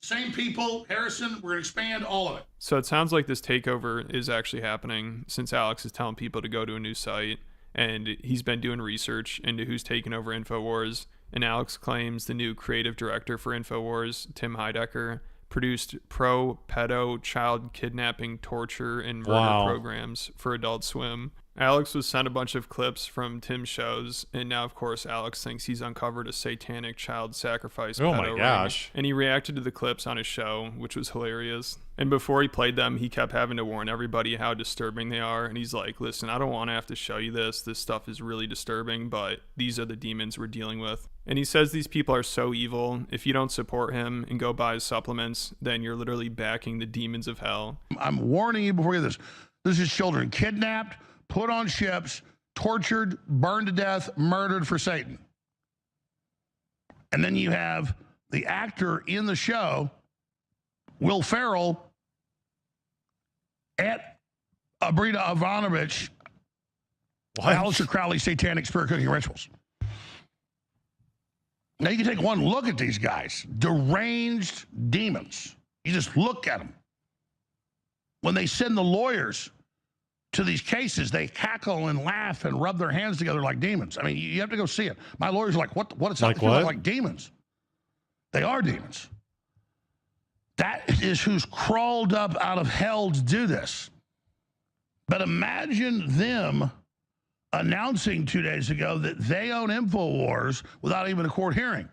Same people. Harrison, we're going to expand all of it. So it sounds like this takeover is actually happening since Alex is telling people to go to a new site, and he's been doing research into who's taking over InfoWars. And Alex claims the new creative director for InfoWars, Tim Heidecker, produced pro-pedo child kidnapping, torture, and murder programs for Adult Swim. Alex was sent a bunch of clips from Tim's shows, and now, of course, Alex thinks he's uncovered a satanic child sacrifice Oh pedo my ring. gosh. And he reacted to the clips on his show, which was hilarious. And before he played them, he kept having to warn everybody how disturbing they are. And he's like, listen, I don't want to have to show you this. This stuff is really disturbing, but these are the demons we're dealing with. And he says these people are so evil. If you don't support him and go buy his supplements, then you're literally backing the demons of hell. I'm warning you before you do this. This is children kidnapped, put on ships, tortured, burned to death, murdered for Satan. And then you have the actor in the show, Will Ferrell, at Abrita Ivanovich, Aleister Crowley's satanic spirit cooking rituals. Now you can take one look at these guys, deranged demons. You just look at them. When they send the lawyers to these cases, they cackle and laugh and rub their hands together like demons. I mean, you have to go see it. My lawyers are like, what is that? Like what? Like demons. They are demons. That is who's crawled up out of hell to do this. But imagine them announcing 2 days ago that they own InfoWars without even a court hearing,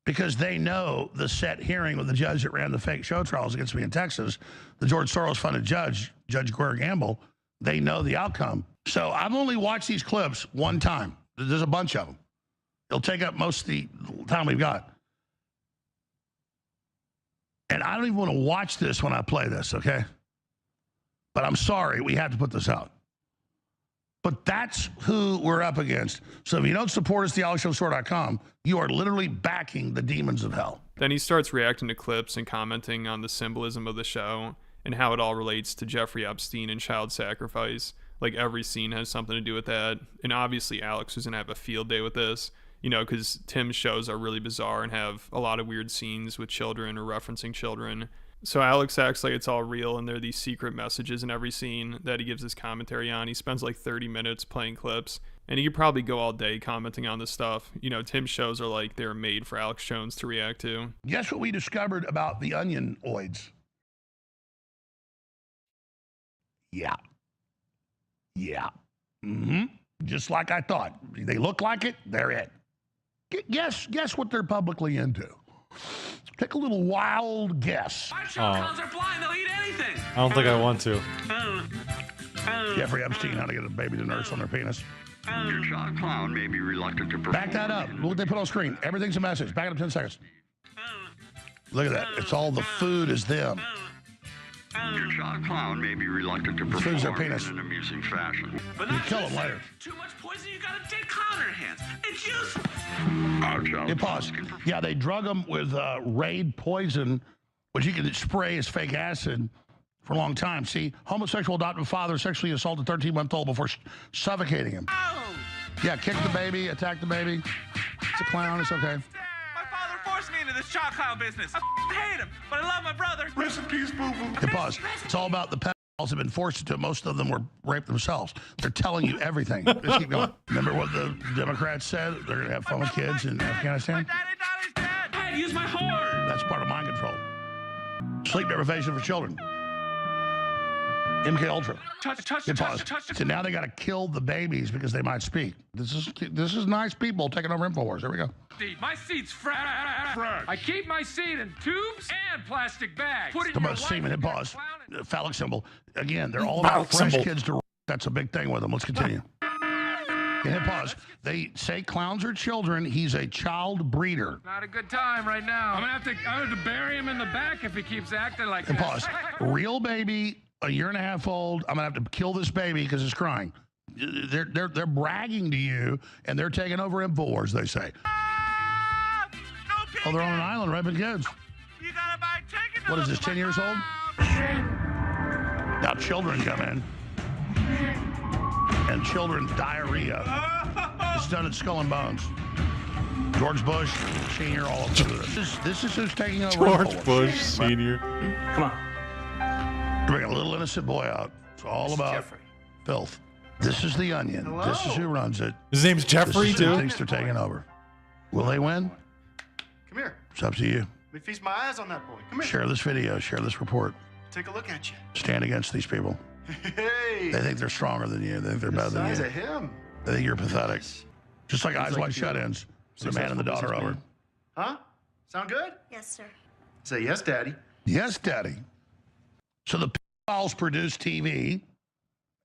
because they know the set hearing with the judge that ran the fake show trials against me in Texas, the George Soros-funded judge, Judge Greer Gamble. They know the outcome. So I've only watched these clips one time. There's a bunch of them. It'll take up most of the time we've got. And I don't even want to watch this when I play this, okay? But I'm sorry, we have to put this out. But that's who we're up against. So if you don't support us, thealexshowstore.com, you are literally backing the demons of hell. Then he starts reacting to clips and commenting on the symbolism of the show and how it all relates to Jeffrey Epstein and child sacrifice. Like every scene has something to do with that. And obviously Alex was going to have a field day with this, you know, because Tim's shows are really bizarre and have a lot of weird scenes with children or referencing children. So Alex acts like it's all real and there are these secret messages in every scene that he gives his commentary on. He spends like 30 minutes playing clips, and he could probably go all day commenting on this stuff. You know, Tim's shows are like they're made for Alex Jones to react to. Guess what we discovered about the Onionoids? Yeah. Just like I thought. They look like it, they're it. Guess what they're publicly into. Take a little wild guess. My clowns are blind. They'll eat anything. I don't think I want to. Jeffrey Epstein, how to get a baby to nurse on their penis. Your child clown may be reluctant to perform. Back that up. Look what they put on screen. Everything's a message. Back it up 10 seconds. Look at that. It's all the food is them. Your child clown may be reluctant to perform Food's their penis. in an amusing fashion. But you kill them later. Too much poison, you got a dead clown in your hands. It's useful. Our child Hey, pause. Yeah, they drug them with Raid poison, which you can spray as fake acid for a long time. See, homosexual adoptive father sexually assaulted 13-month-old before suffocating him. Oh! Yeah, kick the baby, attack the baby. It's a clown, it's okay. My father forced me into this child clown business. I hate him, but I love my brother. Rest in peace, boo-boo. Hey, pause. It's all about the pedophiles have been forced into it. Most of them were raped themselves. They're telling you everything. Just keep going. Remember what the Democrats said? They're going to have fun with kids in Afghanistan? Hey, use my horn. That's part of mind control. Sleep deprivation for children. MK Ultra. Touch. So now they got to kill the babies because they might speak. This is nice people taking over InfoWars. There we go. My seat's fresh. I keep my seed in tubes and plastic bags. Put it Talk in your about semen hip pause. Phallic symbol. Again, they're all Phallic about fresh symbol. kids to. That's a big thing with them. Let's continue. Hit pause. They say clowns are children. He's a child breeder. Not a good time right now. I'm gonna have to bury him in the back if he keeps acting like And this. pause. Real baby, a year and a half old. I'm gonna have to kill this baby because it's crying. They're bragging to you, and they're taking over InfoWars. They say. Oh, they're on an island raping kids. You gotta buy tickets. What is this? 10 years old? Now children come in, and children's diarrhea is done at Skull and Bones. George Bush Sr. all over this. This is who's taking over. George InfoWars. Bush Sr. Come on. Bring a little innocent boy out. It's all about filth. This is the Onion. Hello. This is who runs it. His name's Jeffrey, This is who too. thinks they're taking over. Will they win? Come here. It's up to you. Let me feast my eyes on that boy. Come here. Share this video. Share this report. Take a look at you. Stand against these people. They think they're stronger than you. They think they're better than you. him. They think you're pathetic. Just like Eyes Wide Shut-Ins. The man and the daughter over. Huh? Sound good? Yes, sir. Say yes, Daddy. Yes, Daddy. So the pedophiles produce TV,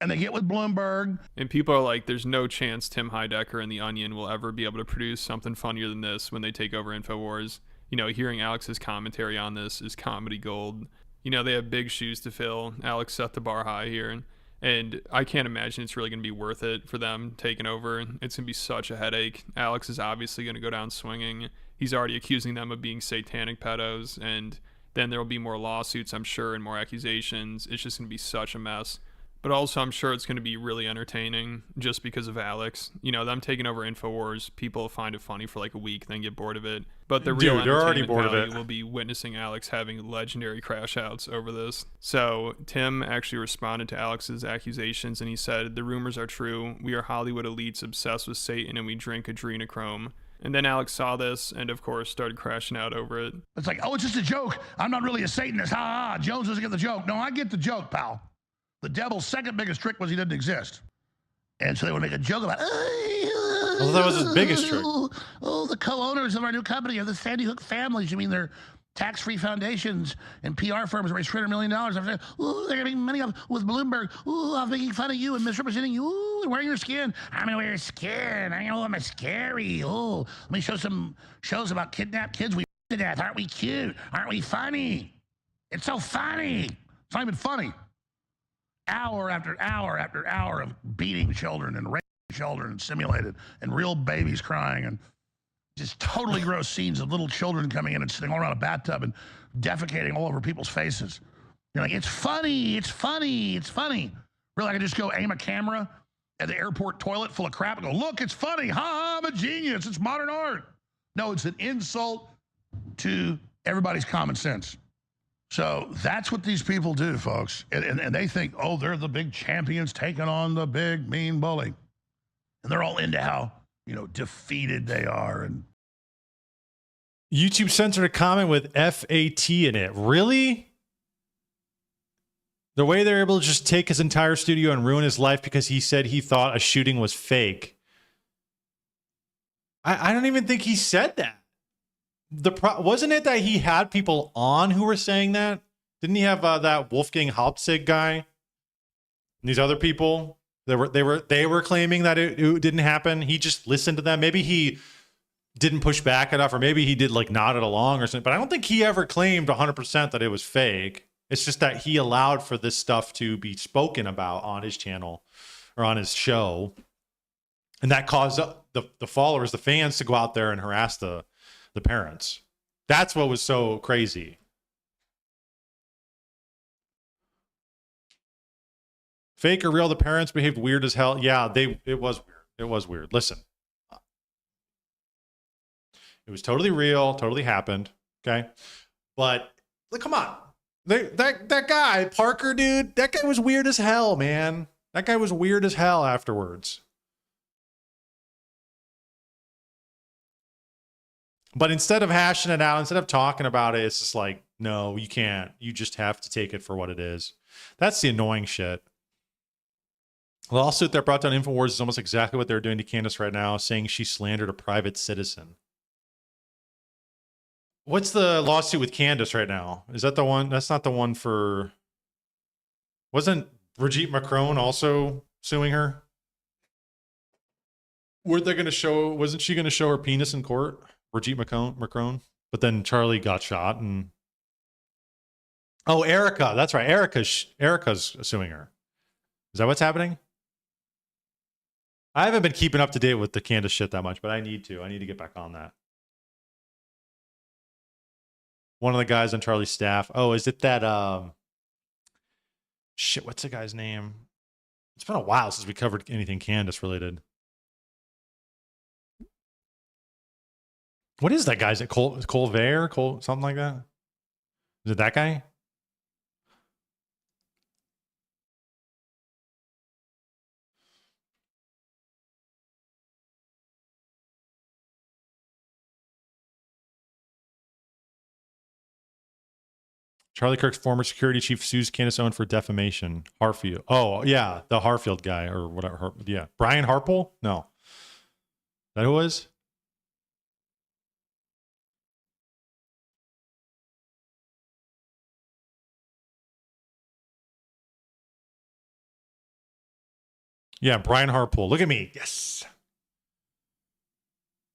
and they get with Bloomberg. And people are like, there's no chance Tim Heidecker and The Onion will ever be able to produce something funnier than this when they take over InfoWars. You know, hearing Alex's commentary on this is comedy gold. You know, they have big shoes to fill. Alex set the bar high here. And I can't imagine it's really going to be worth it for them taking over. It's going to be such a headache. Alex is obviously going to go down swinging. He's already accusing them of being satanic pedos. And then there will be more lawsuits, I'm sure, and more accusations. It's just going to be such a mess. But also, I'm sure it's going to be really entertaining just because of Alex. You know, them taking over InfoWars, people find it funny for like a week, then get bored of it. But the real they're already entertainment bored of value it. will be witnessing Alex having legendary crash outs over this. So Tim actually responded to Alex's accusations, and he said, "The rumors are true. We are Hollywood elites obsessed with Satan, and we drink adrenochrome." And then Alex saw this and, of course, started crashing out over it. It's like, oh, it's just a joke. I'm not really a Satanist. Ha ha. Jones doesn't get the joke. No, I get the joke, pal. The devil's second biggest trick was he didn't exist. And so they would make a joke about, Well, that was his biggest trick. Oh, the co-owners of our new company are the Sandy Hook families. You mean they're tax-free foundations and PR firms that raise $300 million. Ooh, they're going to make money off with Bloomberg. Ooh, I'm making fun of you and misrepresenting you. Ooh, and wearing your skin. I'm going to wear your skin. I know I'm scary. Ooh, let me show some shows about kidnapped kids we to death. Aren't we cute? Aren't we funny? It's so funny. It's not even funny. Hour after hour after hour of beating children and raping children and simulated and real babies crying and just totally gross scenes of little children coming in and sitting all around a bathtub and defecating all over people's faces. You're like, it's funny, it's funny, it's funny. Really, I could just go aim a camera at the airport toilet full of crap and go, look, it's funny. Ha ha, I'm a genius. It's modern art. No, it's an insult to everybody's common sense. So that's what these people do, folks. And they think, oh, they're the big champions taking on the big mean bully. And they're all into how, you know, defeated they are. And YouTube censored a comment with FAT in it. Really? The way they're able to just take his entire studio and ruin his life because he said he thought a shooting was fake. I don't even think he said that. Wasn't it that he had people on who were saying that? Didn't he have that Wolfgang Hauptzig guy? And these other people, they were claiming that it didn't happen. He just listened to them. Maybe he didn't push back enough, or maybe he did like nod it along or something. But I don't think he ever claimed 100% that it was fake. It's just that he allowed for this stuff to be spoken about on his channel or on his show, and that caused the followers, the fans, to go out there and harass the parents. That's what was so crazy. Fake or real, the parents behaved weird as hell. Yeah, it was weird. It was weird. Listen. It was totally real, totally happened. Okay. But look, come on. That guy, Parker, dude, that guy was weird as hell, man. That guy was weird as hell afterwards. But instead of hashing it out, instead of talking about it, it's just like, no, you can't. You just have to take it for what it is. That's the annoying shit. The lawsuit that brought down InfoWars is almost exactly what they're doing to Candace right now, saying she slandered a private citizen. What's the lawsuit with Candace right now? Is that the one? That's not the one for... Wasn't Brigitte Macron also suing her? Weren't they going to show... Wasn't she going to show her penis in court? Brigitte Macron? But then Charlie got shot and... Oh, Erica. That's right. Erica's suing her. Is that what's happening? I haven't been keeping up to date with the Candace shit that much, but I need to. I need to get back on that. One of the guys on Charlie's staff. Oh, is it that shit, what's the guy's name? It's been a while since we covered anything Candace related. What is that guy's? Is it Colbert? Something like that? Is it that guy? Charlie Kirk's former security chief sues Candace Owens for defamation. Harfield. Oh, yeah. The Harfield guy or whatever. Yeah. Brian Harpole? No. That who it was? Yeah, Brian Harpole. Look at me. Yes.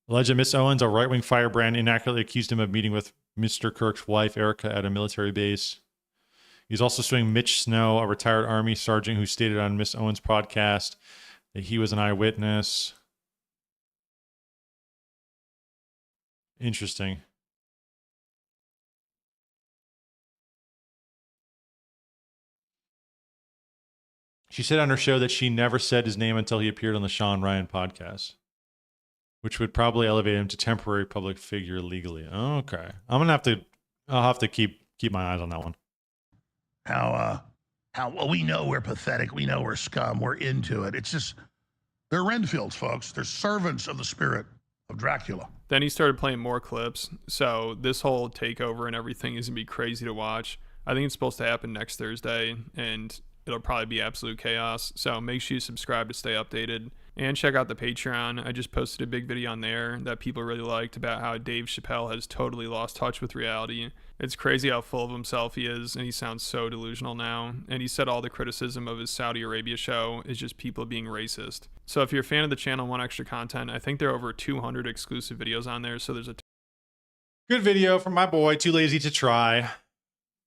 Alleged Miss Owens, a right-wing firebrand, inaccurately accused him of meeting with Mr. Kirk's wife, Erica, at a military base. He's also suing Mitch Snow, a retired Army sergeant who stated on Miss Owens' podcast that he was an eyewitness. Interesting. She said on her show that she never said his name until he appeared on the Sean Ryan podcast, which would probably elevate him to temporary public figure legally. Okay. I'll have to keep my eyes on that one. How well, we know we're pathetic. We know we're scum. We're into it. It's just, they're Renfields, folks. They're servants of the spirit of Dracula. Then he started playing more clips. So this whole takeover and everything is going to be crazy to watch. I think it's supposed to happen next Thursday, and it'll probably be absolute chaos. So make sure you subscribe to stay updated. And check out the Patreon. I just posted a big video on there that people really liked about how Dave Chappelle has totally lost touch with reality. It's crazy how full of himself he is, and he sounds so delusional now. And he said all the criticism of his Saudi Arabia show is just people being racist. So if you're a fan of the channel and want extra content, I think there are over 200 exclusive videos on there, so there's a good video from my boy, Too Lazy to Try.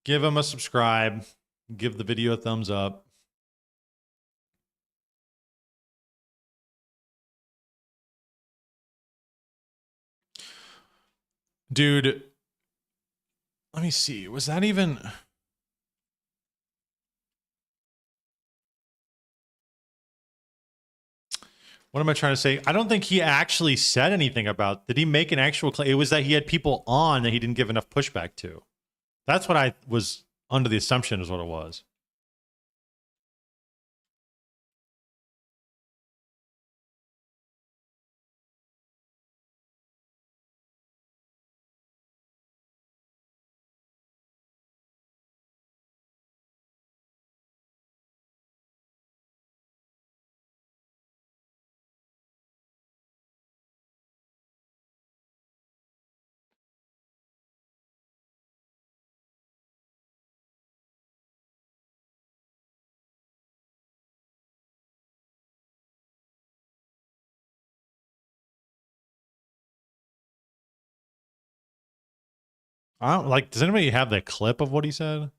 Give him a subscribe. Give the video a thumbs up. Dude, let me see. Was that even... What am I trying to say? I don't think he actually said anything about... Did he make an actual claim? It was that he had people on that he didn't give enough pushback to. That's what I was under the assumption is what it was. I don't, like, does anybody have the clip of what he said?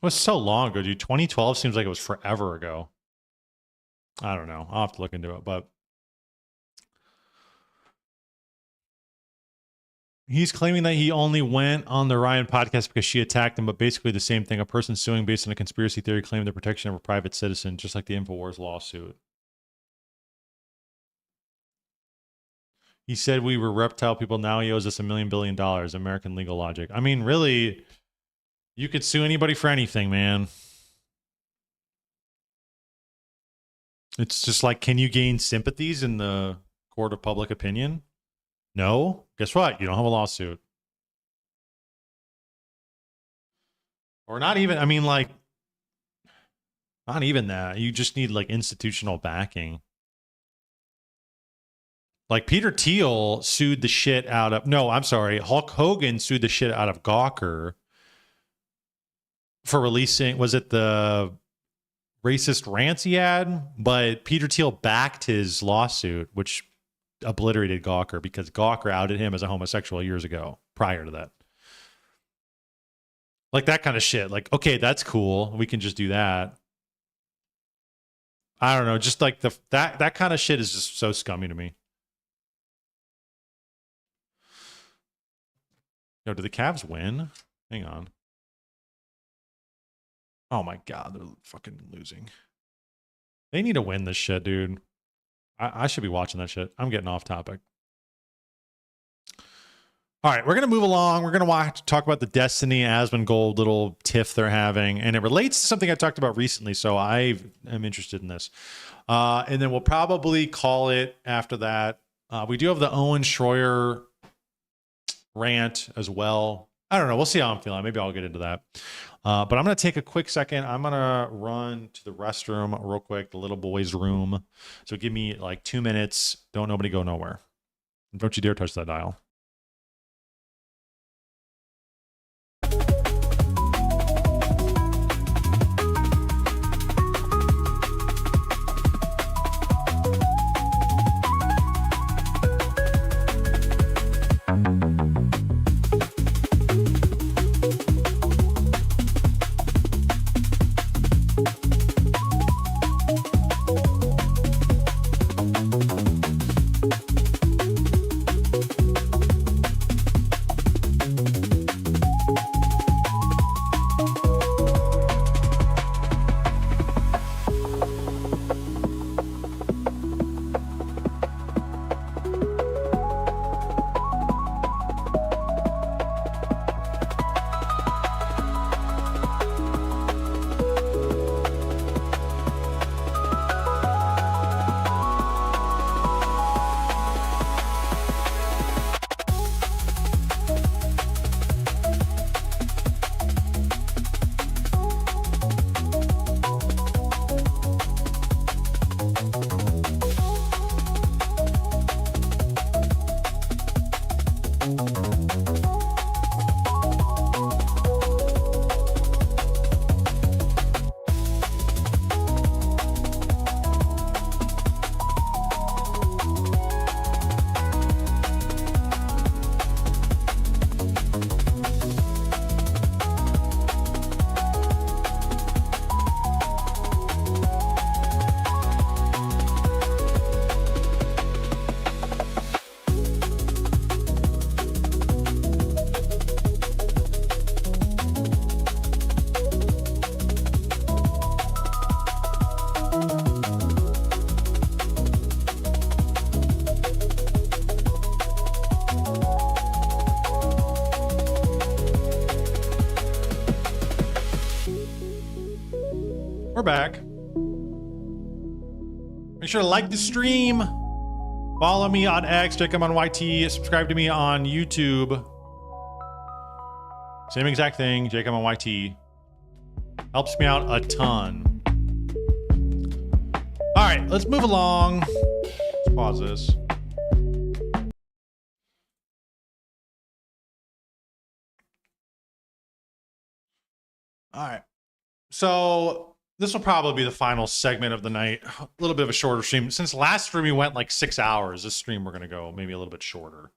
It was so long ago, dude. 2012 seems like it was forever ago. I don't know. I'll have to look into it, but he's claiming that he only went on the Ryan podcast because she attacked him, but basically the same thing. A person suing based on a conspiracy theory claiming the protection of a private citizen, just like the InfoWars lawsuit. He said we were reptile people. Now he owes us $1 billion. American legal logic. I mean, really, you could sue anybody for anything, man. It's just like, can you gain sympathies in the court of public opinion? No. Guess what? You don't have a lawsuit. Or not even, I mean, like, not even that. You just need, like, institutional backing. Like, Peter Thiel sued the shit out of, no, I'm sorry. Hulk Hogan sued the shit out of Gawker for releasing, was it the racist rants he had? But Peter Thiel backed his lawsuit, which obliterated Gawker because Gawker outed him as a homosexual years ago, prior to that. Like that kind of shit. Like, okay, that's cool. We can just do that. I don't know. Just like that kind of shit is just so scummy to me. Yo, did the Cavs win? Hang on. Oh my God, they're fucking losing. They need to win this shit, dude. I should be watching that shit. I'm getting off topic. All right, we're going to move along. We're going to talk about the Destiny Asmongold little tiff they're having, and it relates to something I talked about recently, so I am interested in this. And then we'll probably call it after that. We do have the Owen Schroyer rant as well. I don't know. We'll see how I'm feeling. Maybe I'll get into that. But I'm going to take a quick second. I'm going to run to the restroom real quick, the little boy's room. So give me like 2 minutes. Don't nobody go nowhere. Don't you dare touch that dial. We're back. Make sure to like the stream. Follow me on X, check them on YT, subscribe to me on YouTube. Same exact thing, Jacob on YT. Helps me out a ton. All right, let's move along. Let's pause this. All right. So this will probably be the final segment of the night. A little bit of a shorter stream. Since last stream we went like 6 hours, this stream we're going to go maybe a little bit shorter.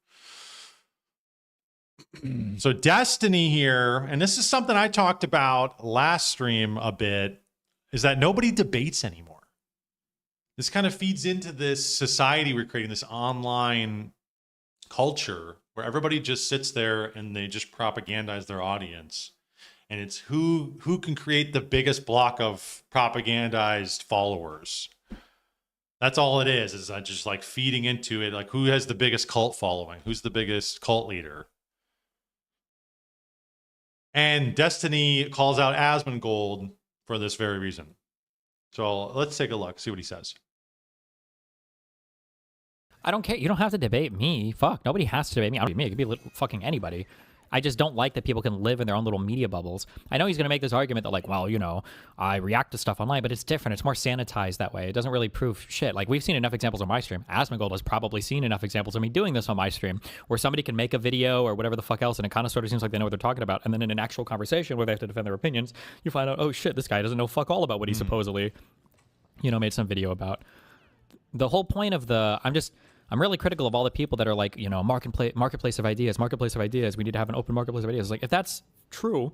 So Destiny here, and this is something I talked about last stream a bit, is that nobody debates anymore. This kind of feeds into this society we're creating, this online culture where everybody just sits there and they just propagandize their audience. And it's who can create the biggest block of propagandized followers. That's all it is just like feeding into it. Like who has the biggest cult following? Who's the biggest cult leader? And Destiny calls out Asmongold for this very reason. So let's take a look, see what he says. I don't care. You don't have to debate me. Fuck. Nobody has to debate me. I don't debate me. It could be fucking anybody. I just don't like that people can live in their own little media bubbles. I know he's going to make this argument that like, well, you know, I react to stuff online, but it's different. It's more sanitized that way. It doesn't really prove shit. Like we've seen enough examples on my stream. Asmongold has probably seen enough examples of me doing this on my stream where somebody can make a video or whatever the fuck else and it kind of sort of seems like they know what they're talking about. And then in an actual conversation where they have to defend their opinions, you find out, oh shit, this guy doesn't know fuck all about what he supposedly, you know, made some video about. The whole point of I'm really critical of all the people that are like, you know, marketplace of ideas. We need to have an open marketplace of ideas. Like, if that's true,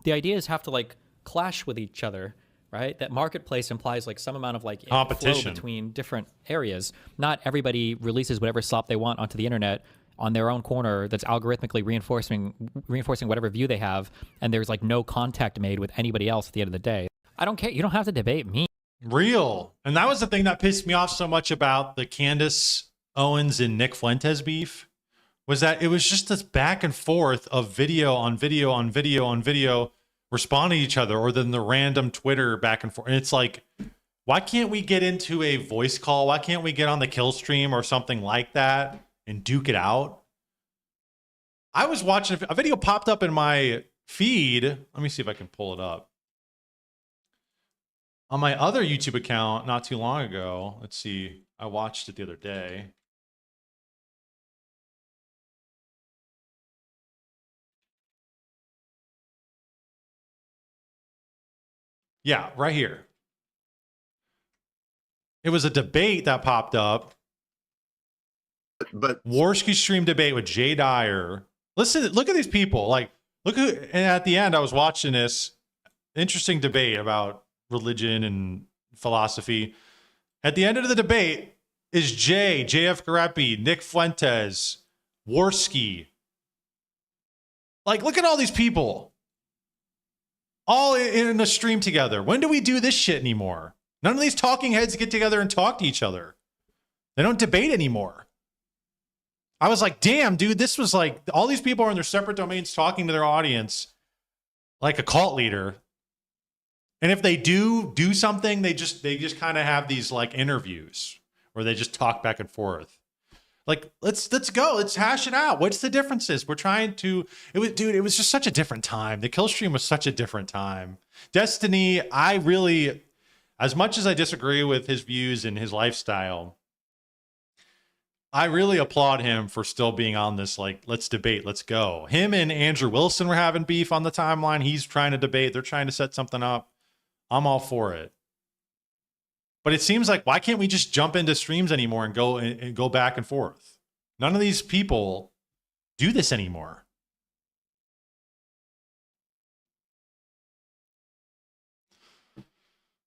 the ideas have to like clash with each other, right? That marketplace implies like some amount of like competition flow between different areas. Not everybody releases whatever slop they want onto the internet on their own corner that's algorithmically reinforcing whatever view they have, and there's like no contact made with anybody else at the end of the day. I don't care. You don't have to debate me. Real. And that was the thing that pissed me off so much about the Candace Owens and Nick Fuentes beef, was that it was just this back and forth of video on video on video on video responding to each other, or then the random Twitter back and forth. And it's like, why can't we get into a voice call? Why can't we get on the kill stream or something like that and duke it out? I was watching a video popped up in my feed. Let me see if I can pull it up. On my other YouTube account not too long ago. Let's see. I watched it the other day. Yeah, right here. It was a debate that popped up. But Warski stream debate with Jay Dyer. Listen, look at these people. Like, look who, and at the end, I was watching this interesting debate about religion and philosophy. At the end of the debate is JF Garepi, Nick Fuentes, Warski. Like, look at all these people. All in a stream together. When do we do this shit anymore? None of these talking heads get together and talk to each other. They don't debate anymore. I was like, damn, dude, this was like, all these people are in their separate domains talking to their audience like a cult leader. And if they do something, they just kind of have these like interviews where they just talk back and forth. Like, let's go. Let's hash it out. What's the differences? We're trying to, it was just such a different time. The kill stream was such a different time. Destiny, I really, as much as I disagree with his views and his lifestyle, I really applaud him for still being on this, like, let's debate, let's go. Him and Andrew Wilson were having beef on the timeline. He's trying to debate. They're trying to set something up. I'm all for it. But it seems like, why can't we just jump into streams anymore and go back and forth? None of these people do this anymore.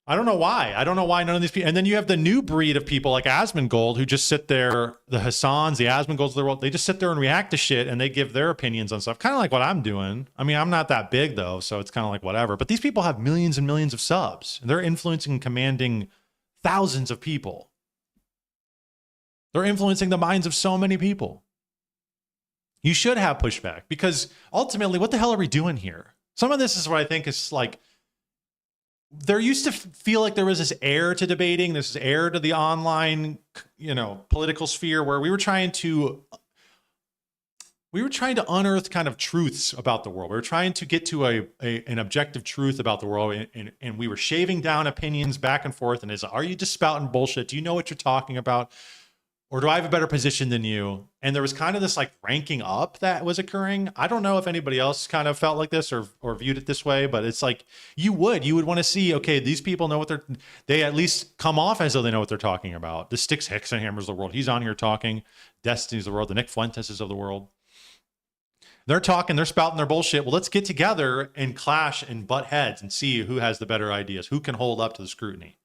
I don't know why. I don't know why none of these people. And then you have the new breed of people like Asmongold who just sit there, the Hassans, the Asmongolds of the world, they just sit there and react to shit and they give their opinions on stuff. Kind of like what I'm doing. I mean, I'm not that big though, so it's kind of like whatever. But these people have millions and millions of subs. And they're influencing and commanding thousands of people. They're influencing the minds of so many people. You should have pushback because ultimately, what the hell are we doing here? Some of this is what I think is like, there used to feel like there was this air to debating, this air to the online, political sphere where we were trying to unearth kind of truths about the world. We were trying to get to an objective truth about the world, and we were shaving down opinions back and forth. And are you just spouting bullshit? Do you know what you're talking about? Or do I have a better position than you? And there was kind of this like ranking up that was occurring. I don't know if anybody else kind of felt like this or viewed it this way, but it's like you would want to see, okay, these people know what they at least come off as though they know what they're talking about. The Styx Hexenhammers of the world. He's on here talking. Destiny's of the world. The Nick Fuenteses of the world. They're talking, they're spouting their bullshit. Well, let's get together and clash and butt heads and see who has the better ideas, who can hold up to the scrutiny.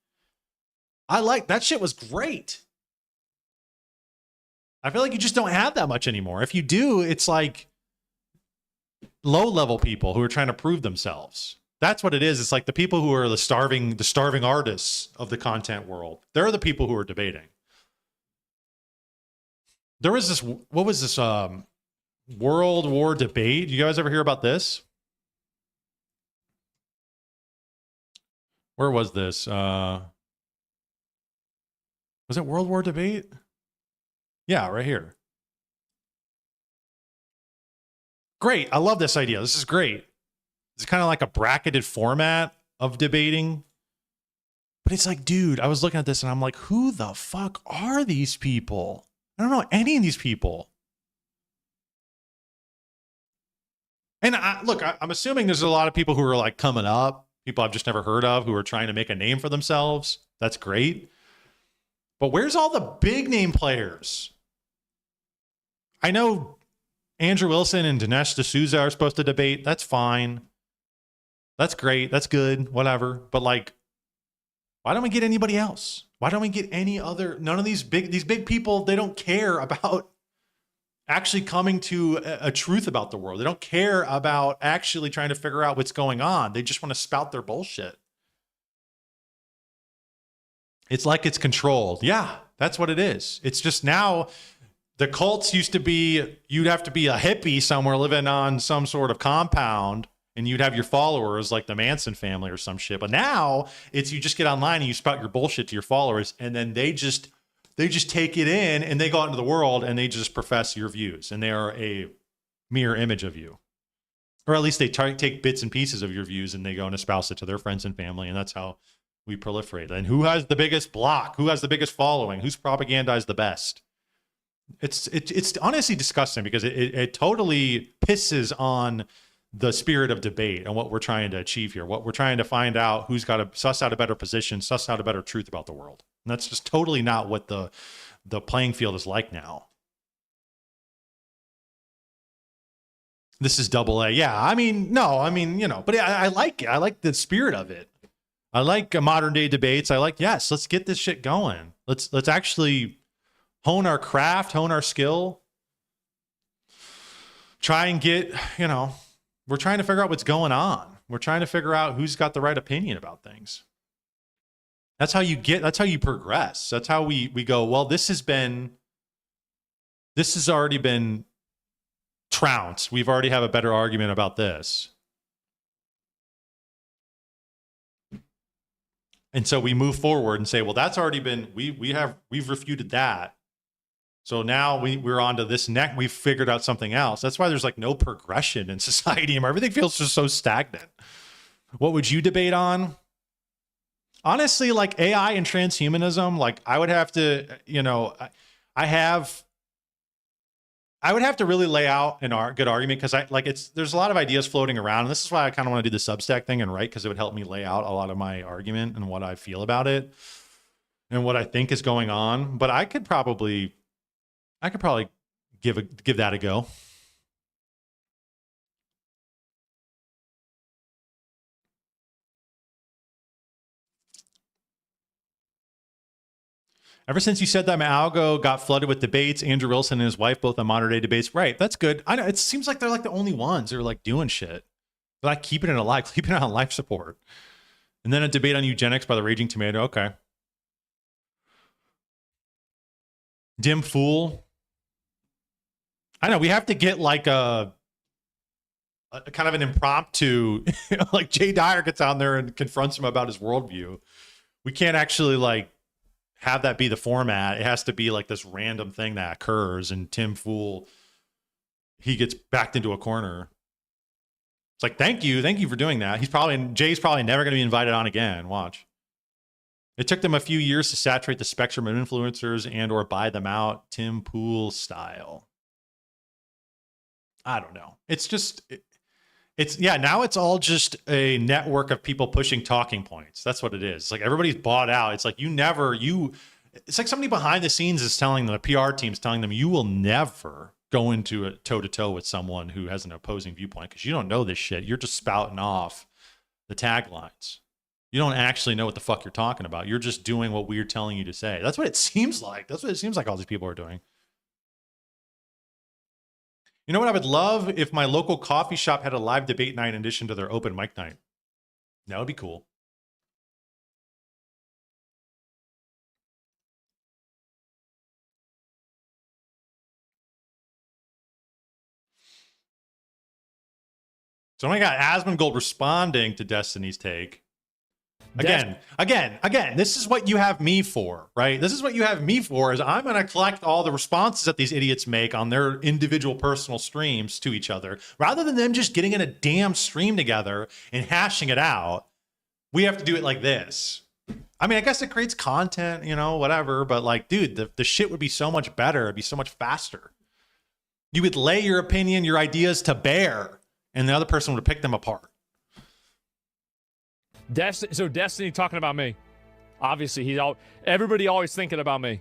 I like that shit was great. I feel like you just don't have that much anymore. If you do, it's like low-level people who are trying to prove themselves. That's what it is. It's like the people who are the starving artists of the content world. They're the people who are debating. There was this, what was this World War debate? You guys ever hear about this? Where was this? Was it World War debate? Yeah, right here. Great. I love this idea. This is great. It's kind of like a bracketed format of debating. But it's like, dude, I was looking at this and I'm like, who the fuck are these people? I don't know any of these people. And I'm assuming there's a lot of people who are like coming up, people I've just never heard of, who are trying to make a name for themselves. That's great. But where's all the big name players? I know Andrew Wilson and Dinesh D'Souza are supposed to debate. That's fine. That's great. That's good. Whatever. But like, why don't we get anybody else? Why don't we get any other? None of these big people. They don't care about actually coming to a truth about the world. They don't care about actually trying to figure out what's going on. They just want to spout their bullshit. It's like it's controlled. Yeah, that's what it is. It's just now the cults used to be, you'd have to be a hippie somewhere living on some sort of compound and you'd have your followers like the Manson family or some shit. But now it's you just get online and you spout your bullshit to your followers and then they just take it in and they go out into the world and they just profess your views and they are a mirror image of you. Or at least they take bits and pieces of your views and they go and espouse it to their friends and family. And that's how we proliferate. And who has the biggest block? Who has the biggest following? Who's propagandized the best? It's honestly disgusting because it totally pisses on the spirit of debate and what we're trying to achieve here. What we're trying to find out who's got to suss out a better position, suss out a better truth about the world. And that's just totally not what the playing field is like now. This is AA. Yeah, I mean, but I like it. I like the spirit of it. I like modern day debates. I like, yes, let's get this shit going. Let's actually hone our craft, hone our skill. Try and get, we're trying to figure out what's going on. We're trying to figure out who's got the right opinion about things. That's how you progress. That's how we go, well, this has already been trounced. We've already have a better argument about this. And so we move forward and say, well, that's already been, we've refuted that. So now we're on to this next, we've figured out something else. That's why there's like no progression in society anymore. Everything feels just so stagnant. What would you debate on? Honestly, like AI and transhumanism, like I would have to, I would have to really lay out a good argument because there's a lot of ideas floating around. And this is why I kind of want to do the Substack thing and write, because it would help me lay out a lot of my argument and what I feel about it and what I think is going on. But I could probably give that a go. Ever since you said that my algo got flooded with debates, Andrew Wilson and his wife both on modern day debates. Right, that's good. I know it seems like they're like the only ones who are like doing shit. They're like keeping it alive, keeping it on life support. And then a debate on eugenics by the Raging Tomato. Okay. Dim Fool. I know we have to get like a kind of an impromptu, like Jay Dyer gets on there and confronts him about his worldview. We can't actually like have that be the format. It has to be like this random thing that occurs, and Tim Fool, he gets backed into a corner. It's like, thank you for doing that. Jay's probably never going to be invited on again. Watch. It took them a few years to saturate the spectrum of influencers and or buy them out, Tim Pool style. I don't know. It's just, now it's all just a network of people pushing talking points. That's what it is. It's like everybody's bought out. It's like it's like somebody behind the scenes is telling them, the PR team's telling them, you will never go into a toe-to-toe with someone who has an opposing viewpoint because you don't know this shit. You're just spouting off the taglines. You don't actually know what the fuck you're talking about. You're just doing what we're telling you to say. That's what it seems like. That's what it seems like all these people are doing. You know what I would love? If my local coffee shop had a live debate night in addition to their open mic night. That would be cool. So I got Asmongold responding to Destiny's take. Again, this is what you have me for, right? This is what you have me for, is I'm going to collect all the responses that these idiots make on their individual personal streams to each other. Rather than them just getting in a damn stream together and hashing it out, we have to do it like this. I mean, I guess it creates content, whatever. But like, dude, the shit would be so much better. It'd be so much faster. You would lay your opinion, your ideas to bear, and the other person would pick them apart. So Destiny talking about me. Obviously, everybody always thinking about me.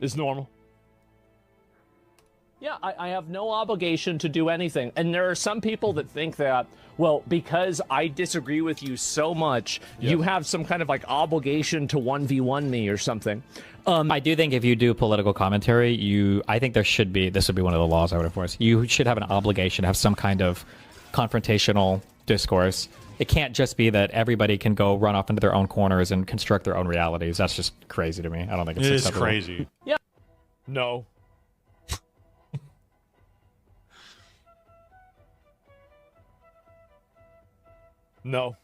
It's normal. Yeah, I have no obligation to do anything. And there are some people that think that, well, because I disagree with you so much, you have some kind of like obligation to 1v1 me or something. I do think if you do political commentary, I think this would be one of the laws I would enforce. You should have an obligation to have some kind of confrontational discourse. It can't just be that everybody can go run off into their own corners and construct their own realities. That's just crazy to me. I don't think it's acceptable. Crazy. Yeah. No. No.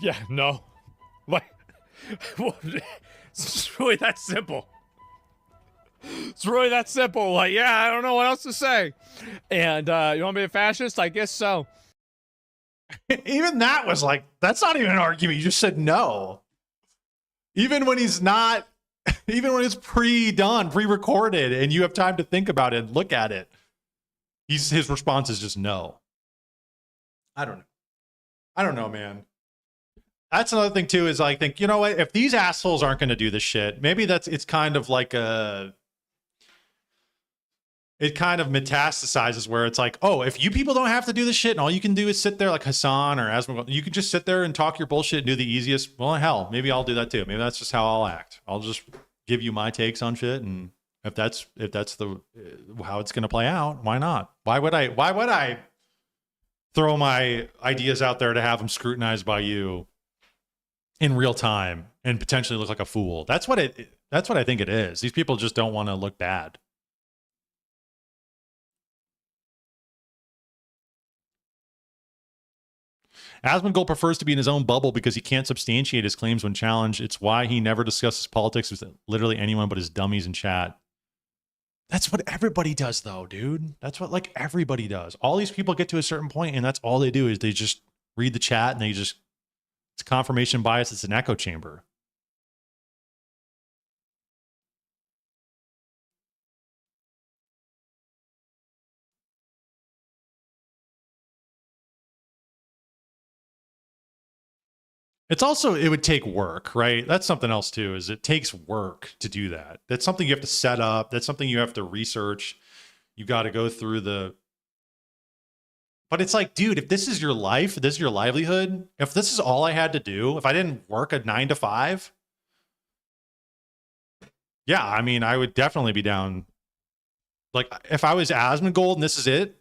Yeah, no. Like, it's really that simple. It's really that simple. Like, yeah, I don't know what else to say. And you want me to be a fascist? I guess so. Even that was like, that's not even an argument. You just said no. Even when he's not, even when it's pre-done, pre-recorded, and you have time to think about it and look at it, his response is just no. I don't know, man. That's another thing too, is I think, you know what, if these assholes aren't going to do this shit, maybe it's kind of like it kind of metastasizes where it's like, oh, if you people don't have to do this shit and all you can do is sit there like Hassan or Asmund, you can just sit there and talk your bullshit and do the easiest. Well, hell, maybe I'll do that too. Maybe that's just how I'll act. I'll just give you my takes on shit, and if that's the how it's going to play out, why not? Why would I throw my ideas out there to have them scrutinized by you in real time and potentially look like a fool? That's what I think it is. These people just don't want to look bad. Asmongold prefers to be in his own bubble because he can't substantiate his claims when challenged. It's why he never discusses politics with literally anyone but his dummies in chat. That's what everybody does, though, dude. That's what, like, everybody does. All these people get to a certain point, and that's all they do is they just read the chat, and it's confirmation bias. It's an echo chamber. It's also, it would take work, right? That's something else too, is it takes work to do that. That's something you have to set up. That's something you have to research. You got to go through but it's like, dude, if this is your life, if this is your livelihood, if this is all I had to do, if I didn't work a 9 to 5, yeah, I mean, I would definitely be down. Like, if I was Asmongold and this is it,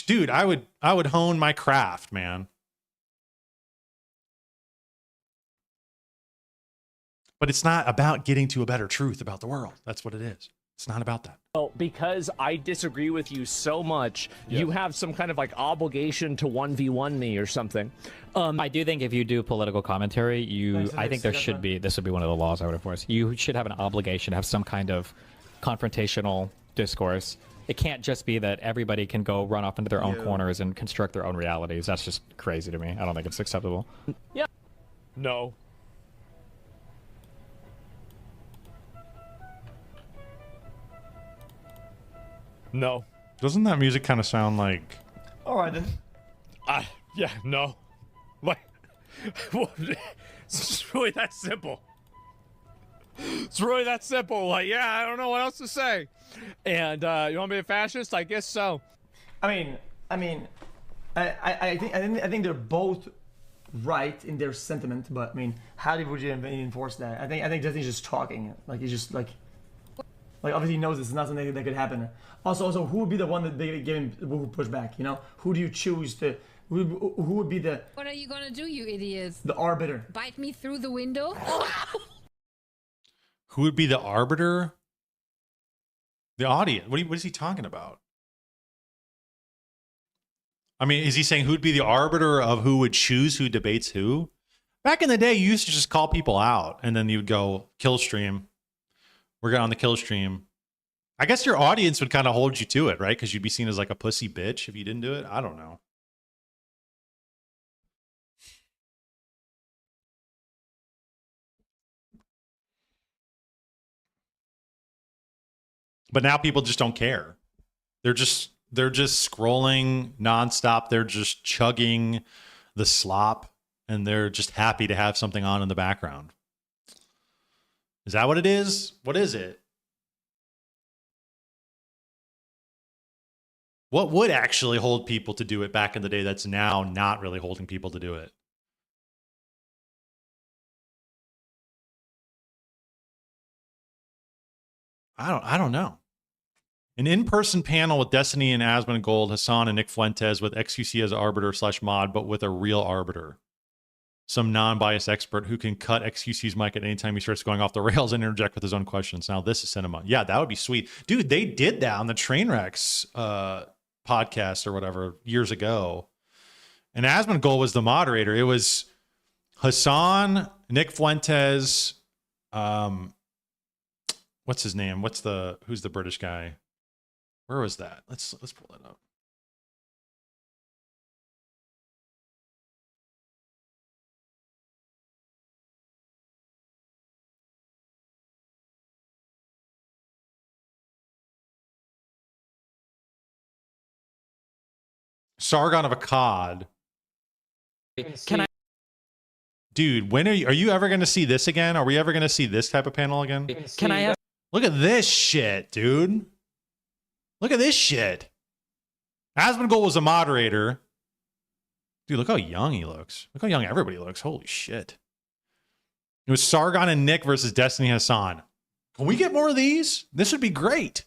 dude, I would hone my craft, man. But it's not about getting to a better truth about the world. That's what it is. It's not about that. Well, because I disagree with you so much, you have some kind of like obligation to 1v1 me or something. I do think if you do political commentary, I think this would be one of the laws I would enforce. You should have an obligation to have some kind of confrontational discourse. It can't just be that everybody can go run off into their own corners and construct their own realities. That's just crazy to me. I don't think it's acceptable. Yeah. No. No. Doesn't that music kind of sound like... All right, then. Yeah, no. Like, it's really that simple. It's really that simple. Like, yeah, I don't know what else to say. And you want me to be a fascist? I guess so. I think they're both right in their sentiment, but I mean, how would you enforce that? I think Justin's just talking. Like, he's just like obviously he knows it's not something that could happen. Also, who would be the one that they give him who push back? You know, who do you choose to? Who would be the? What are you gonna do, you idiots? The arbiter. Bite me through the window? Who would be the arbiter? The audience. What is he talking about? I mean, is he saying who'd be the arbiter of who would choose who debates who? Back in the day, you used to just call people out, and then you'd go kill stream. We're on the kill stream. I guess your audience would kind of hold you to it, right? Because you'd be seen as like a pussy bitch if you didn't do it. I don't know. But now people just don't care. They're just scrolling nonstop. They're just chugging the slop, and they're just happy to have something on in the background. Is that what it is? What is it? What would actually hold people to do it back in the day that's now not really holding people to do it? I don't know. An in-person panel with Destiny and Asmongold, Hassan and Nick Fuentes with XQC as arbiter / mod, but with a real arbiter. Some non-biased expert who can cut XQC's mic at any time he starts going off the rails and interject with his own questions. Now this is cinema. Yeah, that would be sweet. Dude, they did that on the Trainwrecks podcast or whatever years ago. And Asmongold was the moderator. It was Hassan, Nick Fuentes, what's his name? Who's the British guy? Where was that? Let's pull that up. Sargon of Akkad. Can I? Dude, when are you ever going to see this again? Are we ever going to see this type of panel again? Can I ask? Look at this shit, dude. Look at this shit. Asmongold was a moderator. Dude, look how young he looks. Look how young everybody looks. Holy shit. It was Sargon and Nick versus Destiny Hassan. Can we get more of these? This would be great.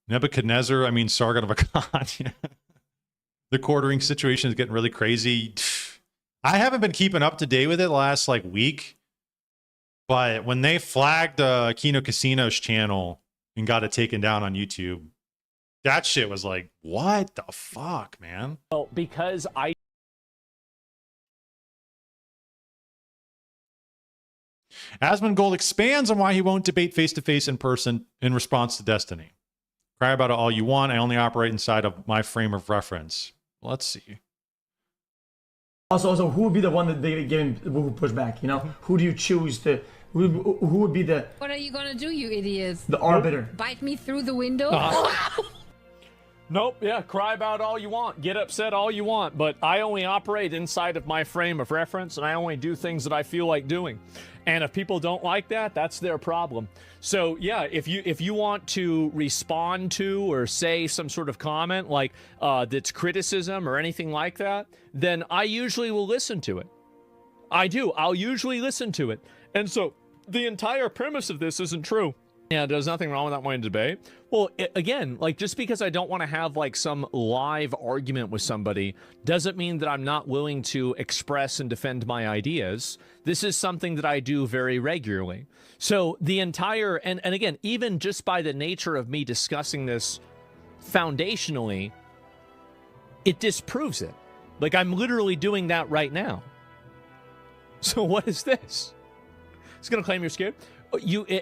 Nebuchadnezzar, I mean, Sargon of Akkad. The quartering situation is getting really crazy. I haven't been keeping up to date with it the last week, but when they flagged Kino Casino's channel and got it taken down on YouTube, that shit was like, what the fuck, man? Well, because Asmongold expands on why he won't debate face-to-face in person in response to Destiny. Cry about it all you want. I only operate inside of my frame of reference. Let's see. Also, who would be the one that they give him who push back? You know, who do you choose to? Who would be the? What are you gonna do, you idiots? The arbiter. Bite me through the window? Nope, yeah, cry about all you want, get upset all you want, but I only operate inside of my frame of reference, and I only do things that I feel like doing. And if people don't like that, that's their problem. So yeah, if you want to respond to or say some sort of comment like that's criticism or anything like that, then I usually will listen to it. I do. I'll usually listen to it. And so the entire premise of this isn't true. Yeah, there's nothing wrong with that wanting to debate. Well, again, just because I don't want to have some live argument with somebody doesn't mean that I'm not willing to express and defend my ideas. This is something that I do very regularly. So the entire, and again, even just by the nature of me discussing this foundationally, it disproves it. I'm literally doing that right now. So what is this? It's going to claim you're scared?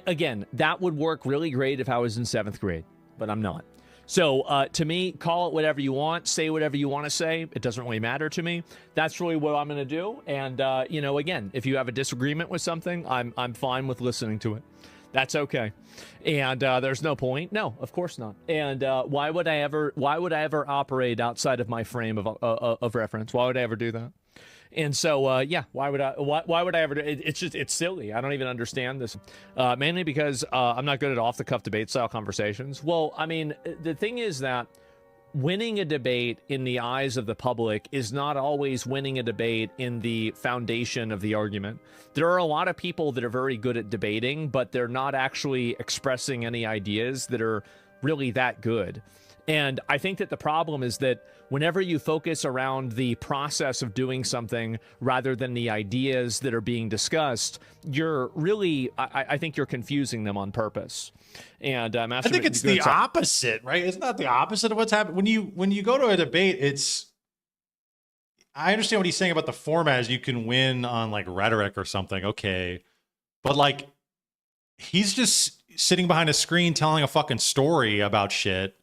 Again, that would work really great if I was in 7th grade, but I'm not. So to me, call it whatever you want, say whatever you want to say. It doesn't really matter to me. That's really what I'm going to do. And again, if you have a disagreement with something, I'm fine with listening to it. That's okay. And there's no point. No, of course not. And why would I ever operate outside of my frame of reference? Why would I ever do that? And so, yeah, why would I ever do it? It's silly. I don't even understand this. Mainly because I'm not good at off-the-cuff debate-style conversations. Well, I mean, the thing is that winning a debate in the eyes of the public is not always winning a debate in the foundation of the argument. There are a lot of people that are very good at debating, but they're not actually expressing any ideas that are really that good. And I think that the problem is that whenever you focus around the process of doing something rather than the ideas that are being discussed, you're really, I think you're confusing them on purpose. And I think it's the opposite, right? Isn't that the opposite of what's happening? When you go to a debate, I understand what he's saying about the format is you can win on rhetoric or something. Okay. But he's just sitting behind a screen telling a fucking story about shit.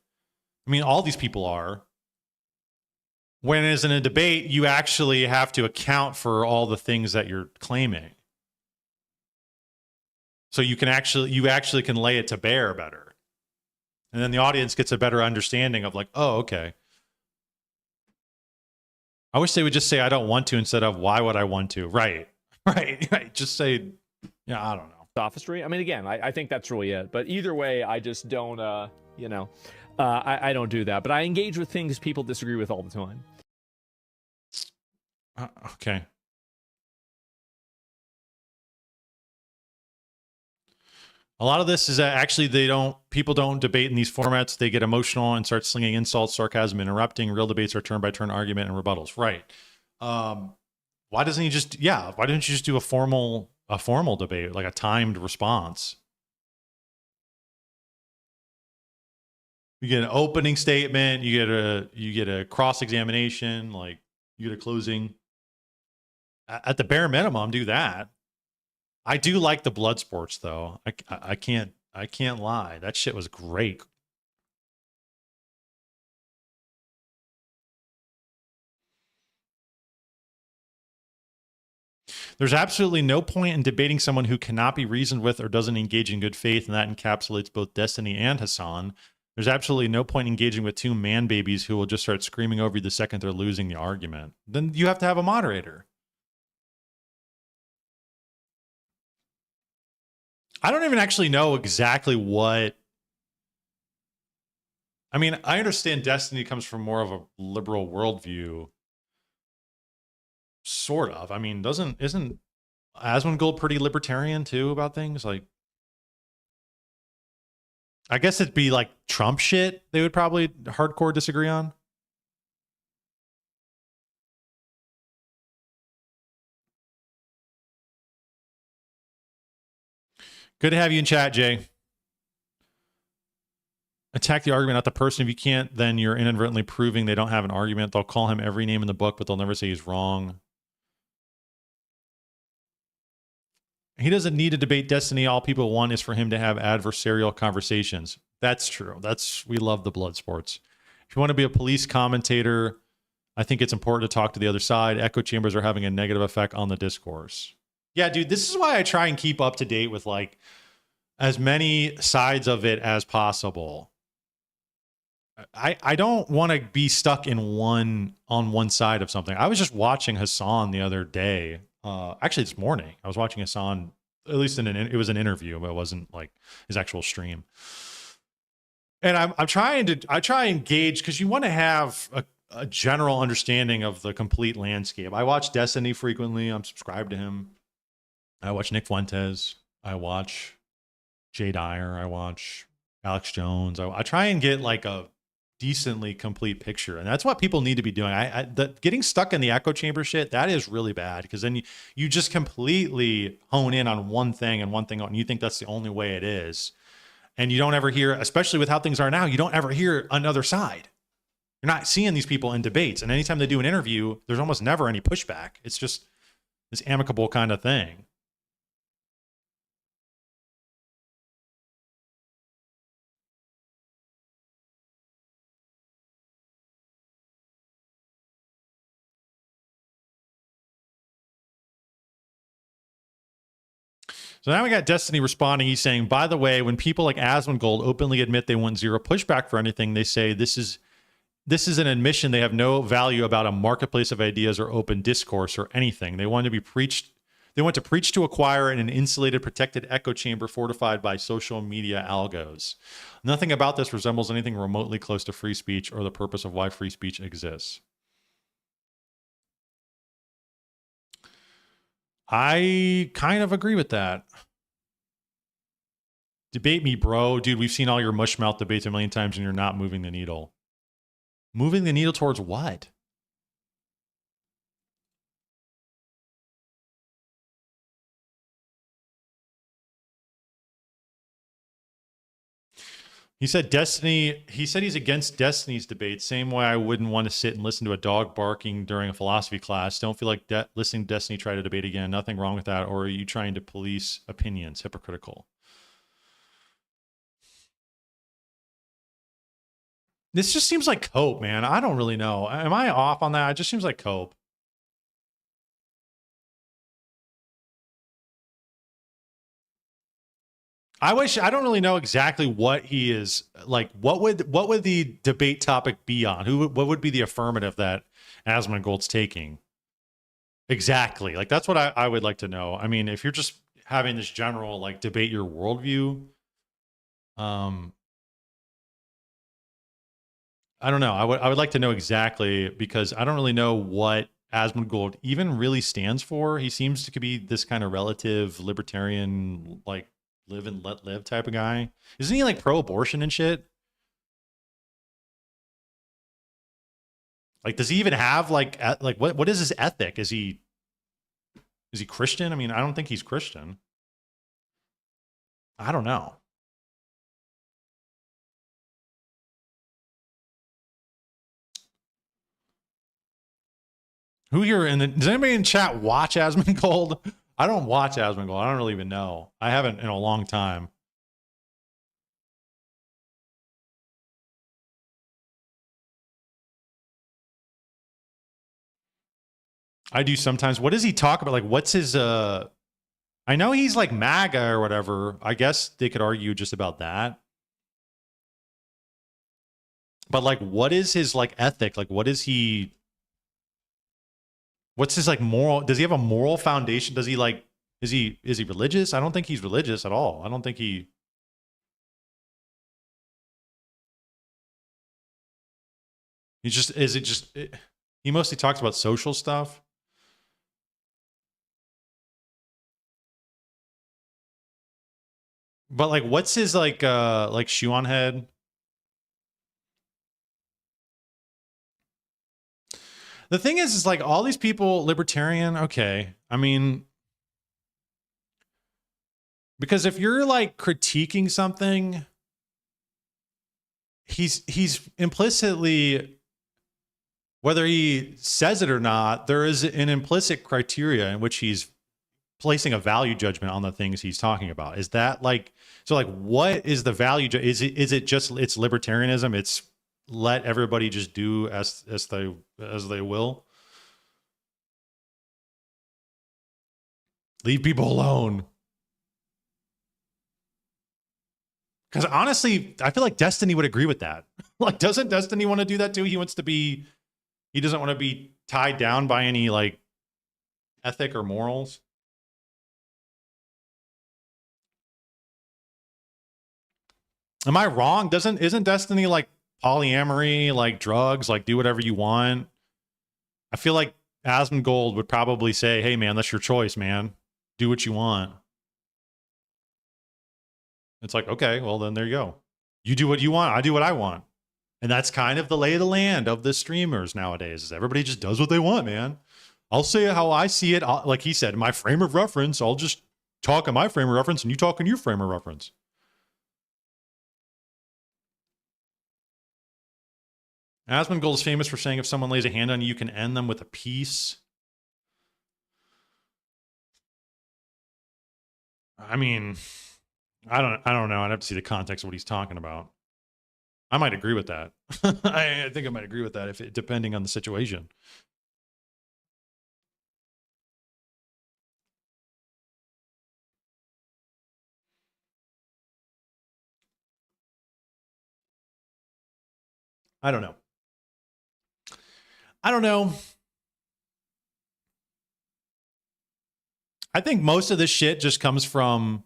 I mean, all these people are. Whereas in a debate, you actually have to account for all the things that you're claiming. So you actually can lay it to bear better. And then the audience gets a better understanding of oh, okay. I wish they would just say I don't want to instead of why would I want to? Right. Right. Just say, yeah, I don't know. Sophistry. I mean, again, I think that's really it. But either way, I just don't, I don't do that. But I engage with things people disagree with all the time. Okay. A lot of this is that actually people don't debate in these formats. They get emotional and start slinging insults, sarcasm, interrupting. Real debates are turn-by-turn argument and rebuttals. Right. Why doesn't he just, why didn't you just do a formal debate, like a timed response? You get an opening statement, you get a cross-examination, like you get a closing. At the bare minimum, do that. I do like the blood sports though. I can't lie. That shit was great. There's absolutely no point in debating someone who cannot be reasoned with or doesn't engage in good faith, and that encapsulates both Destiny and Hassan. There's absolutely no point engaging with two man babies who will just start screaming over you the second they're losing the argument. Then you have to have a moderator. I don't even actually know exactly what... I mean, I understand Destiny comes from more of a liberal worldview. Sort of. I mean, isn't Asmongold pretty libertarian too about things? Like, I guess it'd be like Trump shit they would probably hardcore disagree on. Good to have you in chat, Jay. Attack the argument, not the person. If you can't, then you're inadvertently proving they don't have an argument. They'll call him every name in the book, but they'll never say he's wrong. He doesn't need to debate Destiny. All people want is for him to have adversarial conversations. That's true. We love the blood sports. If you want to be a police commentator, I think it's important to talk to the other side. Echo chambers are having a negative effect on the discourse. Yeah, dude, this is why I try and keep up to date with like as many sides of it as possible. I don't want to be stuck on one side of something. I was just watching Hassan the other day. Actually, this morning I was watching Hassan. At least it was an interview, but it wasn't like his actual stream. And I try and gauge, because you want to have a general understanding of the complete landscape. I watch Destiny frequently. I'm subscribed to him. I watch Nick Fuentes. I watch Jay Dyer. I watch Alex Jones. I try and get like a decently complete picture, and that's what people need to be doing. Getting stuck in the echo chamber shit, that is really bad, because then you just completely hone in on one thing and you think that's the only way it is, and you don't ever hear, especially with how things are now, you don't ever hear another side. You're not seeing these people in debates, and anytime they do an interview, there's almost never any pushback. It's just this amicable kind of thing. So now we got Destiny responding. He's saying, by the way, when people like Asmongold openly admit they want zero pushback for anything, they say this is an admission they have no value about a marketplace of ideas or open discourse or anything. They want to preach to acquire in an insulated, protected echo chamber fortified by social media algos. Nothing about this resembles anything remotely close to free speech or the purpose of why free speech exists. I kind of agree with that. Debate me, bro. Dude, we've seen all your mushmouth debates a million times and you're not moving the needle. Moving the needle towards what? He said he's against Destiny's debate, same way I wouldn't want to sit and listen to a dog barking during a philosophy class. Don't feel like listening to Destiny try to debate again. Nothing wrong with that. Or are you trying to police opinions? Hypocritical. This just seems like cope, man. I don't really know. Am I off on that? It just seems like cope. I don't really know exactly what he is like. What would the debate topic be on? What would be the affirmative that Asmongold's taking. Exactly. Like, that's what I would like to know. I mean, if you're just having this general, like, debate your worldview, I don't know. I would like to know exactly, because I don't really know what Asmongold even really stands for. He seems to be this kind of relative libertarian, like, live and let live type of guy. Isn't he like pro-abortion and shit? Like, does he even have like what is his ethic? Is he Christian? I mean, I don't think he's Christian. I don't know. Who here does anybody in chat watch Asmongold? I don't watch Asmongold. I don't really even know. I haven't in a long time. I do sometimes. What does he talk about? Like, what's his I know he's like MAGA or whatever. I guess they could argue just about that. But like, what is his like ethic? Like, what is he? What's his like moral? Does he have a moral foundation? Does he like, is he religious? I don't think he's religious at all. I don't think he. He's just, is it just, he mostly talks about social stuff. But like, what's his like shoe on head? The thing is like all these people, libertarian, okay. I mean, because if you're like critiquing something, he's implicitly, whether he says it or not, there is an implicit criteria in which he's placing a value judgment on the things he's talking about. Is that like, so like, what is the value? Is it just, it's libertarianism? It's let everybody just do as they will. Leave people alone. Because honestly, I feel like Destiny would agree with that. Like, doesn't Destiny want to do that too? He doesn't want to be tied down by any like ethic or morals. Am I wrong? Isn't Destiny like polyamory, like drugs, like do whatever you want? I feel like Asmongold would probably say, hey man, that's your choice, man. Do what you want. It's like, okay, well then there you go. You do what you want, I do what I want. And that's kind of the lay of the land of the streamers nowadays, is everybody just does what they want, man. I'll say how I see it. Like he said, my frame of reference, I'll just talk in my frame of reference and you talk in your frame of reference. Asmongold is famous for saying if someone lays a hand on you, you can end them with a peace. I mean, I don't know. I'd have to see the context of what he's talking about. I might agree with that. I think I might agree with that depending on the situation. I don't know. I think most of this shit just comes from,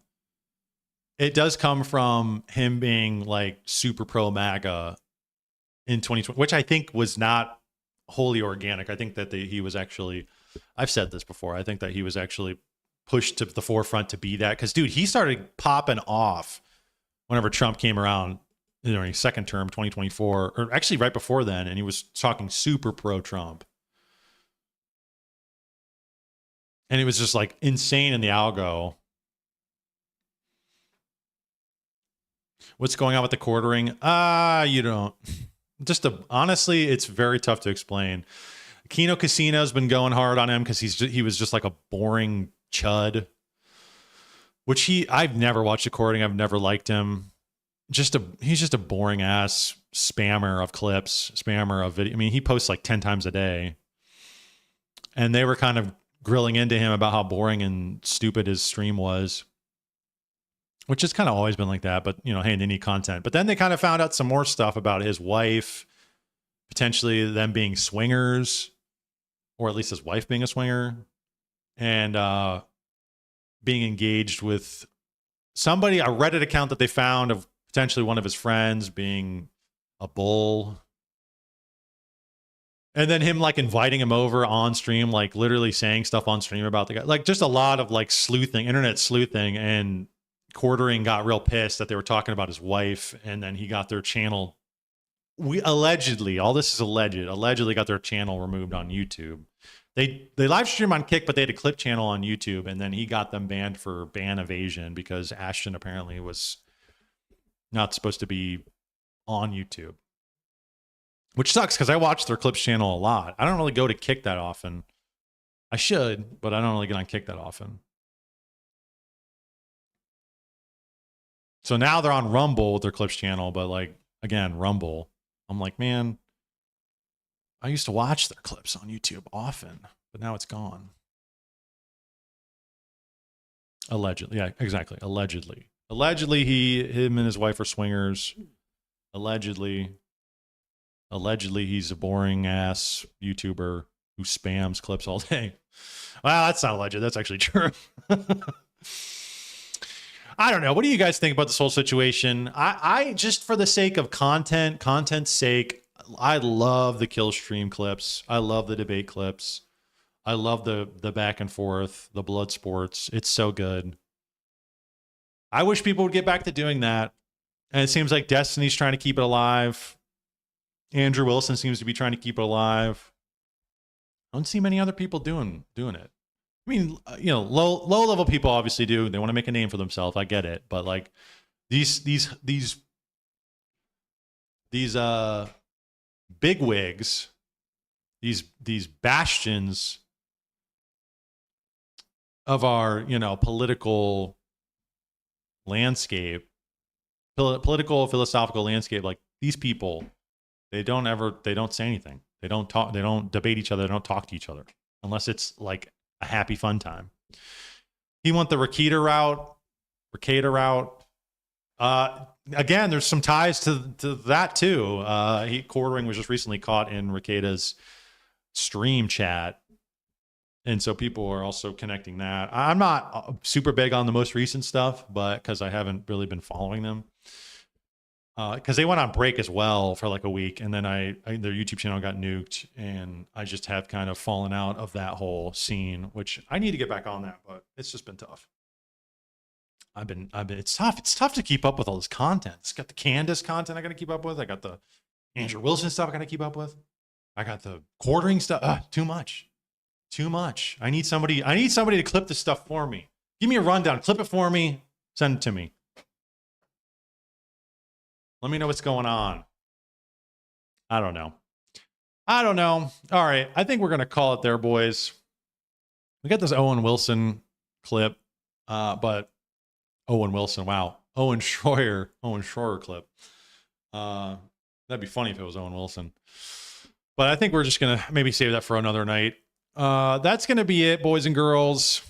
it does come from him being like super pro MAGA in 2020, which I think was not wholly organic. I think that he was actually, I've said this before, I think that he was actually pushed to the forefront to be that. Because, dude, he started popping off whenever Trump came around during his second term, 2024, or actually right before then, and he was talking super pro-Trump. And it was just like insane in the algo. What's going on with the quartering? You don't. Honestly, it's very tough to explain. Kino Casino's been going hard on him because he was just like a boring chud. Which I've never watched the recording. I've never liked him. He's just a boring ass spammer of clips, spammer of video. I mean, he posts like 10 times a day. And they were kind of grilling into him about how boring and stupid his stream was, which has kind of always been like that, but you know, hey, they need content. But then they kind of found out some more stuff about his wife, potentially them being swingers. or at least his wife being a swinger, and being engaged with somebody, a Reddit account that they found of potentially one of his friends being a bull. And then him like inviting him over on stream, like literally saying stuff on stream about the guy. Like just a lot of like sleuthing, internet sleuthing, and Quartering got real pissed that they were talking about his wife, and then he got their channel. We allegedly, all this is allegedly got their channel removed on YouTube. They live stream on Kick, but they had a clip channel on YouTube, and then he got them banned for ban evasion because Ashton apparently was not supposed to be on YouTube. Which sucks because I watch their Clips channel a lot. I don't really go to Kick that often. I should, but I don't really get on Kick that often. So now they're on Rumble with their Clips channel, but like, again, Rumble. I'm like, man, I used to watch their clips on YouTube often, but now it's gone. Allegedly. Yeah, exactly. Allegedly. Allegedly, him and his wife are swingers. Allegedly, he's a boring ass YouTuber who spams clips all day. Well, that's not alleged. That's actually true. I don't know. What do you guys think about this whole situation? I just for the sake of content's sake, I love the kill stream clips. I love the debate clips. I love the back and forth, the blood sports. It's so good. I wish people would get back to doing that. And it seems like Destiny's trying to keep it alive. Andrew Wilson seems to be trying to keep it alive. I don't see many other people doing it. I mean, you know, low level people obviously do. They want to make a name for themselves. I get it, but like these big wigs, these bastions of our, you know, political landscape, political philosophical landscape, like these people, they don't say anything. They don't talk. They don't debate each other. They don't talk to each other unless it's like a happy fun time. He went the Rekieta route. Again, there's some ties to that too. Quartering was just recently caught in Rekieta's stream chat, and so people are also connecting that. I'm not super big on the most recent stuff, but because I haven't really been following them. Because they went on break as well for like a week, and then their YouTube channel got nuked, and I just have kind of fallen out of that whole scene, which I need to get back on that, but it's just been tough. It's tough. It's tough to keep up with all this content. It's got the Candace content I got to keep up with. I got the Andrew Wilson stuff I got to keep up with. I got the Quartering stuff. Too much. I need somebody to clip this stuff for me. Give me a rundown. Clip it for me. Send it to me. Let me know what's going on. I don't know. All right. I think we're going to call it there, boys. We got this Owen Wilson clip, but Owen Wilson, wow. Owen Schroyer clip. That'd be funny if it was Owen Wilson. But I think we're just going to maybe save that for another night. That's going to be it, boys and girls.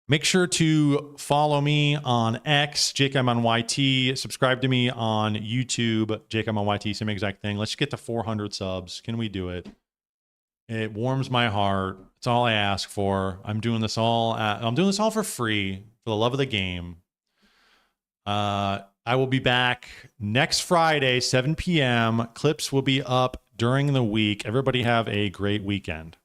Make sure to follow me on X, JakeM Subscribe to me on YouTube, JakeM same exact thing. Let's get to 400 subs. Can we do it? It warms my heart. It's all I ask for. I'm doing this all for free, for the love of the game. I will be back next Friday, 7 p.m. Clips will be up during the week. Everybody have a great weekend.